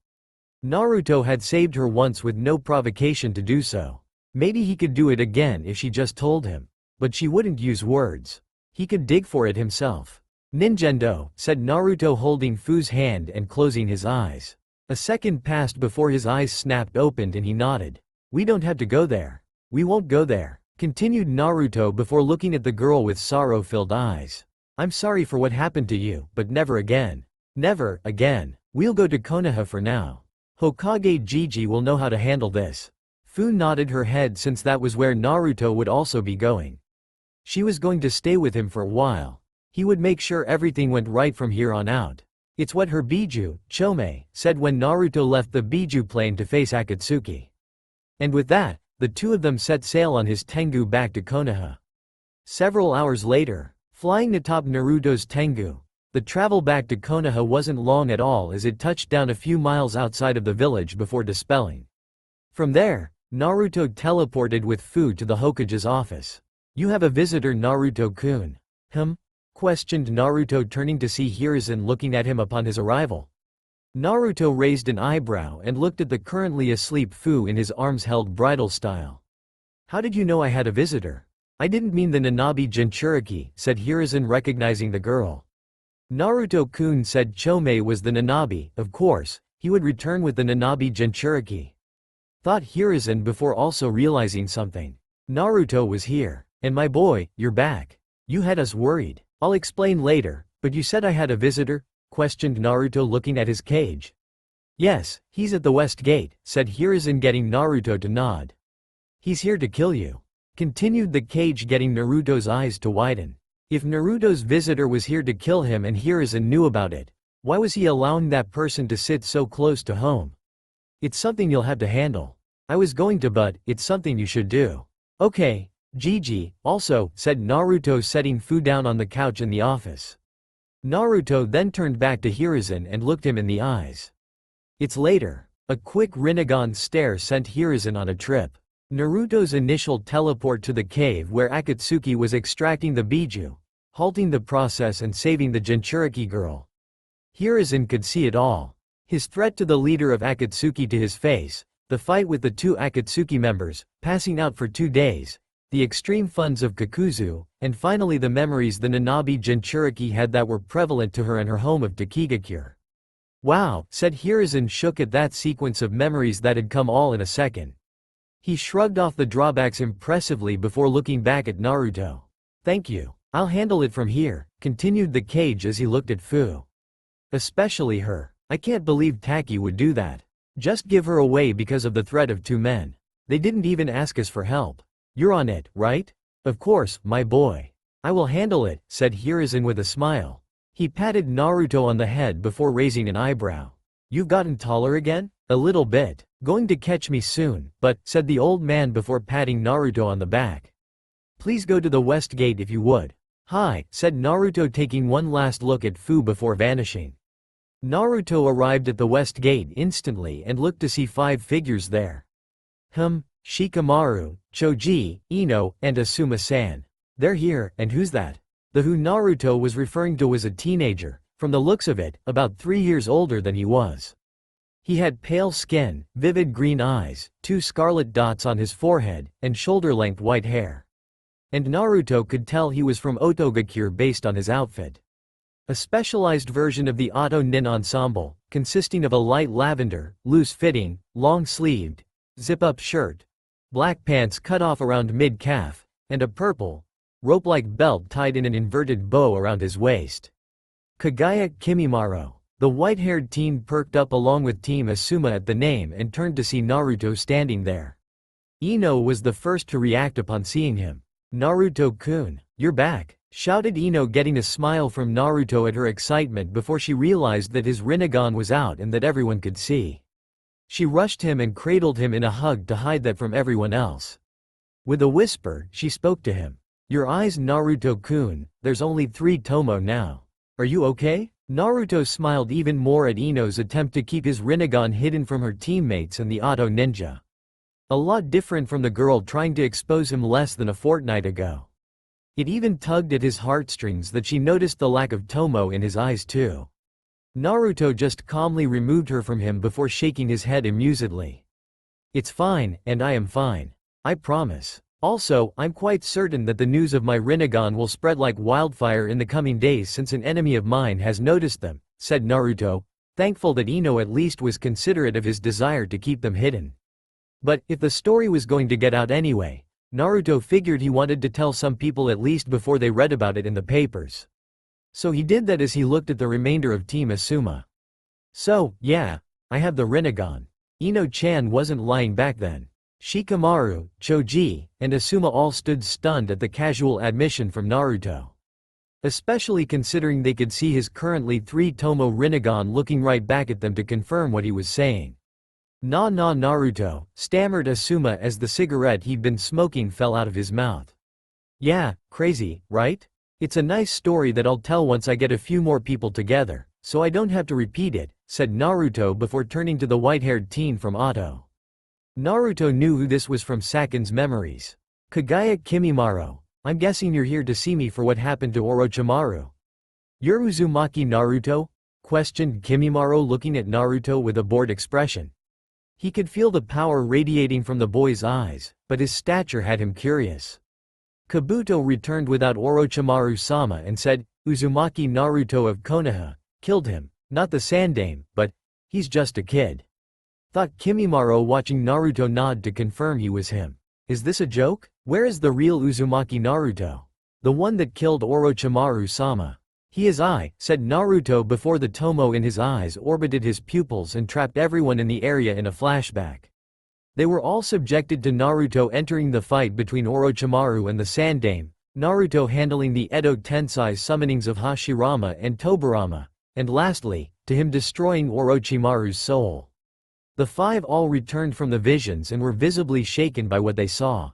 Naruto had saved her once with no provocation to do so. Maybe he could do it again if she just told him. But she wouldn't use words. He could dig for it himself. Ninjendo, said Naruto, holding Fu's hand and closing his eyes. A second passed before his eyes snapped open and he nodded. We don't have to go there. We won't go there, continued Naruto before looking at the girl with sorrow-filled eyes. I'm sorry for what happened to you, but never again. Never again. We'll go to Konoha for now. Hokage Gigi will know how to handle this. Fu nodded her head since that was where Naruto would also be going. She was going to stay with him for a while. He would make sure everything went right from here on out. It's what her Biju, Chome, said when Naruto left the Biju plane to face Akatsuki. And with that, the two of them set sail on his Tengu back to Konoha. Several hours later, flying atop Naruto's Tengu, the travel back to Konoha wasn't long at all as it touched down a few miles outside of the village before dispelling. From there, Naruto teleported with Fu to the Hokage's office. You have a visitor, Naruto-kun. Questioned Naruto, turning to see Hiruzen looking at him upon his arrival. Naruto raised an eyebrow and looked at the currently asleep Fu in his arms held bridal style. How did you know I had a visitor? I didn't mean the Nanabi Jinchuriki, said Hiruzen, recognizing the girl. Naruto-kun, said Chome was the Nanabi, of course, he would return with the Nanabi Jinchuriki. Thought Hiruzen before also realizing something. Naruto was here. And my boy, you're back. You had us worried. I'll explain later, but you said I had a visitor? Questioned Naruto, looking at his cage. Yes, he's at the west gate, said Hiruzen, getting Naruto to nod. He's here to kill you. Continued the cage, getting Naruto's eyes to widen. If Naruto's visitor was here to kill him and Hiruzen knew about it, why was he allowing that person to sit so close to home? It's something you'll have to handle. I was going to, but it's something you should do. Okay. Gigi, also, said Naruto, setting Fu down on the couch in the office. Naruto then turned back to Hiruzen and looked him in the eyes. It's later. A quick Rinnegan stare sent Hiruzen on a trip. Naruto's initial teleport to the cave where Akatsuki was extracting the Biju, halting the process and saving the Jinchuriki girl. Hiruzen could see it all. His threat to the leader of Akatsuki to his face, the fight with the two Akatsuki members, passing out for 2 days, the extreme funds of Kakuzu, and finally the memories the Nanabi Jinchuriki had that were prevalent to her in her home of Takigakure. Wow, said Hiruzen, shook at that sequence of memories that had come all in a second. He shrugged off the drawbacks impressively before looking back at Naruto. Thank you. I'll handle it from here, continued the Cage as he looked at Fu. Especially her. I can't believe Taki would do that. Just give her away because of the threat of 2 men. They didn't even ask us for help. You're on it, right? Of course, my boy. I will handle it, said Hiruzen with a smile. He patted Naruto on the head before raising an eyebrow. You've gotten taller again? A little bit. Going to catch me soon, but, said the old man before patting Naruto on the back. Please go to the west gate if you would. Hi, said Naruto, taking one last look at Fu before vanishing. Naruto arrived at the west gate instantly and looked to see 5 figures there. Shikamaru, Choji, Ino, and Asuma-san. They're here, and who's that? The who Naruto was referring to was a teenager, from the looks of it, about 3 years older than he was. He had pale skin, vivid green eyes, 2 scarlet dots on his forehead, and shoulder-length white hair. And Naruto could tell he was from Otogakure based on his outfit. A specialized version of the Oto Nin ensemble, consisting of a light lavender, loose-fitting, long-sleeved, zip-up shirt, black pants cut off around mid-calf, and a purple, rope-like belt tied in an inverted bow around his waist. Kagaya Kimimaro. The white-haired teen perked up along with Team Asuma at the name and turned to see Naruto standing there. Ino was the first to react upon seeing him. Naruto-kun, you're back, shouted Ino, getting a smile from Naruto at her excitement before she realized that his Rinnegan was out and that everyone could see. She rushed him and cradled him in a hug to hide that from everyone else. With a whisper, she spoke to him. Your eyes, Naruto-kun, there's only 3 Tomo now. Are you okay? Naruto smiled even more at Ino's attempt to keep his Rinnegan hidden from her teammates and the Oto ninja. A lot different from the girl trying to expose him less than a fortnight ago. It even tugged at his heartstrings that she noticed the lack of Tomo in his eyes too. Naruto just calmly removed her from him before shaking his head amusedly. It's fine, and I am fine. I promise. Also, I'm quite certain that the news of my Rinnegan will spread like wildfire in the coming days since an enemy of mine has noticed them, said Naruto, thankful that Ino at least was considerate of his desire to keep them hidden. But, if the story was going to get out anyway, Naruto figured he wanted to tell some people at least before they read about it in the papers. So he did that as he looked at the remainder of Team Asuma. So, yeah, I have the Rinnegan. Ino-chan wasn't lying back then. Shikamaru, Choji, and Asuma all stood stunned at the casual admission from Naruto. Especially considering they could see his currently 3 Tomo Rinnegan looking right back at them to confirm what he was saying. Nah Naruto, stammered Asuma as the cigarette he'd been smoking fell out of his mouth. Yeah, crazy, right? It's a nice story that I'll tell once I get a few more people together, so I don't have to repeat it, said Naruto before turning to the white-haired teen from Oto. Naruto knew who this was from Sakin's memories. Kagaya Kimimaro, I'm guessing you're here to see me for what happened to Orochimaru. You're Uzumaki Naruto? Questioned Kimimaro, looking at Naruto with a bored expression. He could feel the power radiating from the boy's eyes, but his stature had him curious. Kabuto returned without Orochimaru-sama and said, Uzumaki Naruto of Konoha, killed him, not the Sandame, but, he's just a kid. Thought Kimimaro, watching Naruto nod to confirm he was him. Is this a joke? Where is the real Uzumaki Naruto? The one that killed Orochimaru-sama. He is I, said Naruto before the Tomo in his eyes orbited his pupils and trapped everyone in the area in a flashback. They were all subjected to Naruto entering the fight between Orochimaru and the Sandame, Naruto handling the Edo Tensei summonings of Hashirama and Tobirama, and lastly, to him destroying Orochimaru's soul. The 5 all returned from the visions and were visibly shaken by what they saw.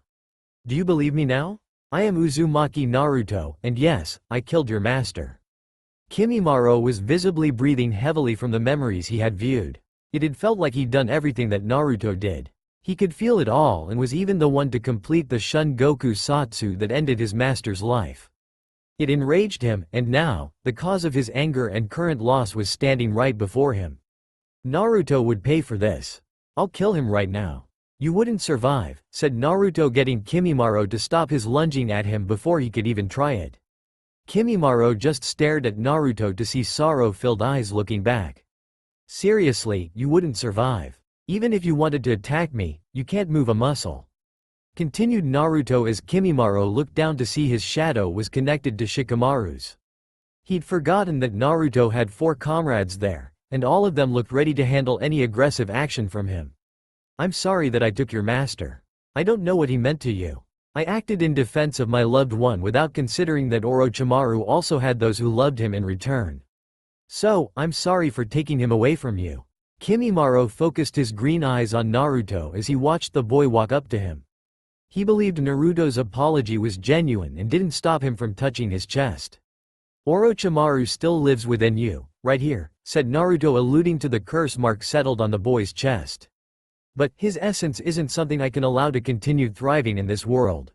Do you believe me now? I am Uzumaki Naruto, and yes, I killed your master. Kimimaro was visibly breathing heavily from the memories he had viewed. It had felt like he'd done everything that Naruto did. He could feel it all and was even the one to complete the Shun Goku Satsu that ended his master's life. It enraged him, and now, the cause of his anger and current loss was standing right before him. Naruto would pay for this. I'll kill him right now. You wouldn't survive, said Naruto, getting Kimimaro to stop his lunging at him before he could even try it. Kimimaro just stared at Naruto to see sorrow-filled eyes looking back. Seriously, you wouldn't survive. Even if you wanted to attack me, you can't move a muscle. Continued Naruto as Kimimaro looked down to see his shadow was connected to Shikamaru's. He'd forgotten that Naruto had 4 comrades there, and all of them looked ready to handle any aggressive action from him. I'm sorry that I took your master. I don't know what he meant to you. I acted in defense of my loved one without considering that Orochimaru also had those who loved him in return. So, I'm sorry for taking him away from you. Kimimaro focused his green eyes on Naruto as he watched the boy walk up to him. He believed Naruto's apology was genuine and didn't stop him from touching his chest. Orochimaru still lives within you, right here, said Naruto, alluding to the curse mark settled on the boy's chest. But his essence isn't something I can allow to continue thriving in this world.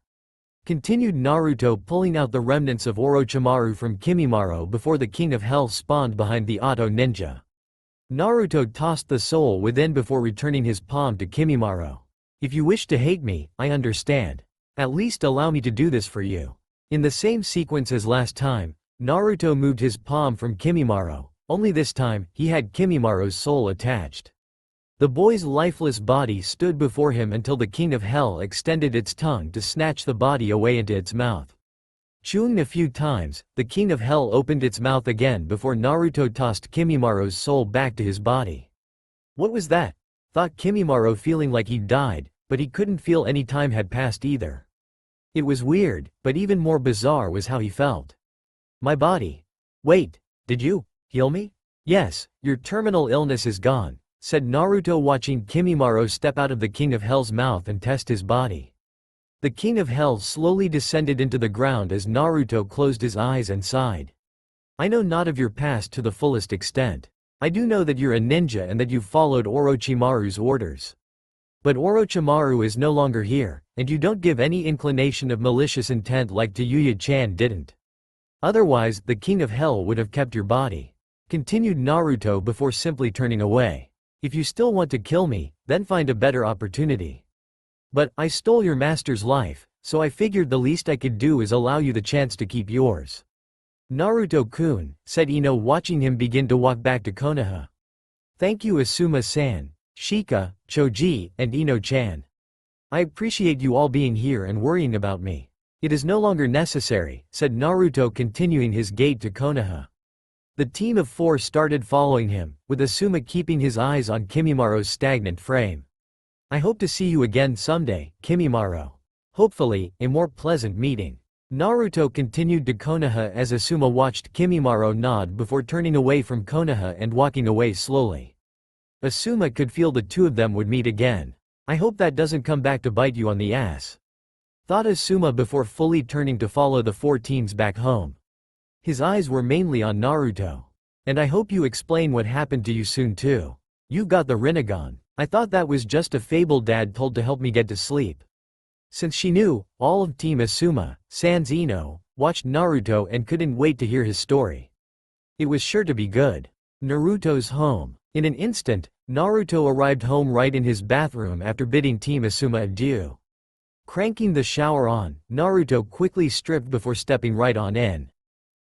Continued Naruto, pulling out the remnants of Orochimaru from Kimimaro before the King of Hell spawned behind the Auto Ninja. Naruto tossed the soul within before returning his palm to Kimimaro. If you wish to hate me, I understand. At least allow me to do this for you. In the same sequence as last time, Naruto moved his palm from Kimimaro, only this time, he had Kimimaro's soul attached. The boy's lifeless body stood before him until the King of Hell extended its tongue to snatch the body away into its mouth. Chewing a few times, the King of Hell opened its mouth again before Naruto tossed Kimimaro's soul back to his body. What was that? Thought Kimimaro, feeling like he'd died, but he couldn't feel any time had passed either. It was weird, but even more bizarre was how he felt. My body. Wait, did you heal me? Yes, your terminal illness is gone, said Naruto, watching Kimimaro step out of the King of Hell's mouth and test his body. The King of Hell slowly descended into the ground as Naruto closed his eyes and sighed. I know not of your past to the fullest extent. I do know that you're a ninja and that you've followed Orochimaru's orders. But Orochimaru is no longer here, and you don't give any inclination of malicious intent like Tayuya-chan didn't. Otherwise, the King of Hell would have kept your body. Continued Naruto before simply turning away. If you still want to kill me, then find a better opportunity. But I stole your master's life, so I figured the least I could do is allow you the chance to keep yours. Naruto-kun, said Ino, watching him begin to walk back to Konoha. Thank you, Asuma-san, Shika, Choji, and Ino-chan. I appreciate you all being here and worrying about me. It is no longer necessary, said Naruto, continuing his gait to Konoha. The team of 4 started following him, with Asuma keeping his eyes on Kimimaro's stagnant frame. I hope to see you again someday, Kimimaro. Hopefully, a more pleasant meeting. Naruto continued to Konoha as Asuma watched Kimimaro nod before turning away from Konoha and walking away slowly. Asuma could feel the two of them would meet again. I hope that doesn't come back to bite you on the ass, thought Asuma before fully turning to follow the 4 teens back home. His eyes were mainly on Naruto. And I hope you explain what happened to you soon too. You got the Rinnegan. I thought that was just a fable Dad told to help me get to sleep. Since she knew, all of Team Asuma, sans Ino, watched Naruto and couldn't wait to hear his story. It was sure to be good. Naruto's home. In an instant, Naruto arrived home right in his bathroom after bidding Team Asuma adieu. Cranking the shower on, Naruto quickly stripped before stepping right on in.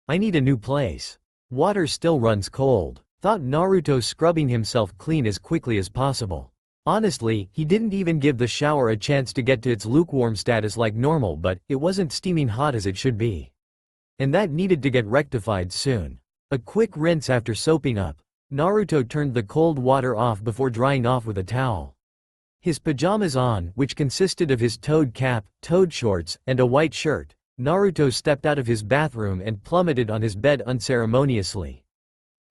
I need a new place. Water still runs cold, thought Naruto, scrubbing himself clean as quickly as possible. Honestly, he didn't even give the shower a chance to get to its lukewarm status like normal, but it wasn't steaming hot as it should be. And that needed to get rectified soon. A quick rinse after soaping up, Naruto turned the cold water off before drying off with a towel. His pajamas on, which consisted of his toad cap, toad shorts, and a white shirt, Naruto stepped out of his bathroom and plummeted on his bed unceremoniously.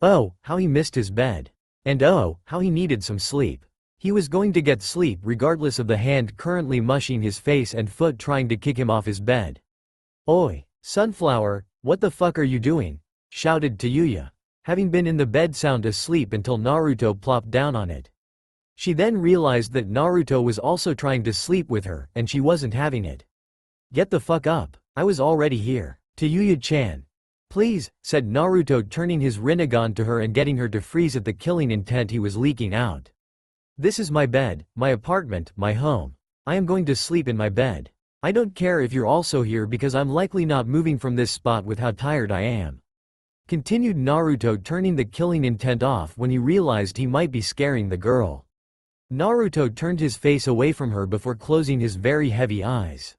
Oh, how he missed his bed. And oh, how he needed some sleep. He was going to get sleep regardless of the hand currently mushing his face and foot trying to kick him off his bed. Oi, Sunflower, what the fuck are you doing? Shouted Tayuya, having been in the bed sound asleep until Naruto plopped down on it. She then realized that Naruto was also trying to sleep with her, and she wasn't having it. "Get the fuck up. I was already here." "Tayuya-chan. Please," said Naruto, turning his Rinnegan to her and getting her to freeze at the killing intent he was leaking out. "This is my bed, my apartment, my home. I am going to sleep in my bed. I don't care if you're also here because I'm likely not moving from this spot with how tired I am," continued Naruto, turning the killing intent off when he realized he might be scaring the girl. Naruto turned his face away from her before closing his very heavy eyes.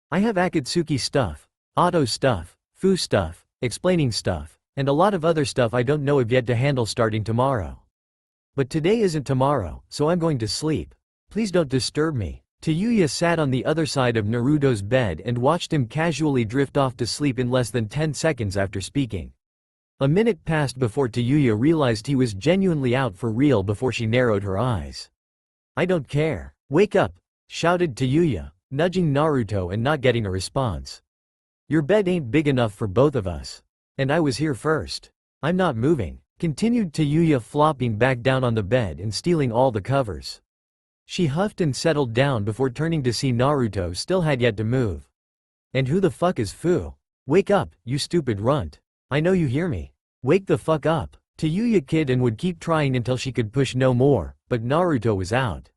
"I have Akatsuki stuff, Auto stuff, Fu stuff, explaining stuff, and a lot of other stuff I don't know if yet to handle starting tomorrow. But today isn't tomorrow, so I'm going to sleep. Please don't disturb me." Tayuya sat on the other side of Naruto's bed and watched him casually drift off to sleep in less than 10 seconds after speaking. A minute passed before Tayuya realized he was genuinely out for real before she narrowed her eyes. "I don't care. Wake up," shouted Tayuya, nudging Naruto and not getting a response. "Your bed ain't big enough for both of us. And I was here first. I'm not moving," continued Tayuya, flopping back down on the bed and stealing all the covers. She huffed and settled down before turning to see Naruto still had yet to move. "And who the fuck is Fu? Wake up, you stupid runt. I know you hear me. Wake the fuck up." Tayuya kid and would keep trying until she could push no more, but Naruto was out.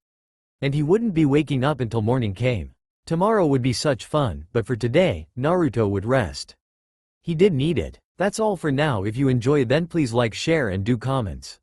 And he wouldn't be waking up until morning came. Tomorrow would be such fun, but for today, Naruto would rest. He did need it. That's all for now. If you enjoy, then please like, share and do comments.